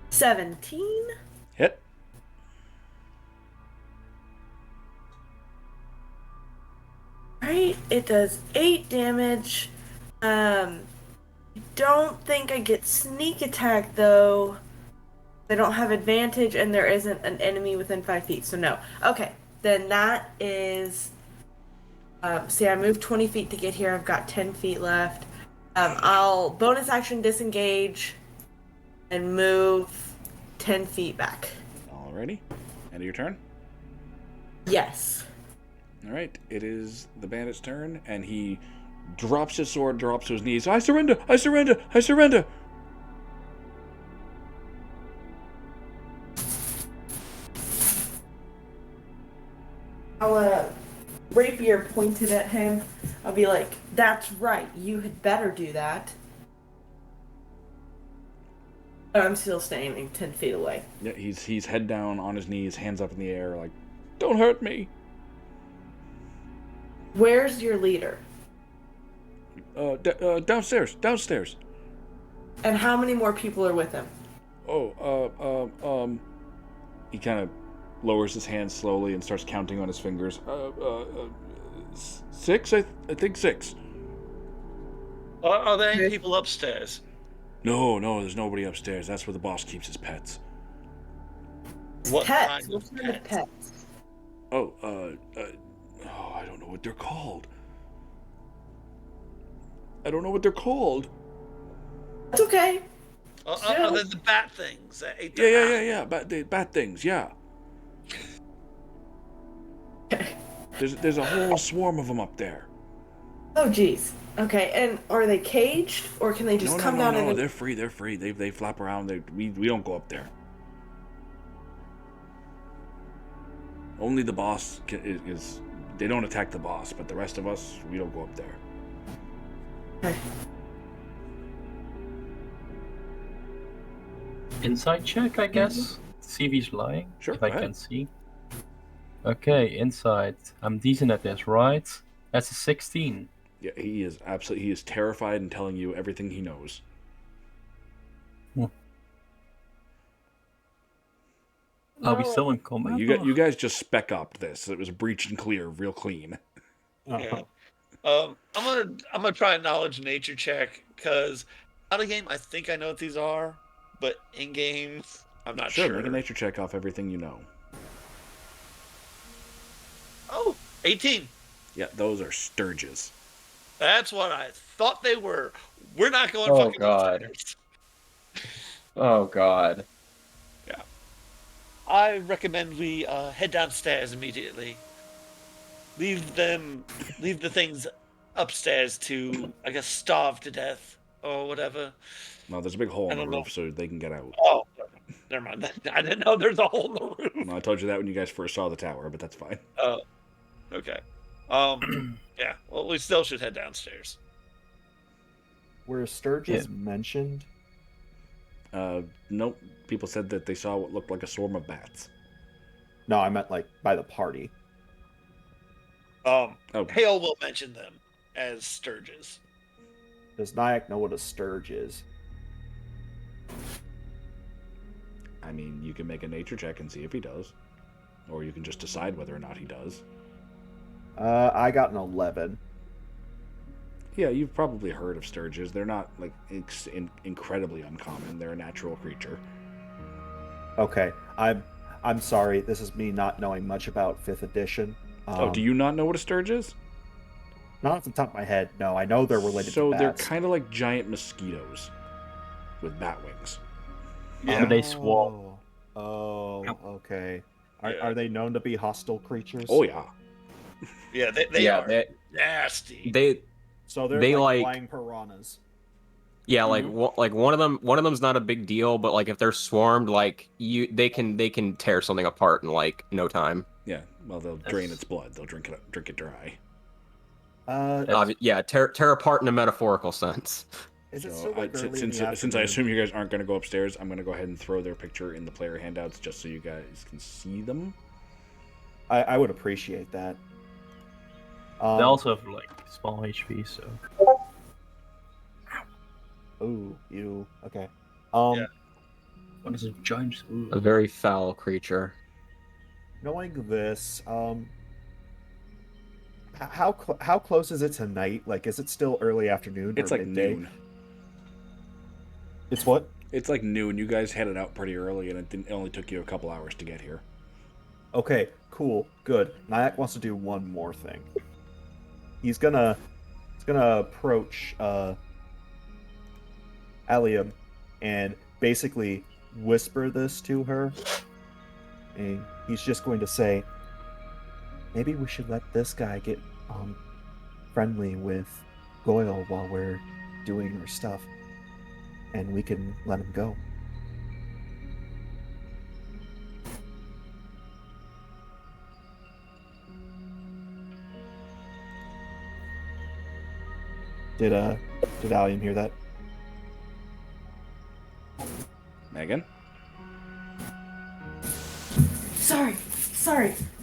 $17. Hit. Right, it does 8 damage. Don't think I get sneak attack though. I don't have advantage, and there isn't an enemy within 5 feet, so no. Okay, then that is. See, I moved 20 feet to get here. I've got 10 feet left. I'll bonus action disengage and move 10 feet back. Alrighty. End of your turn. Yes. Alright, it is the bandit's turn, and he drops his sword, drops to his knees. I surrender! I surrender! I surrender! I'll rapier pointed at him. I'll be like, "That's right. You had better do that." But I'm still standing 10 feet away. Yeah, he's head down on his knees, hands up in the air, like, don't hurt me. Where's your leader? Downstairs. And how many more people are with him? He kind of lowers his hands slowly and starts counting on his fingers. 6? I think 6. Are there any people upstairs? No, there's nobody upstairs. That's where the boss keeps his pets. What Pets. kind What of kind of pets? pets? I don't know what they're called. That's okay. Are they the bat things that ate the Yeah. Bat things, yeah. There's a whole swarm of them up there. Oh, jeez. Okay, and are they caged, or can they just come down and... No, they're free. They flap around. We don't go up there. Only the boss is... They don't attack the boss, but the rest of us, we don't go up there. Okay. Insight check, I guess. See if he's lying. Sure, If I go ahead. can see. Okay, insight. I'm decent at this, right? That's a 16. Yeah, he is terrified and telling you everything he knows. Are we still in combat? You guys just spec up this. It was breach and clear, real clean. Yeah. I'm gonna try a knowledge nature check because out of game I think I know what these are, but in game I'm not Sure, sure. make a nature check off everything you know. Oh, 18. Yeah, those are sturges. That's what I thought they were. We're not going Oh, fucking God. upstairs. Oh God. Yeah. I recommend we head downstairs immediately. Leave the things upstairs to, I guess, starve to death or whatever. No, there's a big hole I in the don't know. roof so they can get out. Oh, never mind. I didn't know there's a hole in the roof. No, I told you that when you guys first saw the tower, but that's fine. Oh, okay. Yeah. Well, we still should head downstairs. Were Sturges mentioned? Nope. People said that they saw what looked like a swarm of bats. No, I meant like by the party. Oh. Hale will mention them as Sturges. Does Nyack know what a Sturge is? I mean, you can make a nature check and see if he does. Or you can just decide whether or not he does. I got an 11. Yeah, you've probably heard of sturges. They're not, like, incredibly uncommon. They're a natural creature. Okay, I'm sorry. This is me not knowing much about 5th edition. Do you not know what a sturge is? Not off the top of my head. No, I know they're related to So bats. they're kind of like giant mosquitoes with bat wings. Yeah. But they swarm. Oh, okay. Yeah. Are they known to be hostile creatures? Oh yeah. Yeah, they Yeah, are nasty. So they're they like like- flying piranhas. Yeah, like one of them's not a big deal, but like if they're swarmed, like they can tear something apart in like no time. Yeah. Well, they'll drain its blood. They'll drink it dry. Tear apart in a metaphorical sense. Is it So, still like early in the since I afternoon? assume you guys aren't going to go upstairs, I'm going to go ahead and throw their picture in the player handouts just so you guys can see them. I would appreciate that. They also have like small HP, so. Ooh, you okay? Yeah. What is a giant? Ooh. A very foul creature. Knowing this, how close is it to night? Like, is it still early afternoon? It's or like midday? noon. It's what? It's like noon. You guys headed out pretty early, and it only took you a couple hours to get here. Okay, cool, good. Nyack wants to do one more thing. He's gonna approach Alium and basically whisper this to her. And he's just going to say, maybe we should let this guy get friendly with Goyle while we're doing our stuff. And we can let him go. Did Alium hear that? Megan? Sorry.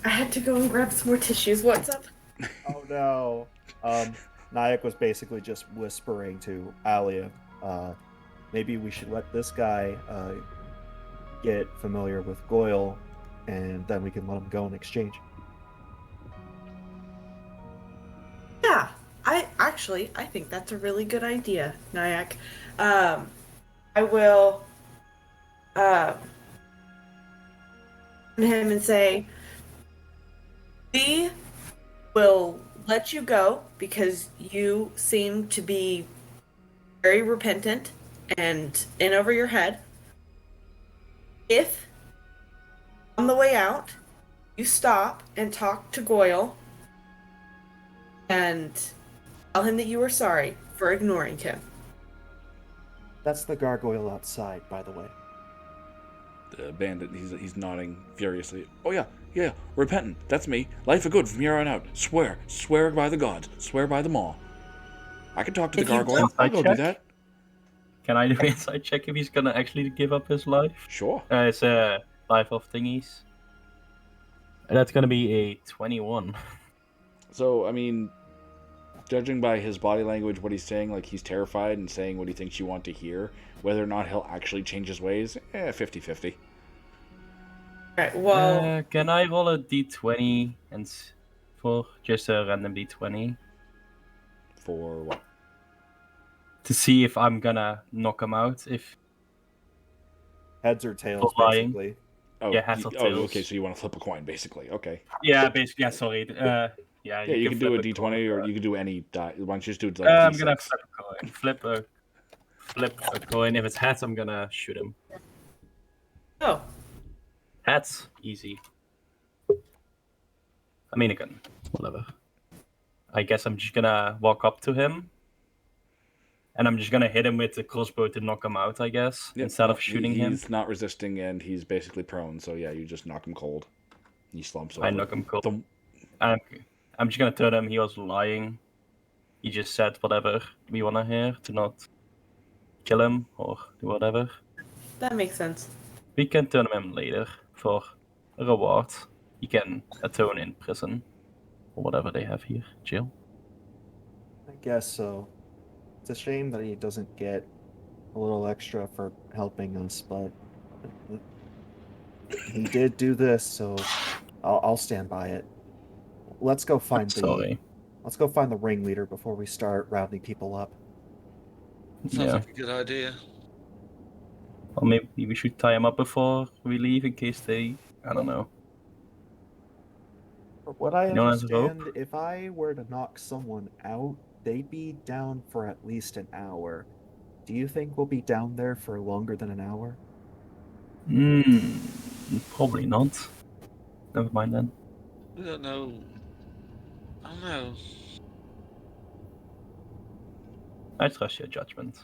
I had to go and grab some more tissues. What's up? Oh no. Nyack was basically just whispering to Alia, maybe we should let this guy get familiar with Goyle, and then we can let him go in exchange. Yeah, I think that's a really good idea, Nyack. I will him and say, we will let you go because you seem to be very repentant and in over your head. If on the way out you stop and talk to Goyle and tell him that you are sorry for ignoring him. That's the gargoyle outside, by the way. The bandit, he's nodding furiously. Oh yeah, repentant. That's me. Life for good from here on out. Swear by the gods. Swear by them all. I can talk to the If you gargoyle. don't- I'll go do check? that. Can I do an inside check if he's gonna actually give up his life? Sure. It's a life of thingies. And that's gonna be a 21. So, I mean, judging by his body language, what he's saying, like he's terrified and saying what he thinks you want to hear, whether or not he'll actually change his ways, 50-50. Alright, well, Can I roll a d20 and for just a random d20? For what? To see if I'm gonna knock him out. If Heads or tails, For lying. basically. Oh, Yeah, heads or tails. okay, so you want to flip a coin, basically. Okay. yeah, basically. Yeah, sorry. Yeah, Yeah, you can do a d20 coin, or you can do any die. Why don't you just do it like I'm d6? gonna flip a coin. Flip a coin. If it's heads, I'm gonna shoot him. Oh, Heads, easy. I mean, again, whatever. I guess I'm just gonna walk up to him, and I'm just gonna hit him with the crossbow to knock him out. I guess Yep, instead no, of shooting him, he's not resisting and he's basically prone. So yeah, you just knock him cold. He slumps over. I knock him cold. Thump. I'm just gonna tell him he was lying. He just said whatever we wanna hear to not kill him or do whatever. that makes sense. We can turn him in later for a reward. He can atone in prison or whatever they have here, jail. I guess so. It's a shame that he doesn't get a little extra for helping us, but he did do this, so I'll stand by it. Let's go find Sorry. Let's go find the ringleader before we start rounding people up. Sounds Yeah. like a good idea. Or maybe we should tie him up before we leave in case they, I don't know. From what I No one has a rope? understand, if I were to knock someone out, they'd be down for at least an hour. Do you think we'll be down there for longer than an hour? Probably not. Never mind then. I don't know. I don't know. I trust your judgment.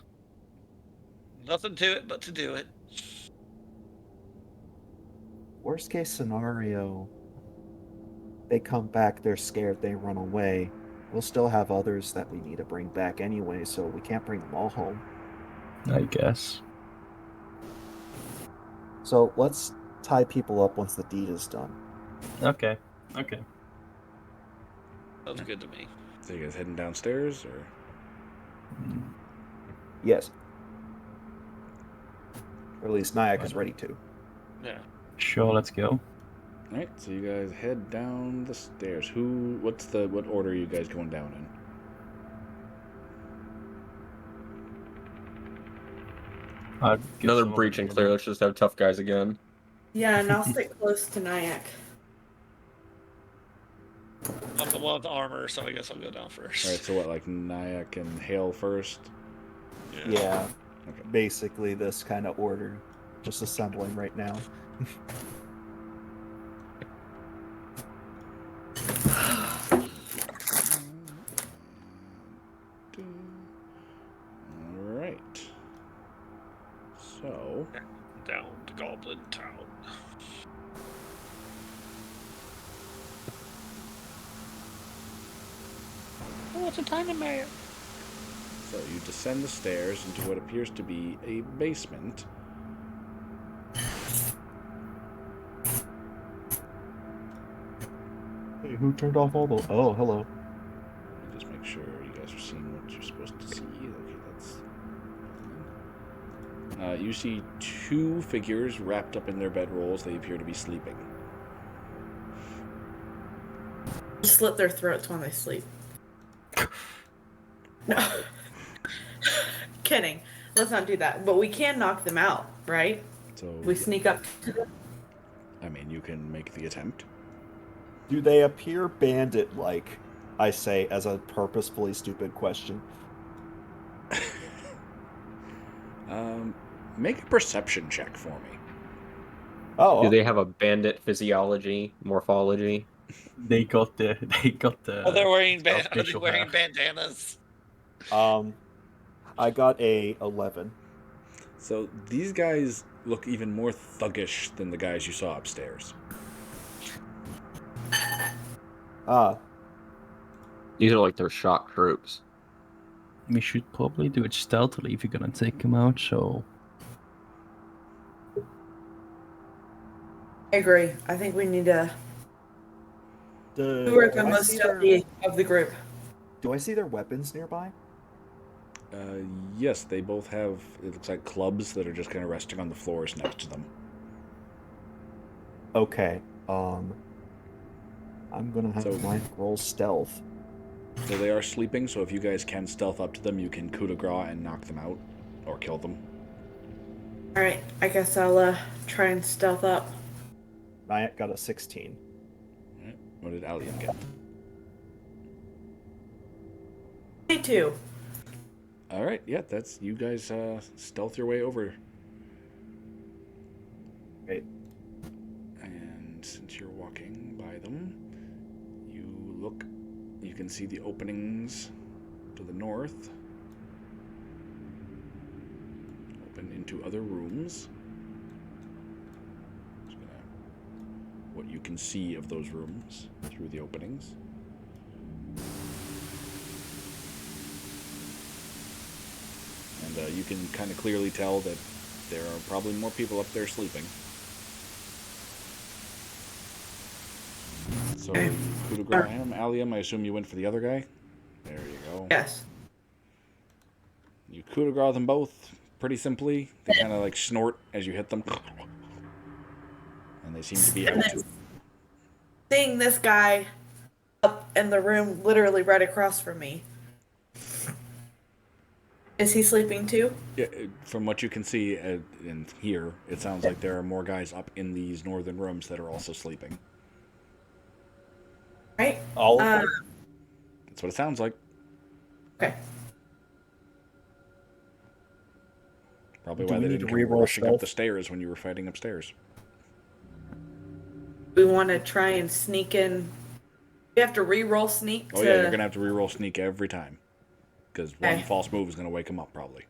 Nothing to it but to do it. Worst case scenario, they come back, they're scared, they run away. We'll still have others that we need to bring back anyway, so we can't bring them all home. I guess. So let's tie people up once the deed is done. Okay. Sounds good to me. So you guys heading downstairs or? Yes. Or at least Nyack is ready to. Yeah. Sure, let's go. All right, so you guys head down the stairs. What order are you guys going down in? Another breach and clear. Let's just have tough guys again. Yeah, and I'll stick close to Nyack. I'm the one with the armor, so I guess I'll go down first. All right, so what, like Nyack and Hale first? Yeah. Okay. Basically this kind of order. Just assembling right now. Alright. So. Down to Goblin Town. Oh, it's a tiny man. So you descend the stairs into what appears to be a basement. Hey, who turned off all the... Oh, hello. Let me just make sure you guys are seeing what you're supposed to see. Okay, that's... you see two figures wrapped up in their bedrolls. They appear to be sleeping. Slit their throats when they sleep. No. Kidding. Let's not do that. But we can knock them out, right? So We sneak up to them. I mean, you can make the attempt. Do they appear bandit-like? I say as a purposefully stupid question. Make a perception check for me. Oh, Do they have a bandit physiology, morphology? They got the. Are they wearing, are they facial wearing hair. bandanas? I got a 11. So these guys look even more thuggish than the guys you saw upstairs. Ah, These are like their shock troops. We should probably do it stealthily if you're gonna take him out. So I agree. I think we need to. do Who are the I most see their- stealthy of the group? Do I see their weapons nearby? Yes, they both have, it looks like clubs that are just kind of resting on the floors next to them. Okay, I'm gonna have So- mine roll stealth. So they are sleeping, so if you guys can stealth up to them, you can coup de grace and knock them out. Or kill them. Alright, I guess I'll try and stealth up. Nyack got a 16. Alright. What did Alien get? 22. Alright, yeah, that's you guys stealth your way over. Great. And since you're walking by them, you can see the openings to the north. Open into other rooms. What you can see of those rooms through the openings. And you can kind of clearly tell that there are probably more people up there sleeping. So, coup de grace him. Allium, I assume you went for the other guy? There you go. Yes. You coup de grace them both pretty simply. They kind of like snort as you hit them. And they seem to be out. Seeing this guy up in the room literally right across from me. Is he sleeping too? Yeah, from what you can see and hear, it sounds like there are more guys up in these northern rooms that are also sleeping. Right? All of them? That's what it sounds like. Okay. Probably Do why we they need didn't to come reroll rushing up stealth? the stairs when you were fighting upstairs. We want to try and sneak in. We have to re-roll sneak Oh to... yeah, you're gonna have to reroll sneak every time, because one Okay. false move is gonna wake him up probably.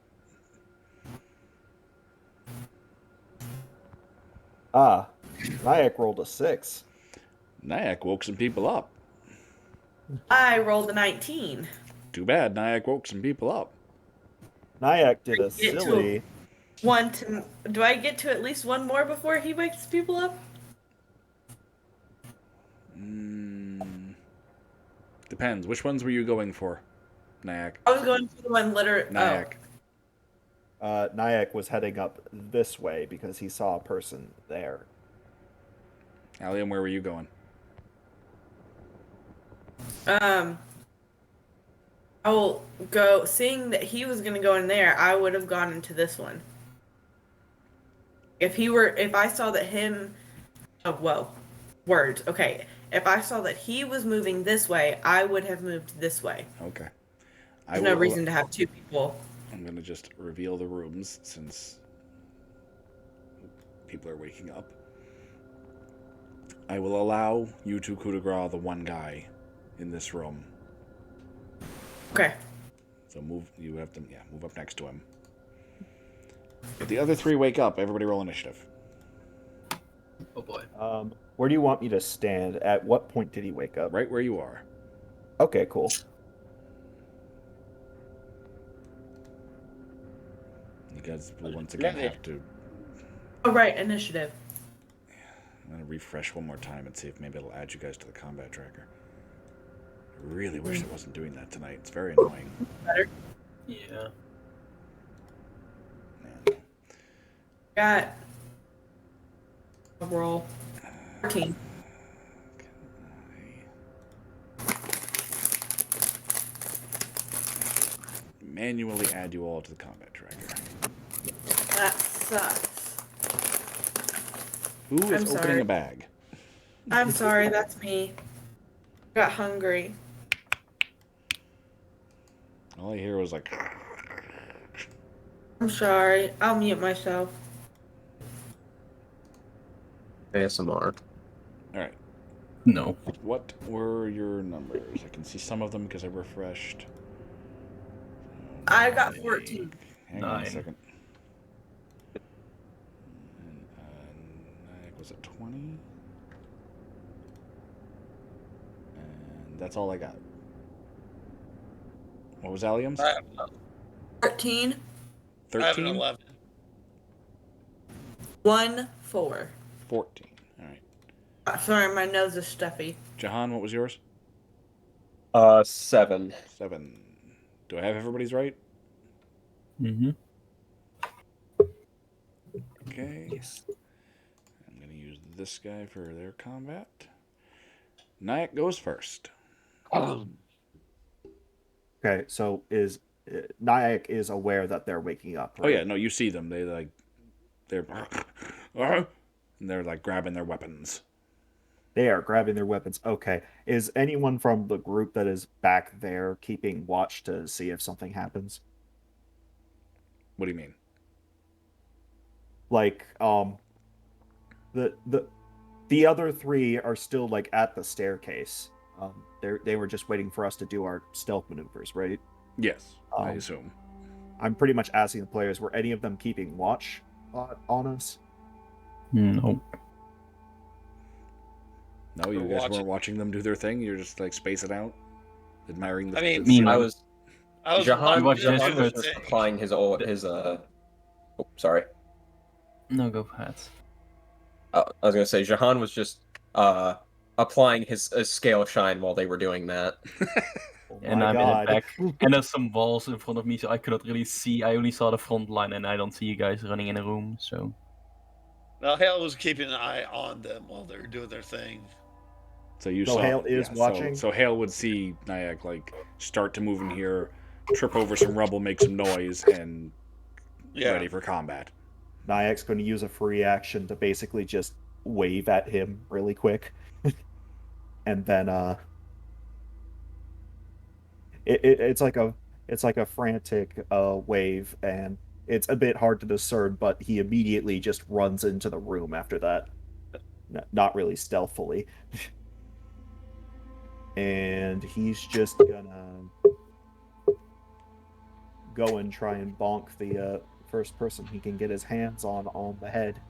Nyack rolled a 6. Nyack woke some people up. I rolled a 19. Too bad Nyack woke some people up. Nyack did a Get to silly. One to... Do I get to at least one more before he wakes people up? Depends. Which ones were you going for, Nyack? I was going for the one literally... Nyack. Nyack was heading up this way because he saw a person there. Allium, where were you going? I will go... Seeing that he was going to go in there, I would have gone into this one. If I saw that him... Oh, whoa. Words. Okay. If I saw that he was moving this way, I would have moved this way. Okay. There's no reason to have two people. I'm going to just reveal the rooms since people are waking up. I will allow you to coup de grace the one guy in this room. Okay. So move up next to him. If the other three wake up, everybody roll initiative. Oh boy. Where do you want me to stand? At what point did he wake up? Right where you are. Okay, cool. You guys will once again have to... Oh, right. Initiative. I'm going to refresh one more time and see if maybe it'll add you guys to the combat tracker. I really wish it wasn't doing that tonight. It's very annoying. Better. Yeah. Man. Got a roll. 14. Manually add you all to the combat tracker. That sucks. Who is I'm opening sorry. a bag? I'm sorry, that's me. Got hungry. All I hear was like... I'm sorry. I'll mute myself. ASMR. Alright. No. What were your numbers? I can see some of them because I refreshed. I got 14. Hang on a 9. second. And, Nyack was at 20. And that's all I got. What was Allium's? 13. I have an 13? 11. 1, 4. 14. Alright. Sorry, my nose is stuffy. Jahan, what was yours? 7. 7. Do I have everybody's right? Mm-hmm. Okay. I'm going to use this guy for their combat. Nyack goes first. Okay, so is Nyack is aware that they're waking up, Oh right? yeah, no, you see them. They're and they're like grabbing their weapons. They are grabbing their weapons. Okay. Is anyone from the group that is back there keeping watch to see if something happens? What do you mean? Like, the other three are still like at the staircase. They were just waiting for us to do our stealth maneuvers, right? Yes, I Um, assume. I'm pretty much asking the players, were any of them keeping watch on us? No. No, you We're guys watching. weren't watching them do their thing. You're just like spacing out, admiring the. I mean, the mean, I was I was Jahan, watched watching this, Jahan was but- just applying his oh, sorry. No, go ahead. I was gonna say Jahan was just applying his scale shine while they were doing that. Oh And my I'm in god. the back. And there's some walls in front of me, so I couldn't really see. I only saw the front line, and I don't see you guys running in a room, so... Now, Hale was keeping an eye on them while they were doing their thing. So you So saw. Hale is yeah, watching? So Hale would see Nyack like start to move in here, trip over some rubble, make some noise, and Yeah. ready for combat. Nyack's going to use a free action to basically just wave at him really quick. And then it's like a frantic wave, and it's a bit hard to discern, but he immediately just runs into the room after that. Not really stealthily. And he's just gonna go and try and bonk the first person he can get his hands on the head.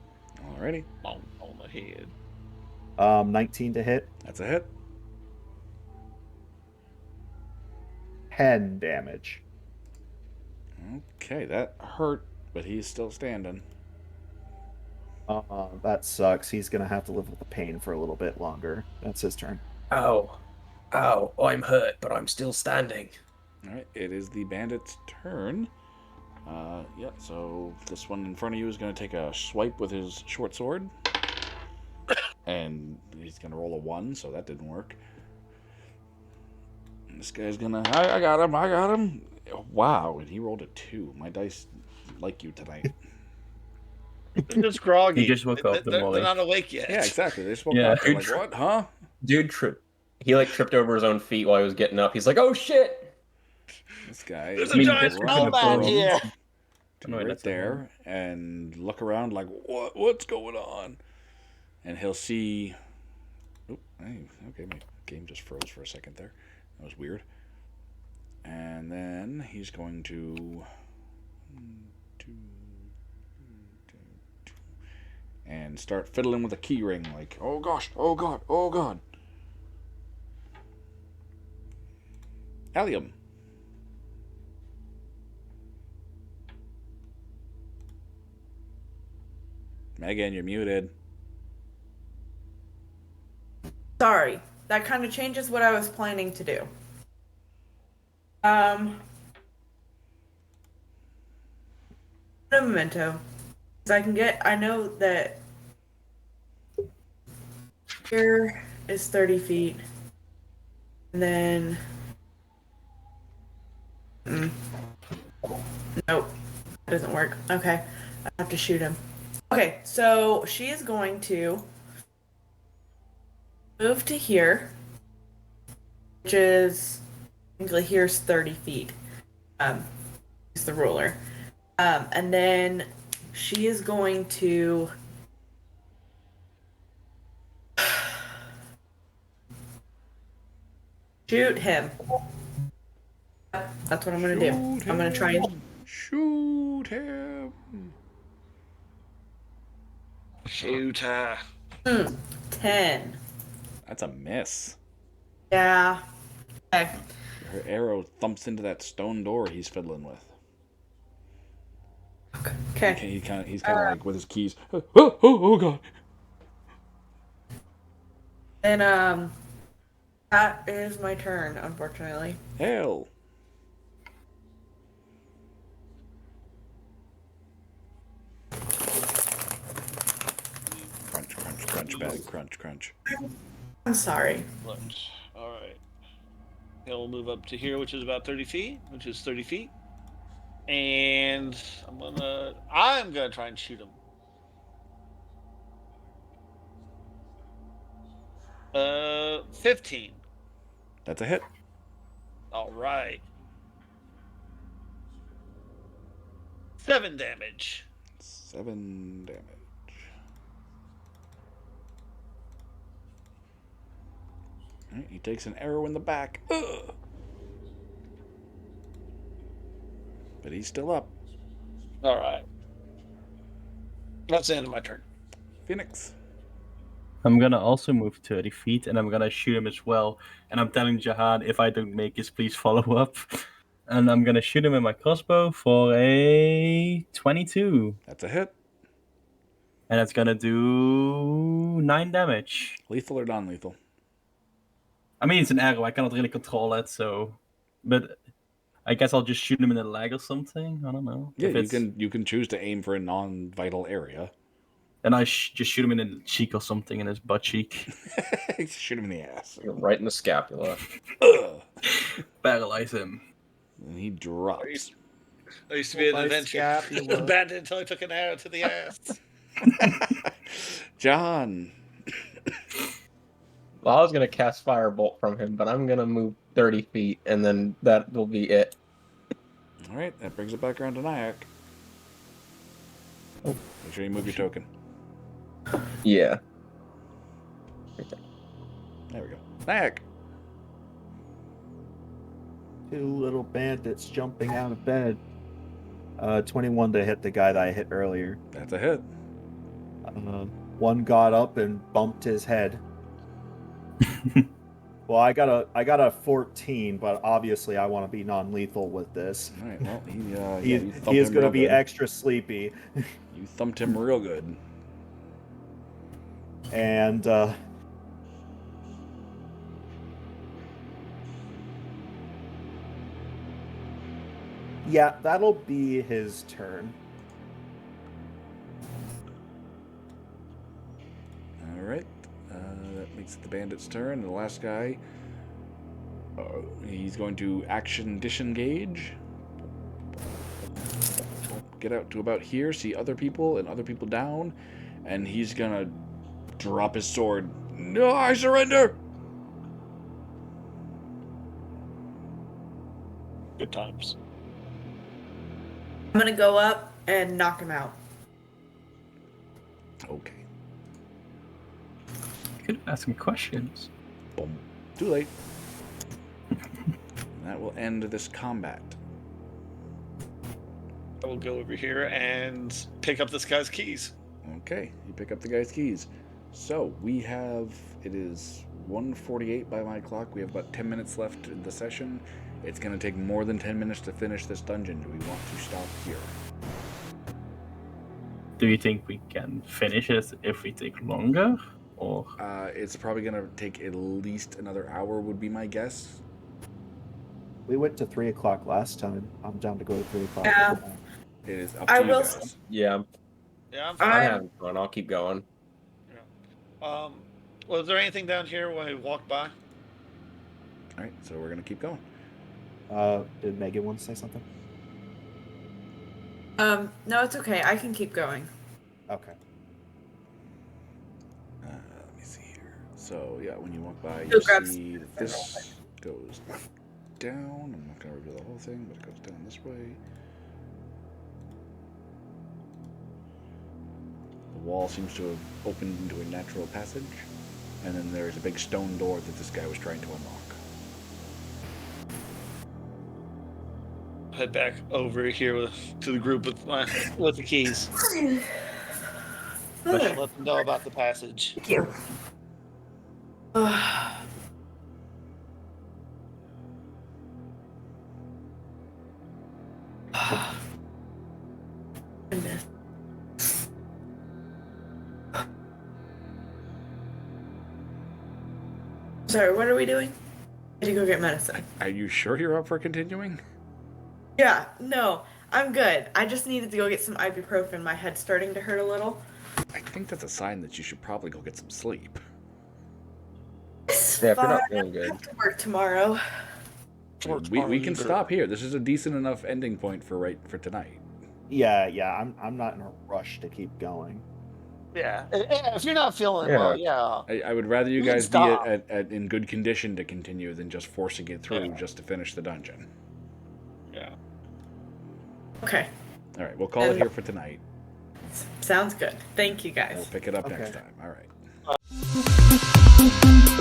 Alrighty, On the head. 19 to hit, that's a hit. 10 damage. Okay, that hurt, but he's still standing. That sucks. He's gonna have to live with the pain for a little bit longer. That's his turn. Ow. Ow. I'm hurt, but I'm still standing. All right, it is the bandit's turn. Yeah, so this one in front of you is going to take a swipe with his short sword. And he's going to roll a 1, so that didn't work. And this guy's going to... I got him. Wow, and he rolled a 2. My dice like you tonight. They're just groggy. He just woke up, They're Molly. not awake yet. Yeah, exactly. They just woke Yeah. up. They're like, what? Huh? Dude, he like tripped over his own feet while he was getting up. He's like, "Oh shit!" This guy There's is a mean, giant this running could've snowman been- here. to No, right that's a there and look around like, what's going on? And he'll see... Oh, hey, okay, my game just froze for a second there. That was weird. And then he's going to... and start fiddling with a key ring like, oh gosh, oh god, oh god. Allium. Megan, you're muted. Sorry, that kind of changes what I was planning to do. A memento. 'Cause I know that here is 30 feet. And then. Nope. That doesn't work. Okay. I have to shoot him. Okay, so she is going to move to here, which is technically here's 30 feet. Is the ruler. And then she is going to shoot him. That's what I'm gonna do. I'm gonna try and Shoot him. Shoot her. 10. That's a miss. Yeah. Okay. Her arrow thumps into that stone door he's fiddling with. Okay. He's kind of like with his keys. Oh god. And that is my turn, unfortunately. Hell. Crunch, crunch, crunch, bag, crunch, crunch. I'm sorry. Lunch. All right. He'll move up to here, which is about 30 feet, which is 30 feet. And I'm gonna try and shoot him. 15. That's a hit. All right. 7 damage. 7 damage. All right, he takes an arrow in the back. Ugh. But he's still up. All right. That's the end of my turn. Phoenix. I'm gonna also move 30 feet and I'm gonna shoot him as well. And I'm telling Jahan, if I don't make this, please follow up. And I'm gonna shoot him with my crossbow for a 22. That's a hit. And it's gonna do 9 damage. Lethal or non-lethal? I mean, it's an arrow. I cannot really control it, so. But I guess I'll just shoot him in the leg or something. I don't know. Yeah, If you can choose to aim for a non-vital area. And I just shoot him in the cheek or something, in his butt cheek. Shoot him in the ass. Right in the scapula. Ugh. Paralyze him. And he drops. I used to be an My adventure scapula. bandit until I took an arrow to the ass. John. Well, I was gonna cast firebolt from him, but I'm gonna move 30 feet, and then that will be it. All right, that brings it back around to Nyack. Make sure you move your token. Yeah. There we go. Nyack. Two little bandits jumping out of bed. 21 to hit the guy that I hit earlier. That's a hit. One got up and bumped his head. Well, I got a 14, but obviously I want to be non-lethal with this. All right, well, He you thumped is him going to real be good. extra sleepy. You thumped him real good. And yeah, that'll be his turn. All right, that makes it the bandit's turn. The last guy, he's going to action disengage. Get out to about here, see other people and other people down, and he's gonna drop his sword. No, I surrender. Good times. I'm gonna go up and knock him out. Okay. Could ask me questions. Boom. Too late. That will end this combat. I will go over here and pick up this guy's keys. Okay, you pick up the guy's keys. So we have, it is 1:48 by my clock. We have about 10 minutes left in the session. It's going to take more than 10 minutes to finish this dungeon. Do we want to stop here? Do you think we can finish it if we take longer? Or It's probably going to take at least another hour, would be my guess. We went to 3 o'clock last time. I'm down to go to 3 o'clock. Yeah. It is up I to you will guys. Yeah, Yeah, I'm I'm fine. having fun. I'll keep going. Was there anything down here when I walked by? All right, so we're going to keep going. Did Megan want to say something? No, it's okay. I can keep going. Okay. Let me see here. So, yeah, when you walk by, Go you grab see that this goes down. I'm not going to reveal the whole thing, but it goes down this way. The wall seems to have opened into a natural passage, and then there's a big stone door that this guy was trying to unlock. Head back over here to the group with the keys. Let them know about the passage. Thank you. Goodness. Sorry, what are we doing? I need to go get medicine. Are you sure you're up for continuing? Yeah, no, I'm good. I just needed to go get some ibuprofen. My head's starting to hurt a little. I think that's a sign that you should probably go get some sleep. It's Yeah, if you're not fine. feeling I good. have to work tomorrow. We can stop here. This is a decent enough ending point for tonight. Yeah. I'm not in a rush to keep going. Yeah. If you're not feeling Yeah. well, yeah. I would rather you We can guys be stop. in good condition to continue than just forcing it through just to finish the dungeon. Yeah. Okay. All right, we'll call it here for tonight. Sounds good. Thank you We'll guys. pick it up Okay. next time. All right.